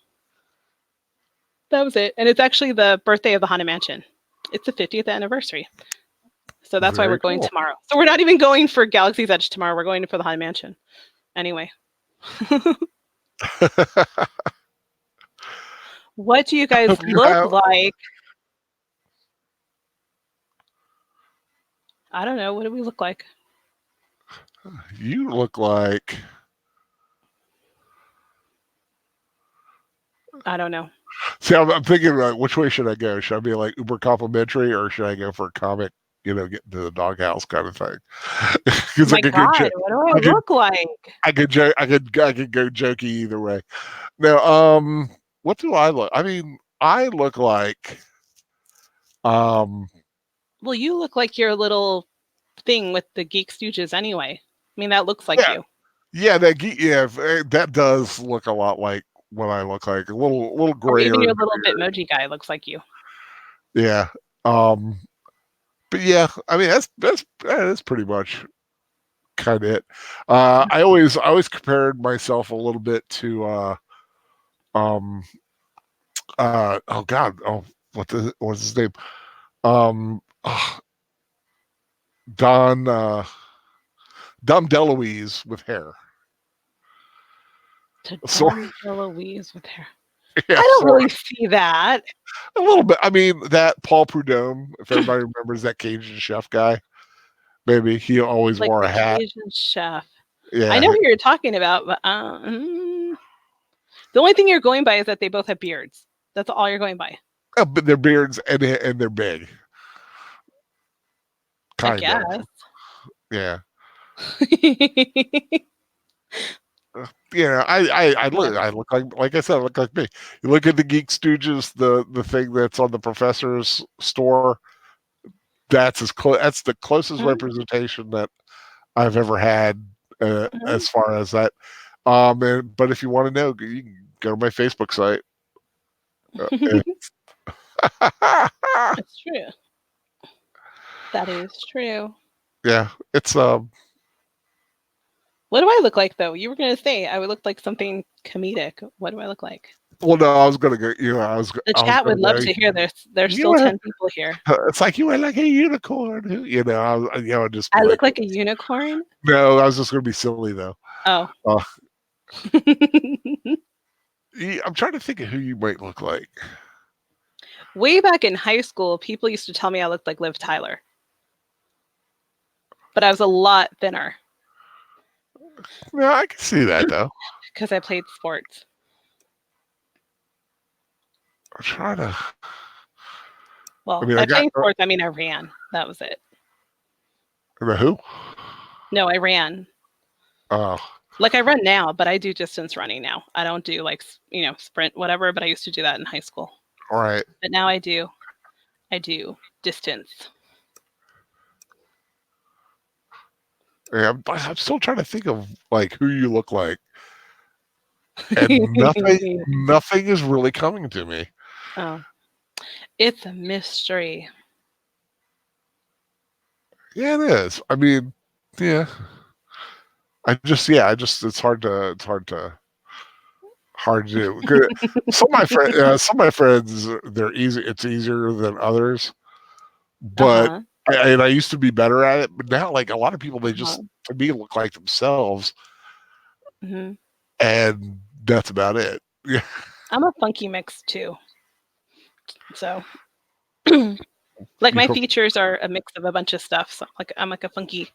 that was it. And it's actually the birthday of the Haunted Mansion. It's the 50th anniversary. So that's why Very we're going cool. tomorrow. So we're not even going for Galaxy's Edge tomorrow. We're going for the Haunted Mansion. Anyway. What do you guys Hope you look have- like? I don't know. What do we look like? You look like I don't know. See, I'm thinking like, which way should I go? Should I be like uber complimentary, or should I go for a comic? Get to the doghouse kind of thing. Because My God, what do I look like? I could go jokey either way. Now, what do I look? I mean, I look like, Well, you look like your little thing with the Geek Stooges anyway. I mean, that looks like you. Yeah, that does look a lot like what I look like. A little Or grayer. even your little Bitmoji guy looks like you. Yeah. But yeah, I mean that's pretty much kind of it. I always compared myself a little bit to oh God, what's his name? Don DeLuise with hair. To So- Dom DeLuise with hair. Yeah, I don't so- really see that. a little bit. I mean, that Paul Prudhomme, if everybody remembers that Cajun chef guy, maybe he always Like wore a the hat. Asian chef. Yeah, I know who you're talking about, but the only thing you're going by is that they both have beards. That's all you're going by. But their beards and they're big. I Kind of. guess. Yeah. Yeah, I look like I said, I look like me. You look at the Geek Stooges, the thing that's on the professor's store. That's the closest Mhm. representation that I've ever had as far as that. But if you want to know, you can go to my Facebook site. It's true. That is true. Yeah, it's What do I look like though? You were gonna say I would look like something comedic. What do I look like? well, no, I was gonna go. The chat would love to hear this. There's still You 10 people here. It's like you were like a unicorn. Just I like, look like a unicorn. no. I was just gonna be silly though. Oh. I'm trying to think of who you might look like. Way back in high school, people used to tell me I looked like Liv Tyler, but I was a lot thinner No, I can see that though. because I played sports. I'm trying to. Well, I mean, I I got- played sports. I mean, I ran. That was it. The who? No, I ran. Oh, Like I run now, but I do distance running now. I don't do like sprint whatever, but I used to do that in high school. all right. But now I do distance. Yeah, I'm still trying to think of like who you look like, and nothing is really coming to me. Oh, it's a mystery. Yeah, it is. I mean, yeah. It's hard to do. 'Cause some of my friends, they're easy. It's easier than others, but Uh-huh. I used to be better at it. But now, like a lot of people, they just to me look like themselves, Mhm. and that's about it. Yeah, I'm a funky mix too. So, like my You- features are a mix of a bunch of stuff. So, like I'm like a funky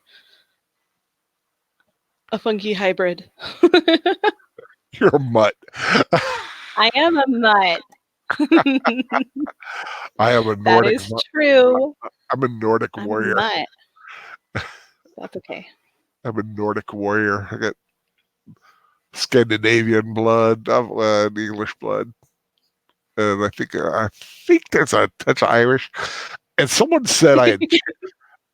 hybrid. you're a mutt. I am a mutt. I am a That Nordic. is true. I'm a Nordic I'm a warrior. mutt. That's okay. I'm a Nordic warrior. I got Scandinavian blood, English blood, and I think there's a touch of Irish. And someone said I had,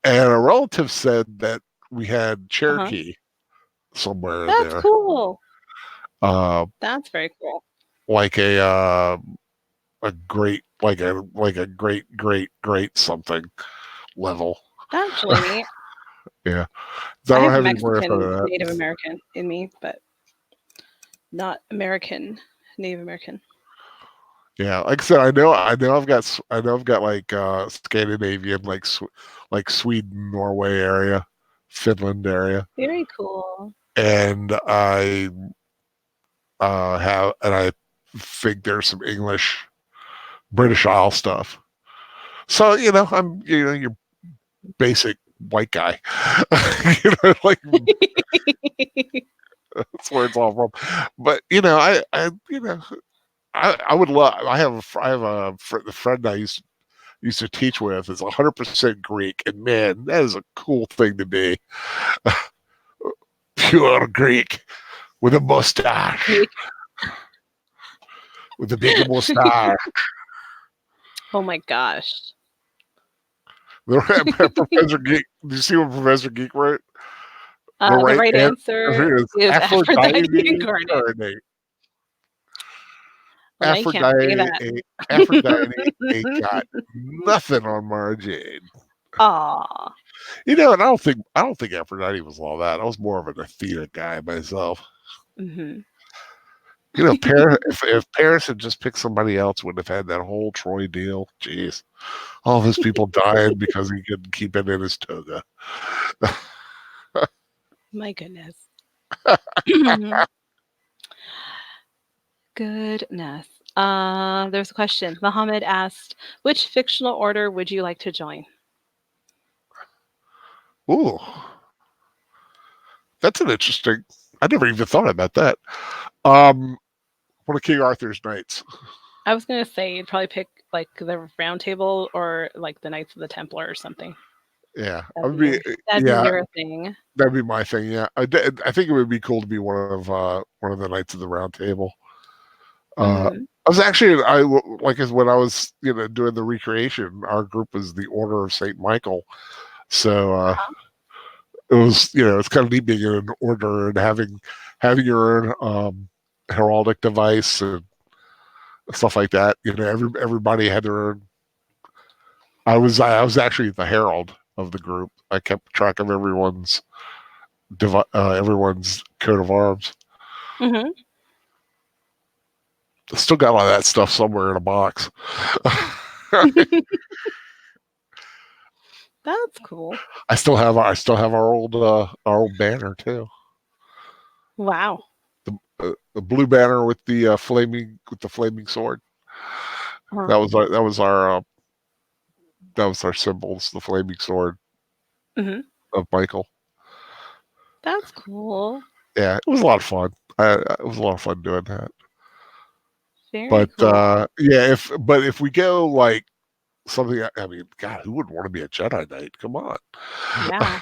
and a relative said that we had Cherokee somewhere in That's there, cool. uh, That's very cool. like a great, like a great something level. That's really neat. Yeah. So I I don't have have any more info Mexican on that. Native American in me, but not American Native American. Yeah, like I said, I know I've got like Scandinavian, like Sweden, Norway area, Finland area, Very cool. and I think there's some English, British Isle stuff. So I'm your basic white guy. Like that's where it's all from. But I would love. The friend I used to teach with is 100% Greek, and man, that is a cool thing to be. Pure Greek with a mustache, Greek. with a big mustache. Oh my gosh. Professor Geek. Do you see what Professor Geek wrote? The The right right answer answer is is Aphrodite Aphrodite incarnate. incarnate. Well, now you can't say that. Aphrodite ain't got nothing on Mara Jade. Aw. And I don't think Aphrodite was all that. I was more of an Athena guy myself. Hmm. If Paris had just picked somebody else, would have had that whole Troy deal. Jeez, all of his people dying because he couldn't keep it in his toga. My goodness. Goodness. There's a question. Mohammed asked, which fictional order would you like to join? Ooh, that's an interesting. I never even thought about that. One of King Arthur's knights. I was gonna say you'd probably pick like the Round Table or like the Knights of the Templar or something. Yeah, That'd be yeah, your thing. that'd be my thing. Yeah, I think it would be cool to be one of the Knights of the Round Table. Mhm. I was actually when I was doing the recreation, our group was the Order of Saint Michael. So it was it's kind of neat being in an order and having your own heraldic device and stuff like that. Everybody had their own. I was actually the herald of the group. I kept track of everyone's coat of arms. Mhm. I still got all that stuff somewhere in a box. That's cool. I still have our old banner too. Wow. The blue banner with the flaming sword. Huh. That was our symbols, the flaming sword Mhm. of Michael. That's cool. Yeah, it was a lot of fun. It was a lot of fun doing that. Very But cool. if we go like something, I mean, God, who wouldn't want to be a Jedi Knight? Come on, Yeah.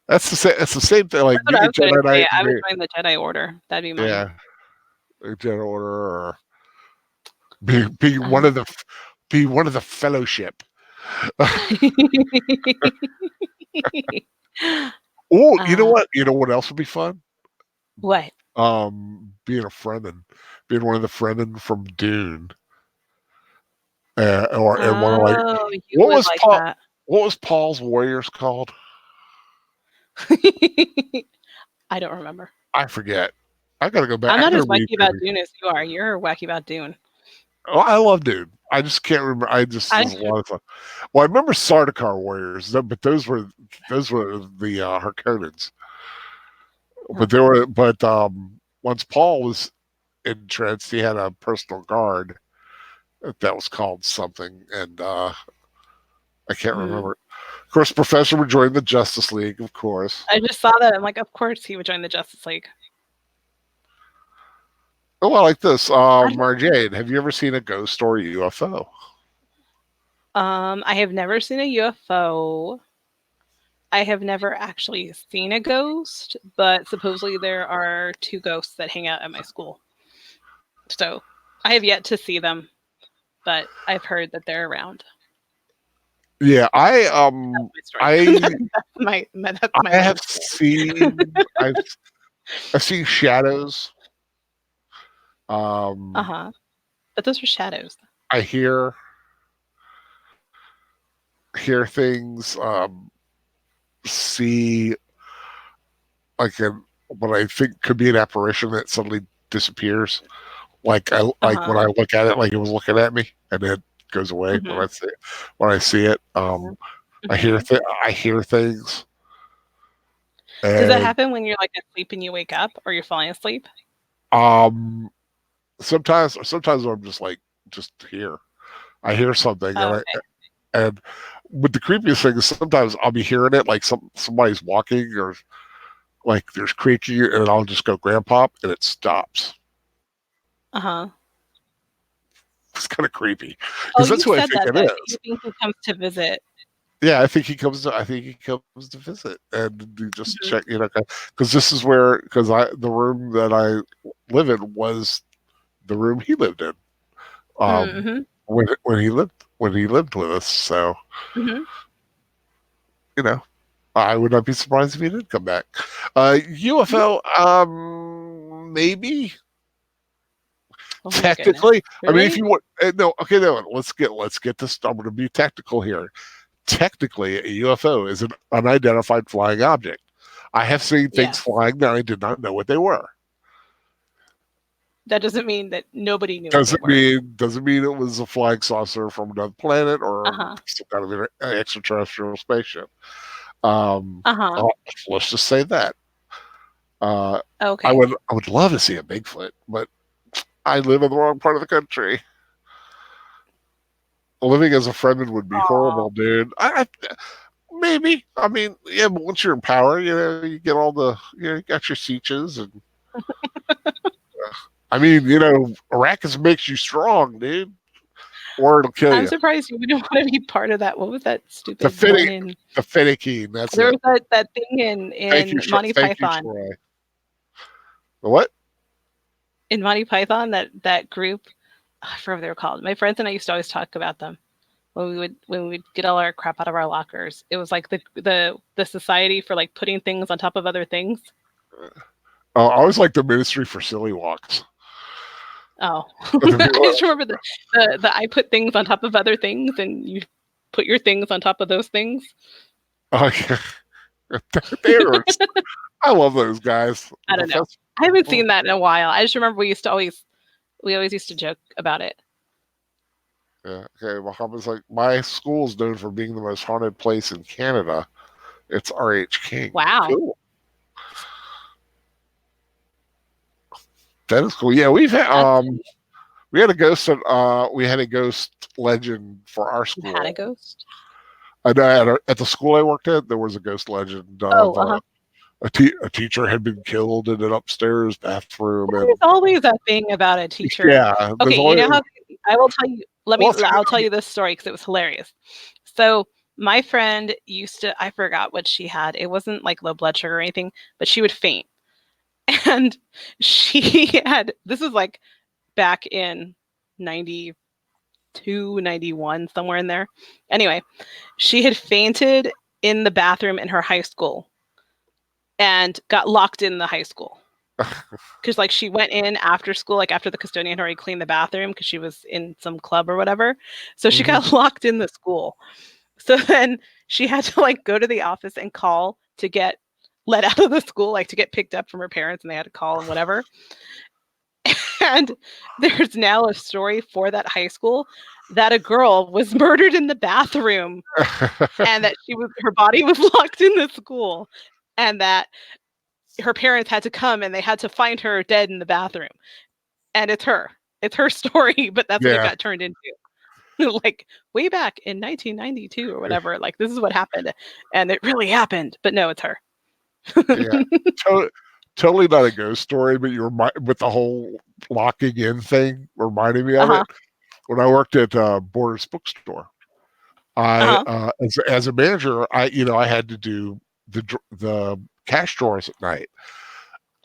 that's the same. It's the same thing. Like That's what being I a was gonna Jedi say. Knight. I would join the Jedi Order. That'd be mine. Yeah, a Jedi Order, or be one Uh-huh. of the Fellowship. Oh, you know uh, what? You know what else would be fun? what? Being a Fremen, being one of the Fremen from Dune, or and one of like Oh, you what would was like Paul? that. What was Paul's Warriors called? I don't remember. I forget. I gotta go back. I'm I not gotta as read wacky through about these. Dune as you are. You're wacky about Dune. Oh, I love Dune. I just can't remember. I There's a lot of fun. Well, I remember Sardaukar Warriors, but those were the Harkonnens. But once Paul was entrenched, he had a personal guard that was called something, and I can't Mhm. remember. Of course, Professor would join the Justice League, of course. I just saw that. I'm like, of course he would join the Justice League. Oh, I like this. I don't- Marjane, have you ever seen a ghost or a UFO? I have never seen a UFO. I have never actually seen a ghost, but supposedly there are 2 ghosts that hang out at my school. So I have yet to see them, but I've heard that they're around. Yeah, My story. I That's my I have life story. seen I've seen shadows. Um, Uh-huh. But those are shadows. I hear things. see like what I think could be an apparition that suddenly disappears. Like when I look at it, like it was looking at me, and then goes away when I see it. When I see it, I hear things. Does that happen when you're like asleep and you wake up, or you're falling asleep? Sometimes I'm just here. I hear something, and but the creepiest thing is sometimes I'll be hearing it like somebody's walking or like there's creaking, and I'll just go grandpa, and it stops. It's kind of creepy because that's who I think it is. You think he comes to visit? Yeah, I think he comes to visit and just check, because this is where the room that I live in was the room he lived in when he lived with us. So I would not be surprised if he did come back. UFO, maybe. Oh technically, really? I mean, if you want, no, let's get this. I'm going to be technical here. Technically, a UFO is an unidentified flying object. I have seen things flying that I did not know what they were. That doesn't mean that nobody knew. Doesn't mean it was a flying saucer from another planet or some kind of extraterrestrial spaceship. Let's just say that. Okay. I would love to see a Bigfoot, but I live in the wrong part of the country. Living as a Fremen would be horrible, dude. Maybe. I mean, yeah, but once you're in power, you get all the, you got your Seaches and. I mean, Arrakis makes you strong, dude. Or it'll kill you. I'm surprised you wouldn't want to be part of that. What was that stupid the Finicky. That's there was that thing in Monty Python. The what? In Monty Python, that group, I forget what they were called. My friends and I used to always talk about them when we would get all our crap out of our lockers. It was like the society for like putting things on top of other things. I always like the Ministry for Silly Walks. Oh, I just remember the I put things on top of other things, and you put your things on top of those things. Okay. I love those guys. I don't know. I haven't seen that in a while. I just remember we always used to joke about it. Yeah. Okay. Muhammad's like, my school is known for being the most haunted place in Canada. It's R.H. King. Wow. Cool. That is cool. Yeah, we had a ghost legend for our school. Had a ghost? At the school I worked at, there was a ghost legend. A teacher had been killed in an upstairs bathroom. There's always a thing about a teacher. Yeah. Okay, you know how I will tell you. I'll tell you this story because it was hilarious. So my friend I forgot what she had. It wasn't like low blood sugar or anything, but she would faint. And this is like back in 92, 91, somewhere in there. Anyway, she had fainted in the bathroom in her high school and got locked in the high school. Because like she went in after school, like after the custodian had already cleaned the bathroom because she was in some club or whatever. So she got locked in the school. So then she had to like go to the office and call to get let out of the school, like to get picked up from her parents, and they had to call and whatever. And there's now a story for that high school that a girl was murdered in the bathroom and that her body was locked in the school and that her parents had to come and they had to find her dead in the bathroom. And it's her story, but that's what it got turned into. Like way back in 1992 or whatever, like this is what happened and it really happened, but no, it's her. Yeah, totally not a ghost story, but with the whole locking in thing reminding me of it. When I worked at Borders Bookstore, I as a manager, I had to do the cash drawers at night,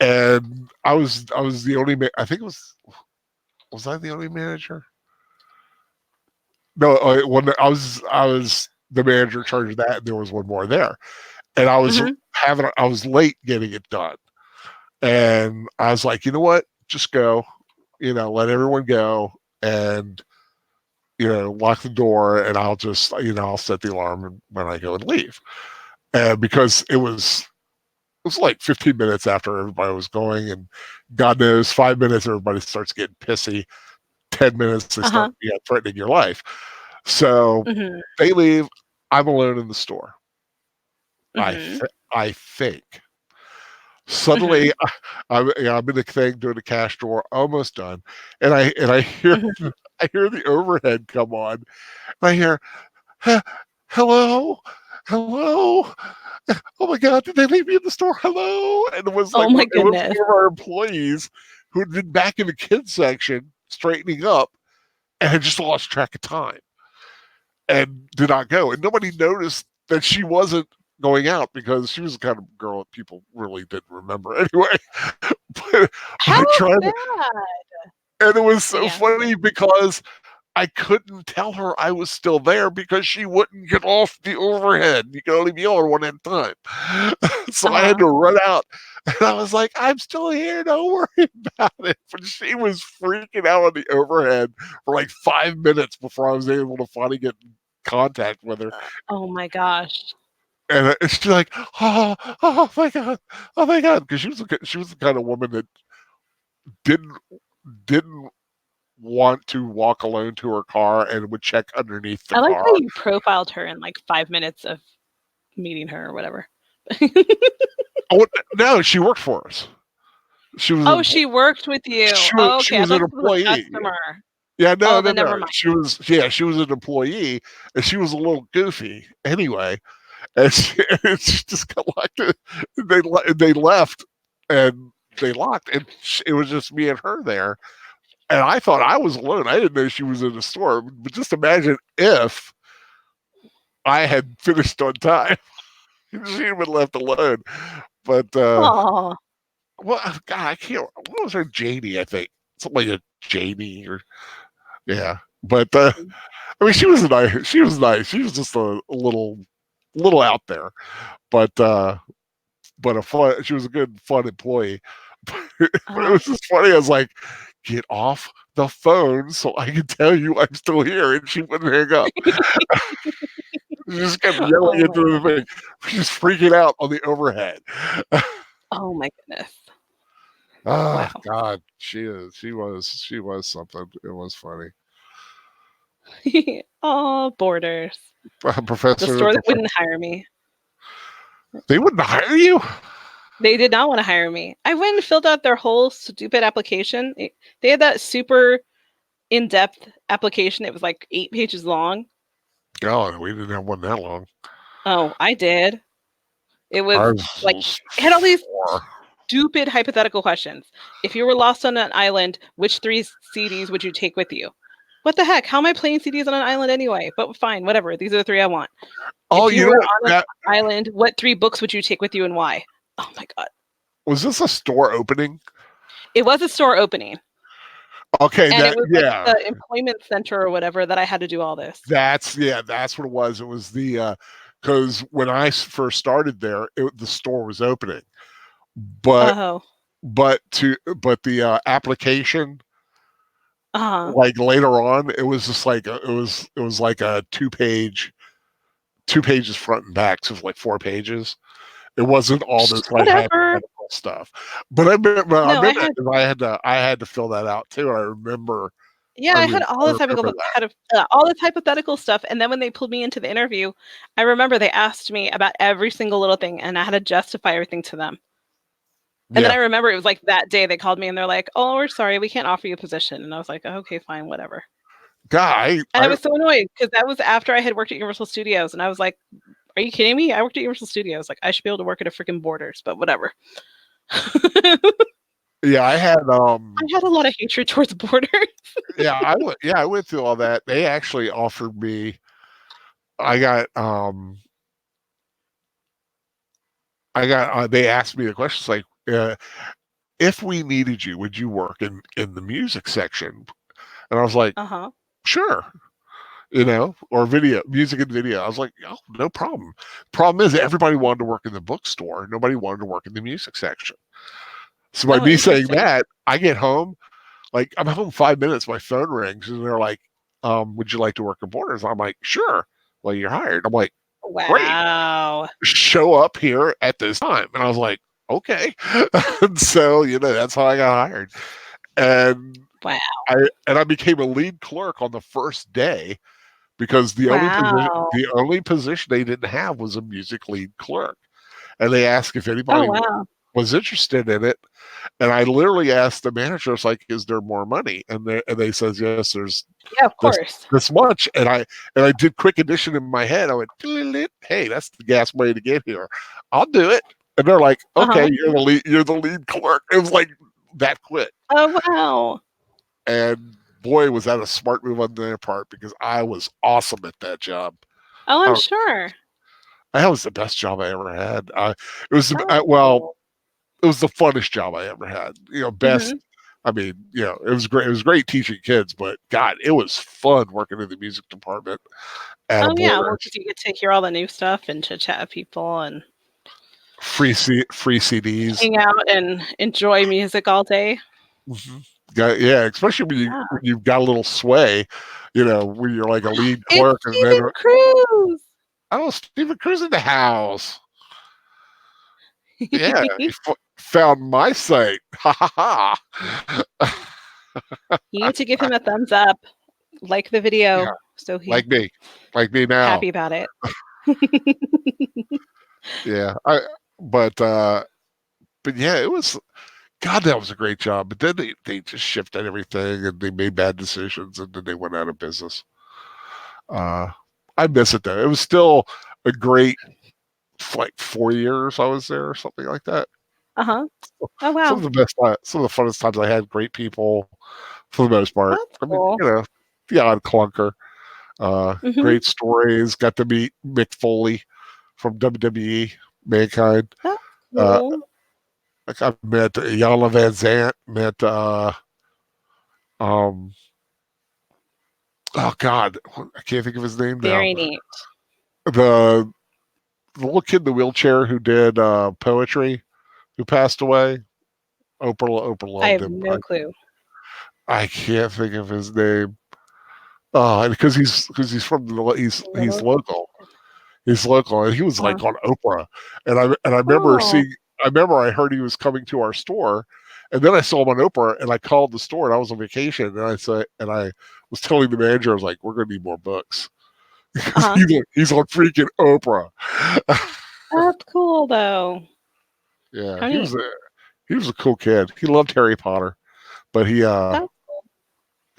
and I was the only I think it was I the only manager? No, when I was the manager in charge of that, and there was one more there. And I was I was late getting it done. And I was like, you know what? Just go, let everyone go and, lock the door and I'll just, I'll set the alarm when I go and leave. because it was like 15 minutes after everybody was going, and God knows 5 minutes everybody starts getting pissy. 10 minutes they start threatening your life. So they leave. I'm alone in the store. I think. Suddenly, I'm in the thing doing the cash drawer, almost done, and I hear I hear the overhead come on. And I hear, hello, hello. Oh my God, did they leave me in the store? Hello. And it was like, Oh my it was goodness. one of our employees who had been back in the kids section straightening up and had just lost track of time and did not go. And nobody noticed that she wasn't going out because she was the kind of girl that people really didn't remember anyway. But How I tried bad? and it was so funny because I couldn't tell her I was still there because she wouldn't get off the overhead. You can only be on one at a time. So I had to run out. And I was like, I'm still here. Don't worry about it. But she was freaking out on the overhead for like 5 minutes before I was able to finally get in contact with her. Oh my gosh. And she's like, oh my God. Oh my God. Because she was the kind of woman that didn't want to walk alone to her car and would check underneath the car. I like how you profiled her in like 5 minutes of meeting her or whatever. Oh no, she worked for us. She was. She worked with you. She was an employee. Yeah, no. Never mind. She was an employee, and she was a little goofy anyway. And she just got locked. They left, and they locked, and it was just me and her there. And I thought I was alone. I didn't know she was in the store. But just imagine if I had finished on time. She had been left alone. But well, God, I can't. What was her Janie? I think something like a Janie or But I mean, she was nice. She was nice. She was just a little out there, but she was a good, fun employee. But it was just funny. I was like, get off the phone so I can tell you I'm still here, and she wouldn't hang up. She just kept yelling into the thing. She's freaking out on the overhead. Oh my goodness. Oh wow. God, she was something. It was funny. Oh, Borders. Professor, the store that wouldn't hire me. They wouldn't hire you? They did not want to hire me. I went and filled out their whole stupid application. They had that super in-depth application. It was like 8 pages long. God, we didn't have one that long. Oh, I did. It was like, it had all these stupid hypothetical questions. If you were lost on an island, which 3 CDs would you take with you? What the heck? How am I playing CDs on an island anyway? But fine, whatever. These are the 3 I want. Oh, if you were on an island, what 3 books would you take with you and why? Oh my God. Was this a store opening? It was a store opening. Okay, and it was like the employment center or whatever that I had to do all this. That's what it was. It was the because when I first started there, the store was opening, but the application, like later on, it was just like it was like a 2 pages front and back, so it was like 4 pages. It wasn't all this like hypothetical stuff. But I had to fill that out too. I remember. Yeah, I had all this hypothetical stuff, and then when they pulled me into the interview, I remember they asked me about every single little thing, and I had to justify everything to them. And then I remember it was like that day they called me, and they're like, "Oh, we're sorry, we can't offer you a position." And I was like, "Oh, okay, fine, whatever." I was so annoyed because that was after I had worked at Universal Studios, and I was like, "Are you kidding me? I worked at Universal Studios. Like, I should be able to work at a freaking Borders, but whatever." Yeah, I had a lot of hatred towards Borders. I went through all that. They actually offered me. They asked me the questions like, if we needed you, would you work in the music section? And I was like, sure. Or music and video. I was like, oh, no problem. Problem is, everybody wanted to work in the bookstore. Nobody wanted to work in the music section. So by me saying that, I get home, like I'm home 5 minutes, my phone rings, and they're like, would you like to work at Borders? I'm like, sure. Well, you're hired. I'm like, great. Wow. Show up here at this time. And I was like, okay. And so, that's how I got hired. And Wow. I became a lead clerk on the first day because the Wow. only position they didn't have was a music lead clerk. And they asked if Oh, anybody wow. was interested in it. And I literally asked the manager, it's like, is there more money? And they says, yes, there's Yeah, of course. this much. And I did quick addition in my head. I went, hey, that's the gas money to get here. I'll do it. And they're like, okay, Uh-huh. you're the lead clerk. It was like that quick. Oh, wow. And boy, was that a smart move on their part because I was awesome at that job. Oh, I'm Uh, sure. That was the best job I ever had. It was Oh, well, cool. it was the funnest job I ever had. Best. Mhm. I mean, it was great. It was great teaching kids, but God, it was fun working in the music department at a Oh, yeah. Well, Borders. because you get to hear all the new stuff and chit chat with people and Free CDs. hang out and enjoy music all day. Mm-hmm. Yeah, especially when Yeah. you've got a little sway, when you're like a lead clerk, It's and then Stephen Cruz. Stephen Cruz in the house. Yeah, he found my site. Ha ha ha. You need to give him a thumbs up, like the video, Yeah, so he's like me now. happy about it. Yeah, but yeah, it was. God, that was a great job. But then they just shifted everything and they made bad decisions and then they went out of business. I miss it though. It was still a great, like 4 years I was there or something like that. Oh, Some wow. of the best, some of the funnest times I had. Great people for the most part. That's I mean, cool. the odd clunker. Mhm. Great stories. Got to meet Mick Foley from WWE, Mankind. That's Uh, cool. like I met Yana Van Zant. Met oh God, I can't think of his name now. Very neat. The little kid in the wheelchair who did poetry, who passed away. Oprah I loved have him. no clue. I can't think of his name. Oh, because he's from he's Really? local. He's local, and he was like on Oprah. And I remember Oh. I heard he was coming to our store, and then I saw him on Oprah, and I called the store, and I was on vacation, and I was telling the manager, I was like, we're gonna need more books. Because Uh-huh. he's on freaking Oprah. That's cool, though. Yeah, How neat. he was a cool kid. He loved Harry Potter, but That's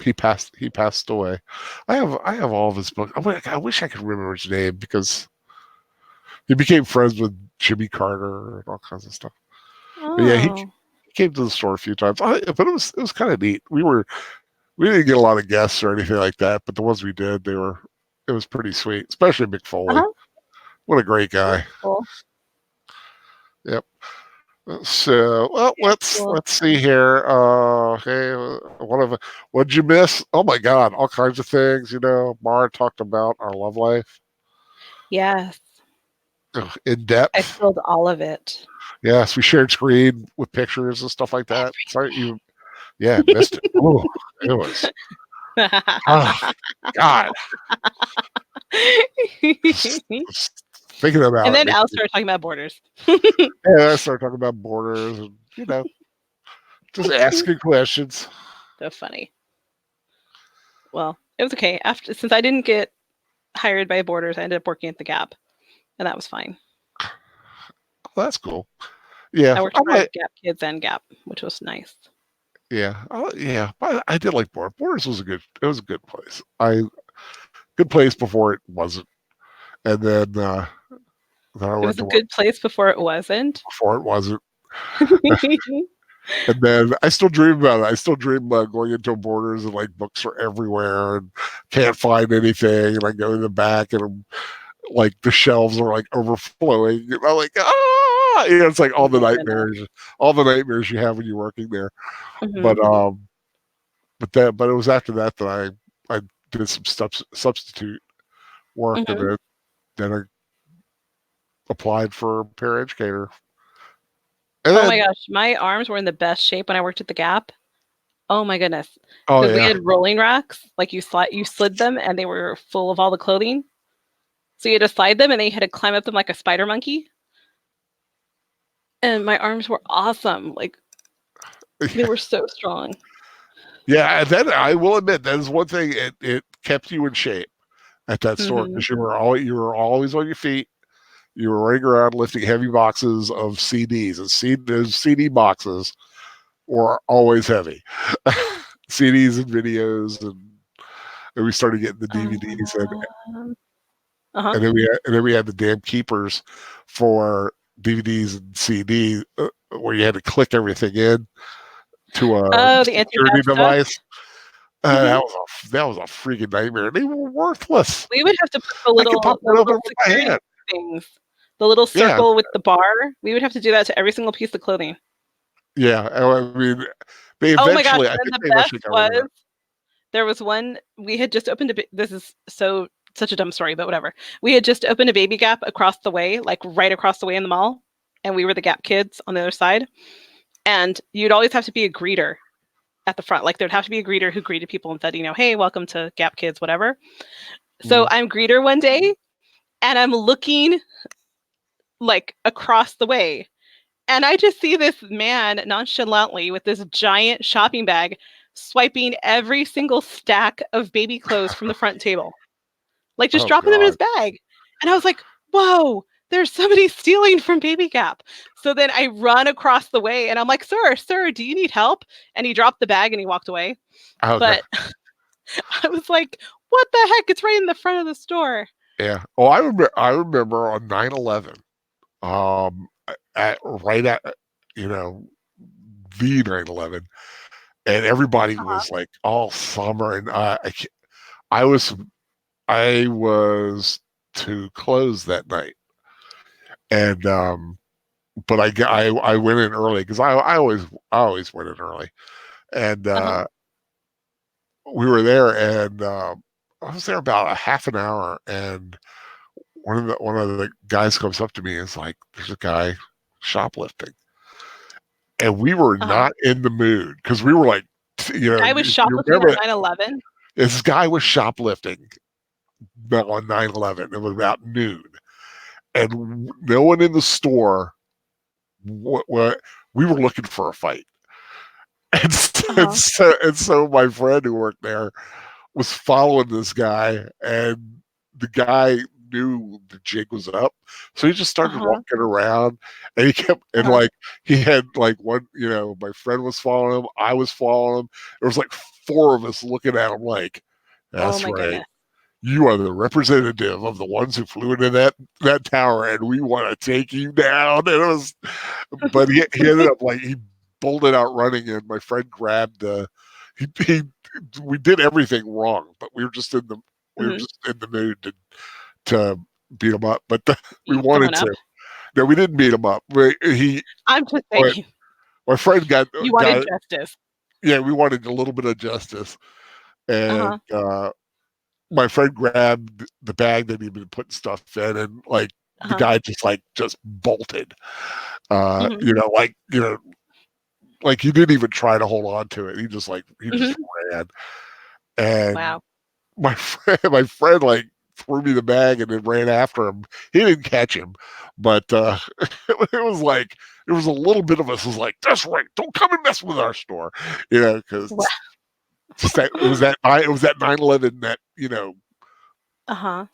he passed away. I have all of his books. I wish I could remember his name because he became friends with Jimmy Carter and all kinds of stuff. But yeah, he Oh. came to the store a few times. But it was kind of neat. We didn't get a lot of guests or anything like that, but the ones we did, it was pretty sweet, especially Mick Foley. Uh-huh. What a great guy. That's cool. Yep. So, well, Cool. let's see here. Okay, what'd you miss? Oh my God, all kinds of things. Mara talked about our love life Yes. in I depth. filled all of it. Yes, we shared screen with pictures and stuff like that. Sorry, missed it. Oh, it was. Oh God, just thinking about And it. then Al started talking about Borders. I started talking about Borders and just asking questions. So funny. Well, it was okay. Since I didn't get hired by Borders, I ended up working at the Gap, and that was fine. Well, that's cool. Yeah, I worked for Gap Kids and Gap, which was nice. Yeah, I did like Borders. Borders was it was a good place. Good place before it wasn't, and then I It was a good place before it wasn't. Before it wasn't, and then I still dream about it. I still dream about going into Borders and like books are everywhere and can't find anything, and I go in the back and like the shelves are like overflowing. And I'm like, it's like all the nightmares you have when you're working there. Mhm. But it was after that I did some substitute work, Mhm. and then I applied for paraeducator. And Oh my gosh, my arms were in the best shape when I worked at the Gap. Oh my goodness. Oh Because we yeah, had rolling racks, like you slid them and they were full of all the clothing. So you had to slide them, and then you had to climb up them like a spider monkey. And my arms were awesome. Like they were so strong. Yeah, and then I will admit that is one thing. It kept you in shape at that store Mhm. because you were always on your feet. You were running around lifting heavy boxes of CDs, and those CD boxes were always heavy. CDs and videos, and we started getting the DVDs, Uh-huh. and then we had the damn keepers for DVDs and CD where you had to click everything in to a The security anti-theft stuff. device. Mhm. That was a freaking nightmare. They were worthless. We would have to put the I could pop the one of them little with my security hand. things, the little Yeah, circle with the bar. We would have to do that to every single piece of clothing. yeah. I mean, they Oh my gosh! eventually, I And think then they the best eventually got rid of was it. there was one we had just opened this is such a dumb story, but whatever. We had just opened a Baby Gap across the way, like right across the way in the mall, and we were the Gap kids on the other side. And you'd always have to be a greeter at the front. Like there'd have to be a greeter who greeted people and said, hey, welcome to Gap Kids, whatever. So I'm greeter one day, and I'm looking like across the way, and I just see this man nonchalantly with this giant shopping bag swiping every single stack of baby clothes from the front table, like just Oh dropping them in his God. bag. And I was like, whoa, there's somebody stealing from Baby Gap. So then I run across the way and I'm like, sir, do you need help? And he dropped the bag and he walked away. Okay. But I was like, what the heck? It's right in the front of the store. Yeah. Oh, I remember on 9/11, right at you know the 9/11, and everybody Uh-huh. was like all summer, and I was I was to close that night, and but I went in early because I always went in early, and Uh-huh. we were there, and I was there about a half an hour, and one of the guys comes up to me and is like, "There's a guy shoplifting," and we were Uh-huh. not in the mood because we were like, I was you shoplifting remember on 9/11. this guy was shoplifting on 9/11. It was about noon, and no one in the store. What we were looking for a fight, Uh-huh. and so my friend who worked there was following this guy, and the guy knew the jig was up, so he just started Uh-huh. walking around, and he kept and Uh-huh. like he had like one, my friend was following him, I was following him. There was like four of us looking at him like, Oh "That's my right, goodness. you are the representative of the ones who flew into that tower, and we want to take you down." And it was, but he ended up like he bolted out running, and my friend grabbed he we did everything wrong, but we were Mhm. just in the mood to beat him up, but we Beat wanted someone up. to. No, we didn't beat him up. I'm just But saying, my friend you wanted justice. yeah, we wanted a little bit of justice, and Uh-huh. my friend grabbed the bag that he'd been putting stuff in, and like the Uh-huh. guy just bolted. Mhm. Like he didn't even try to hold on to it. He just Mhm. ran. And Wow. my friend like threw me the bag and then ran after him. He didn't catch him, but it was like there was a little bit of us was like, "That's right, don't come and mess with our store," because Wow. just that it was that 9/11 that Uh-huh.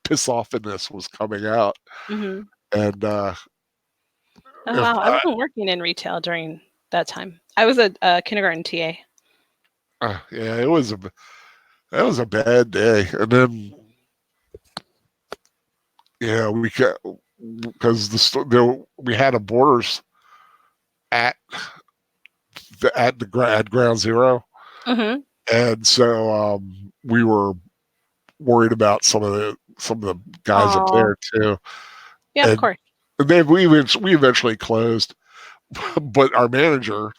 piss offiness was coming out, Mhm. and Oh, if wow. I wasn't working in retail during that time. I was a kindergarten TA. yeah, that was a bad day, and then yeah, we got because we had a Borders at at Ground Zero, Mhm. and so we were worried about some of the guys up Aw. there too, Yeah, of and course. then we eventually closed, but our manager,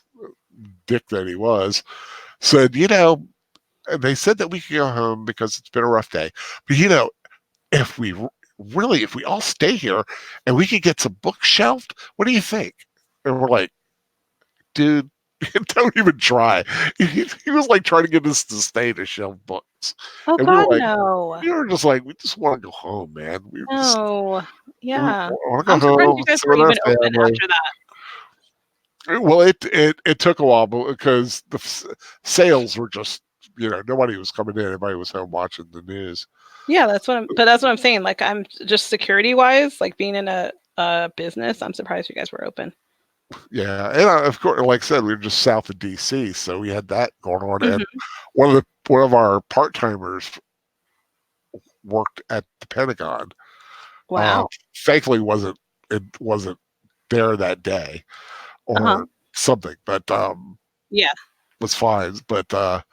Dick that he was, said, they said that we could go home because it's been a rough day, but if we if we all stay here and we could get some books shelved, what do you think? And we're like, dude, Don't even try. He was like trying to get us to stay to shelf books. Oh And we were God, like, no. we were just like, we just want to go home, man. No. We Yeah. want to go I'm surprised you home, guys sit were with our even open family. after that. Well, it took a while because the sales were just, nobody was coming in. Everybody was home watching the news. Yeah, that's what I'm saying. Like, I'm just security wise, like being in a business, I'm surprised you guys were open. Yeah, and of course, like I said, we were just south of DC, so we had that going on. Mhm. And one of our part timers worked at the Pentagon. Wow. Thankfully, it wasn't there that day or something, but Yeah. was fine. But That's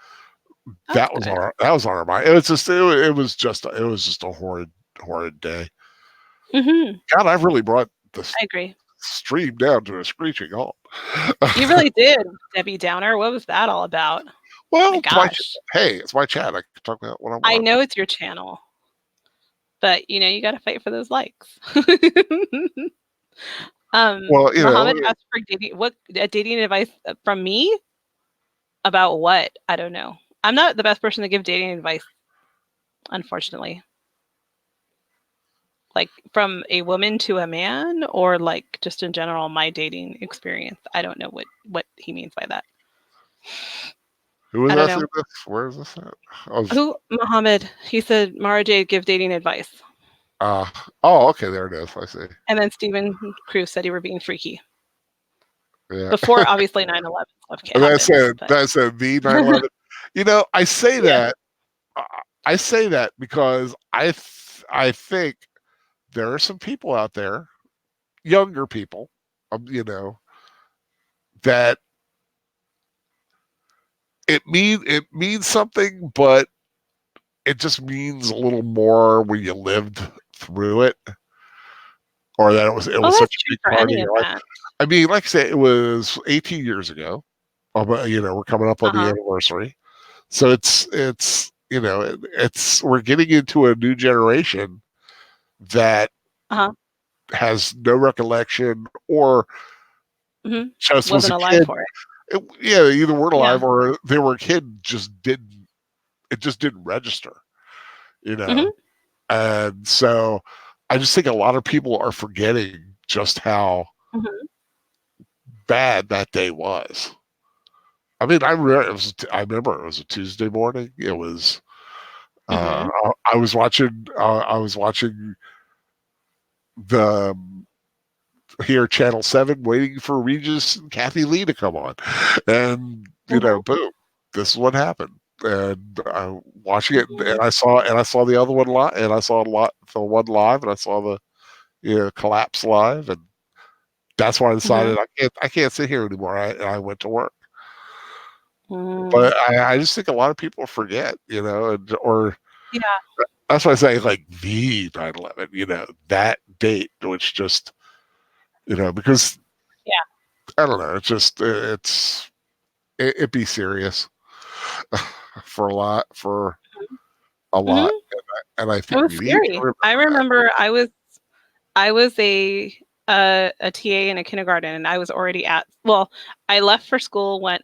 that was good. that was on our mind. It was just a horrid day. Mhm. God, I've really brought the I agree. stream down to a screeching halt. You really did, Debbie Downer. What was that all about? Well, My gosh. hey, it's my chat. I can talk about what I want. I know it's your channel, but you got to fight for those likes. Well, Muhammad asked for dating advice from me about what? I don't know. I'm not the best person to give dating advice, unfortunately. Like from a woman to a man, or like just in general my dating experience. I don't know what he means by that. Who was I don't asking know. this? Where is this at? Who? Muhammad. He said Mara Jade give dating advice. Oh, okay, there it is. I see. And then Stephen Cruz said you were being freaky. Yeah. Before obviously 9/11 stuff That said the 9/11. I say that. I say that because I think there are some people out there, younger people, that it means something, but it just means a little more when you lived through it, or that it was such a big part of your life. I mean, like I said, it was 18 years ago. We're coming up on the anniversary, so it's we're getting into a new generation that has no recollection or just wasn't alive for it. Yeah, either weren't alive or they were a kid, it just didn't register, and so I just think a lot of people are forgetting just how bad that day was. I mean, I remember it was a Tuesday morning. It was I was watching the Channel 7 waiting for Regis and Kathy Lee to come on, and boom, this is what happened. And I'm watching it, and I saw the other one live, and I saw the one live, and I saw the collapse live, and that's why I decided I can't sit here anymore. I went to work. But I just think a lot of people forget, or that's why I say like the 9/11, that date, which just, because I don't know, it's just it be serious for a lot, and I think it was scary. I remember I was a TA in a kindergarten, and I was already I left for school when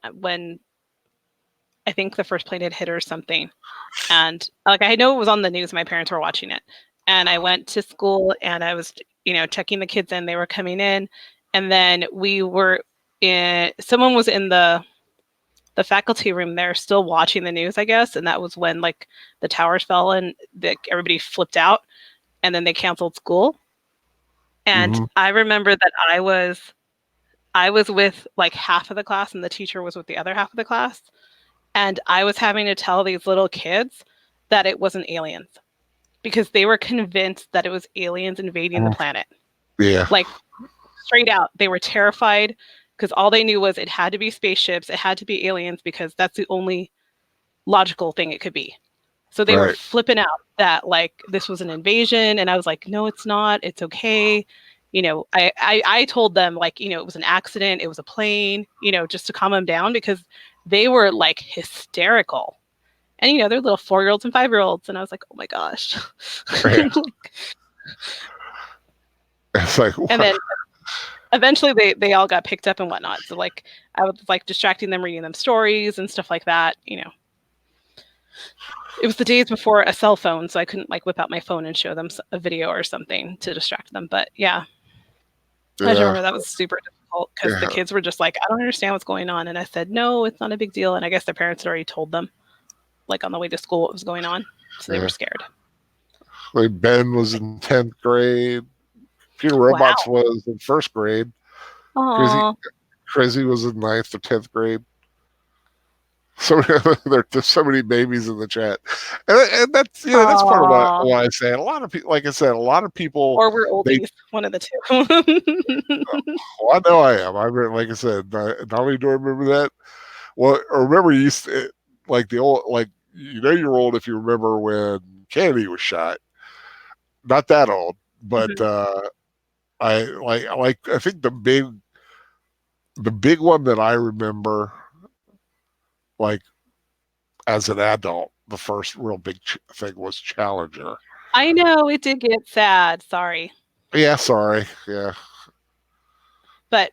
I think the first plane had hit or something. And like, I know it was on the news. My parents were watching it. And I went to school and I was, checking the kids in. They were coming in. And then someone was in the faculty room there still watching the news, I guess. And that was when like the towers fell and everybody flipped out. And then they canceled school. And I remember that I was with like half of the class and the teacher was with the other half of the class. And I was having to tell these little kids that it wasn't aliens because they were convinced that it was aliens invading the planet. Yeah. Like straight out. They were terrified because all they knew was it had to be spaceships. It had to be aliens because that's the only logical thing it could be. So they were flipping out that like this was an invasion. And I was like, no, it's not. It's okay. I told them like, it was an accident. It was a plane, just to calm them down because they were like hysterical. And, they're little 4-year-olds and 5-year-olds. And I was like, oh my gosh. It's like, and then eventually they all got picked up and whatnot. So like I was like distracting them, reading them stories and stuff like that. You know, it was the days before a cell phone, so I couldn't like whip out my phone and show them a video or something to distract them. But yeah, I just remember that was super difficult because the kids were just like, I don't understand what's going on. And I said, no, it's not a big deal. And I guess their parents had already told them, like on the way to school, what was going on. So they were scared. Like Ben was in 10th grade. Peter Robots was in 1st grade. Crazy was in 9th or 10th grade. So there's so many babies in the chat, and that's that's part of why I say it. A lot of people, like I said, a lot of people, or we're oldies, one of the two. Well, I know I am. Like I said, not only do I remember that. Well, I remember you used to, like the old, like you're old if you remember when Kennedy was shot. Not that old, but I think the big one that I remember, like as an adult, the first real big thing was Challenger. I know it did get sad. Sorry. Yeah, sorry. Yeah. But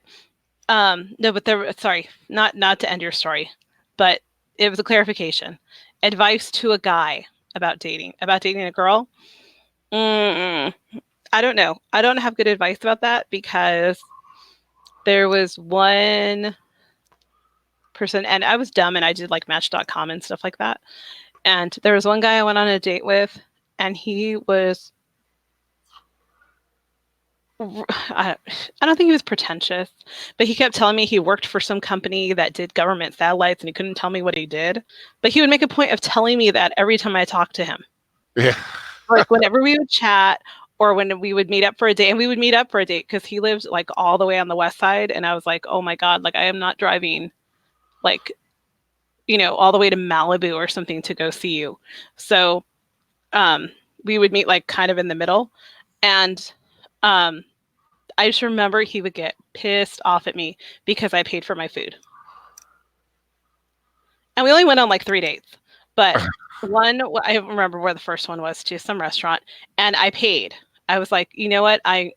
no, but there. Sorry, not to end your story, but it was a clarification. Advice to a guy about dating a girl. I don't know. I don't have good advice about that because there was one person, and I was dumb and I did like Match.com and stuff like that. And there was one guy I went on a date with, and he was, I don't think he was pretentious, but he kept telling me he worked for some company that did government satellites and he couldn't tell me what he did. But he would make a point of telling me that every time I talked to him. Yeah. Like whenever we would chat or when we would meet up for a date, and we would meet up for a date because he lived like all the way on the west side. And I was like, oh my God, like I am not driving like, all the way to Malibu or something to go see you. So we would meet like kind of in the middle. And I just remember he would get pissed off at me because I paid for my food. And we only went on like 3 dates, but one, I remember where the first one was, to some restaurant, and I paid. I was like, you know what? I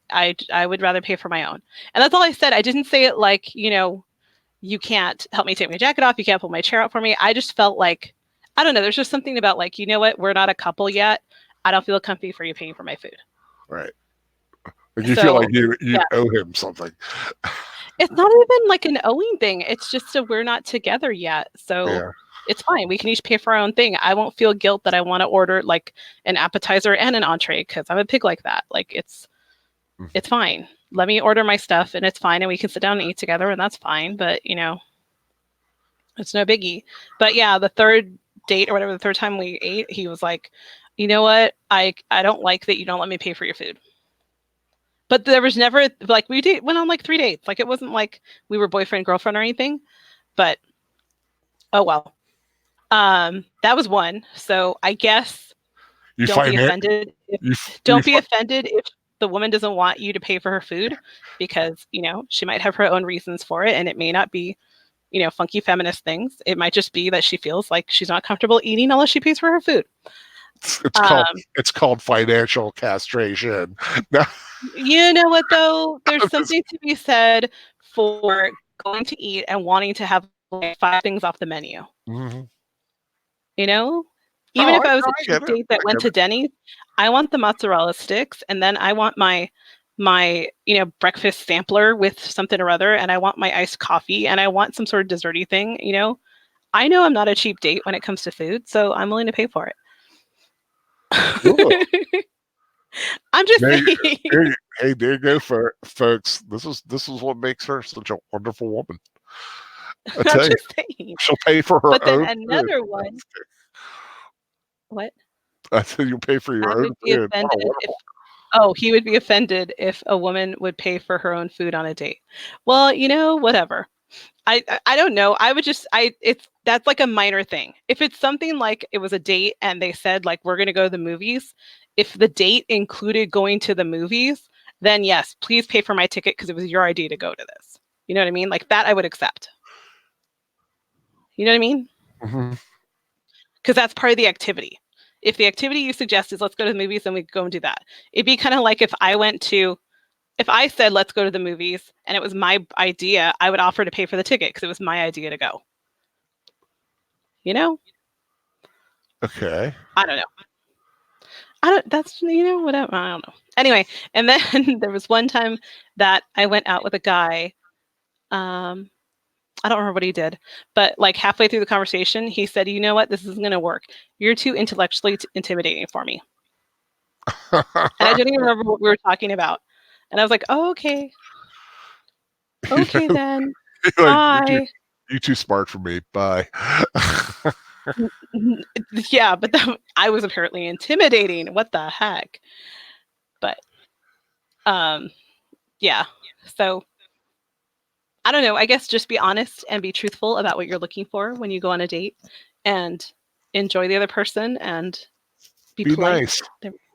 would rather pay for my own. And that's all I said. I didn't say it like, you can't help me take my jacket off. You can't pull my chair out for me. I just felt like, I don't know. There's just something about like, you know what? We're not a couple yet. I don't feel comfy for you paying for my food. Right. Like you feel like you owe him something. It's not even like an owing thing. It's just we're not together yet. So it's fine. We can each pay for our own thing. I won't feel guilt that I want to order like an appetizer and an entree because I'm a pig like that. Like it's fine. Let me order my stuff and it's fine. And we can sit down and eat together and that's fine. But, it's no biggie. But yeah, the third date or whatever, the third time we ate, he was like, you know what? I don't like that you don't let me pay for your food. But there was never like went on like 3 dates. Like it wasn't like we were boyfriend, girlfriend or anything. But oh well. That was one. So I guess don't be offended. Don't be offended if the woman doesn't want you to pay for her food because, she might have her own reasons for it and it may not be, funky feminist things. It might just be that she feels like she's not comfortable eating unless she pays for her food. It's called financial castration. You know what though? There's something to be said for going to eat and wanting to have like 5 things off the menu. Mm-hmm. Even if I was a date that went to Denny's, I want the mozzarella sticks, and then I want my breakfast sampler with something or other, and I want my iced coffee, and I want some sort of desserty thing. I know I'm not a cheap date when it comes to food, so I'm willing to pay for it. I'm just saying. Hey, there you go, folks. This is what makes her such a wonderful woman. I tell you, she'll pay for her own. But then another food. One. What? I said you'll pay for your own food. He would be offended if a woman would pay for her own food on a date. Well, whatever. I don't know. I would just that's like a minor thing. If it's something like it was a date and they said like we're gonna go to the movies, if the date included going to the movies, then yes, please pay for my ticket because it was your idea to go to this. You know what I mean? Like that I would accept. You know what I mean? Mm-hmm. Because that's part of the activity. If the activity you suggest is let's go to the movies, then we go and do that. It'd be kind of like if I went to if I said let's go to the movies and it was my idea, I would offer to pay for the ticket because it was my idea to go. You know? Okay. I don't know. That's, whatever. I don't know. Anyway, and then there was one time that I went out with a guy. I don't remember what he did, but like halfway through the conversation, he said, "You know what? This isn't going to work. You're too intellectually intimidating for me." And I didn't even remember what we were talking about. And I was like, "Oh, okay. Okay, then. Like, Bye." you're too smart for me. Bye. Yeah, but I was apparently intimidating. What the heck? But yeah. So I don't know. I guess just be honest and be truthful about what you're looking for when you go on a date, and enjoy the other person and be polite. Nice.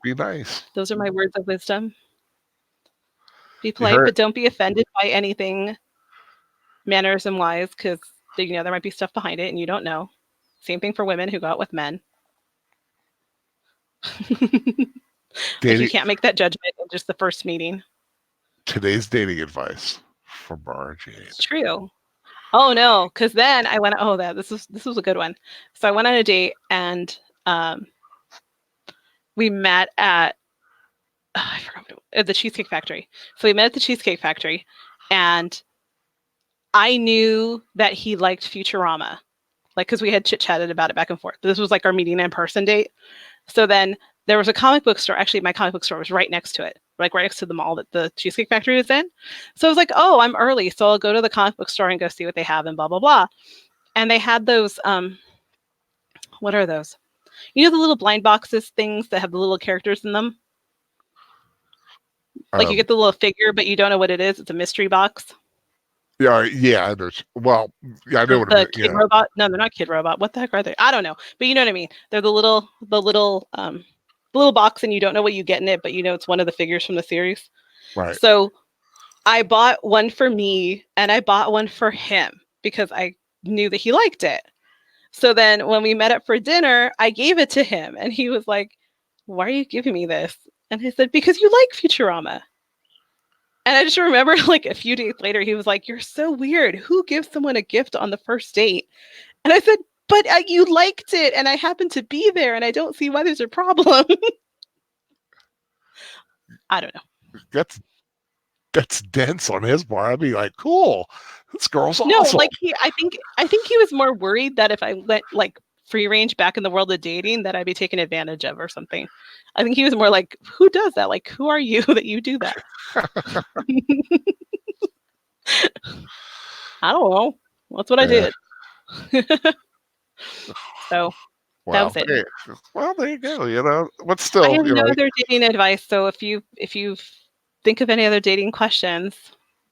Be nice. Those are my words of wisdom. Be You polite, heard- but don't be offended by anything mannerism wise, because there might be stuff behind it and you don't know. Same thing for women who go out with men. Like you can't make that judgment in just the first meeting. Today's dating advice from Mara Jade. It's true. Oh no, because then I went. Oh, this was a good one. So I went on a date and we met at I forgot at the Cheesecake Factory. So we met at the Cheesecake Factory, and I knew that he liked Futurama, like because we had chit chatted about it back and forth. But this was like our meeting in person date. So then there was a comic book store. Actually, my comic book store was right next to it, like right next to the mall that the Cheesecake Factory was in. So I was like, oh, I'm early, so I'll go to the comic book store and go see what they have and blah, blah, blah. And they had those, what are those? You know the little blind boxes things that have the little characters in them? Like you get the little figure, but you don't know what it is. It's a mystery box. Yeah. Well, yeah, I know what the Kid Robot. No, they're not Kid Robot. What the heck are they? I don't know, but you know what I mean. They're the little box, and you don't know what you get in it, but you know it's one of the figures from the series. Right. So I bought one for me, and I bought one for him because I knew that he liked it. So then when we met up for dinner, I gave it to him, and he was like, "Why are you giving me this?" And I said, "Because you like Futurama." And I just remember like a few days later, he was like, "You're so weird. Who gives someone a gift on the first date?" And I said, "But you liked it, and I happened to be there, and I don't see why there's a problem." I don't know. That's dense on his part. I'd be like, cool. This girl's awesome. No, like I think he was more worried that if I went like free range back in the world of dating, that I'd be taken advantage of or something. I think he was more like, who does that? Like, who are you that you do that? I don't know. That's what I did. So that was it. Well, there you go. But still, I have no other dating advice. So if you think of any other dating questions,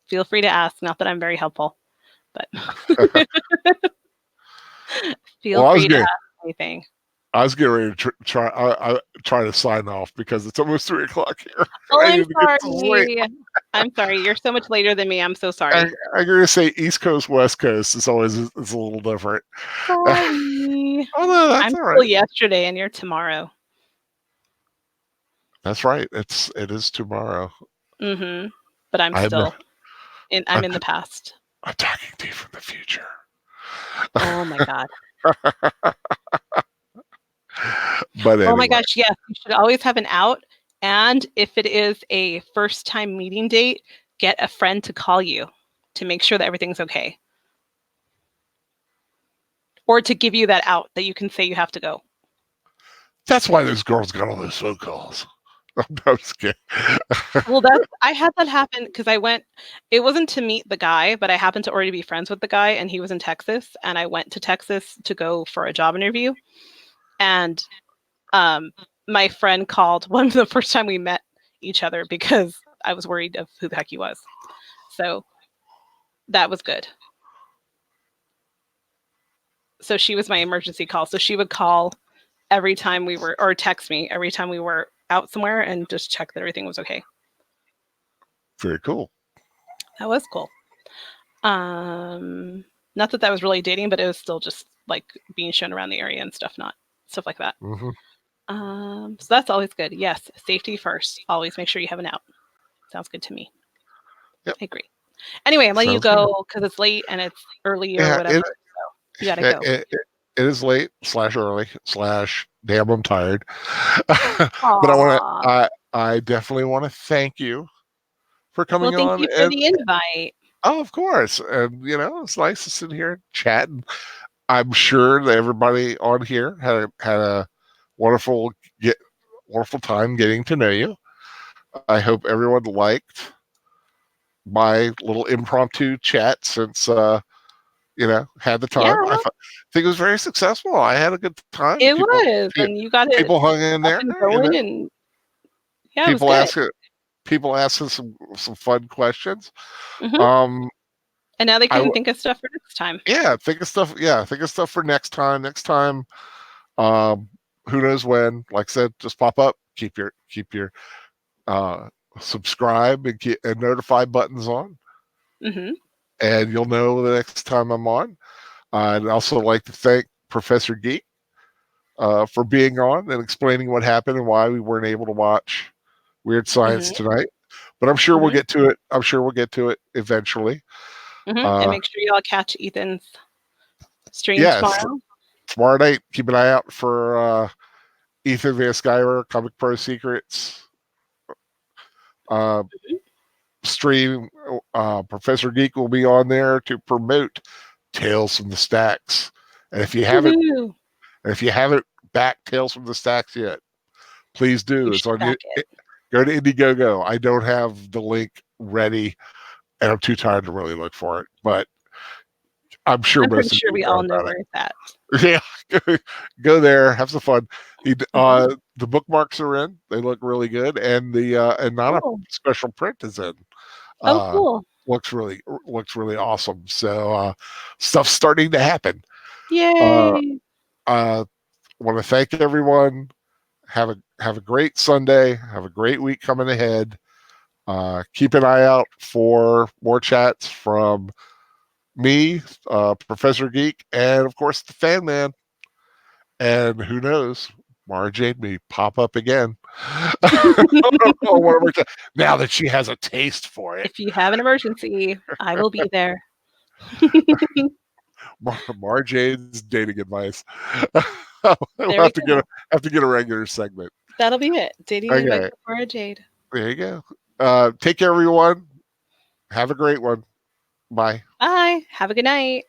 feel free to ask. Not that I'm very helpful, but feel free to ask anything. I was getting ready to try to sign off because it's almost 3:00 here. Oh, I'm sorry. I'm sorry. You're so much later than me. I'm so sorry. I'm going to say East Coast, West Coast is always a little different. Sorry. Oh, no, that's I'm all right. still yesterday, and you're tomorrow. That's right. It is tomorrow. Mm-hmm. But I'm still in the past. I'm talking to you from the future. Oh my God. But anyway. Oh my gosh, yes. You should always have an out. And if it is a first time meeting date, get a friend to call you to make sure that everything's okay. Or to give you that out that you can say you have to go. That's why those girls got all those phone calls. I'm just kidding. Well, I had that happen because it wasn't to meet the guy, but I happened to already be friends with the guy, and he was in Texas, and I went to Texas to go for a job interview. And my friend called one of the first time we met each other because I was worried of who the heck he was. So that was good. So she was my emergency call. So she would call every time or text me every time we were out somewhere and just check that everything was okay. Very cool. That was cool. Not that was really dating, but it was still just like being shown around the area and stuff like that. Mm-hmm. So that's always good. Yes, safety first. Always make sure you have an out. Sounds good to me. Yep. I agree. Anyway, I'm letting you Sounds good. go because it's late and it's early or Yeah, whatever. So you gotta go. it is late / early / damn, I'm tired. But Aw. I definitely want to thank you for Well, coming thank on. you for the invite. Oh, of course. And it's nice to sit here and chat. And I'm sure that everybody on here had a wonderful wonderful time getting to know you. I hope everyone liked my little impromptu chat since had the Yeah, time. Think it was very successful. I had a good time. it was, pe- and you got it people hung in up there. and going, and yeah, it was People good. people asking some fun questions. Mhm. Um, And now they I can think of stuff for next time. yeah, think of stuff. Yeah, think of stuff for next time. Next time, um, who knows when? Like I said, just pop up. Keep your uh subscribe and notify buttons on, Hmm. and you'll know the next time I'm on. I'd also like to thank Professor Geek for being on and explaining what happened and why we weren't able to watch Weird Science Hmm. tonight. But I'm sure we'll Hmm. get to it. I'm sure we'll get to it eventually. Hmm. And Uh, make sure you all catch Ethan's stream yes, tomorrow. tomorrow night. Keep an eye out for Ethan Van Sciver, Comic Pro Secrets uh, Mhm. stream. Professor Geek will be on there to promote Tales from the Stacks. And if you haven't, Woohoo. backed Tales from the Stacks yet, please do. You It's should on back it. Go to Indiegogo. I don't have the link ready, and I'm too tired to really look for it. But I'm sure I'm pretty most of sure you we know all know about where it's at. it. Yeah, go there, have some fun. Mhm. The bookmarks are in; they look really good, and the and not a Cool. special print is in. Oh, Uh, cool. looks really awesome. So stuff's starting to happen. Uh, Yay. Want to thank everyone. Have a great Sunday. Have a great week coming ahead. Keep an eye out for more chats from me, Professor Geek, and of course the Fan Man. And who knows, Mara Jade may pop up again. Now that she has a taste for it. If you have an emergency, I will be there. Mara Jade's dating advice. We'll There we go. have to get a regular segment. That'll be it. Dating advice Okay, for a Jade. there you go. Take care, everyone. Have a great one. Bye. Bye. Have a good night.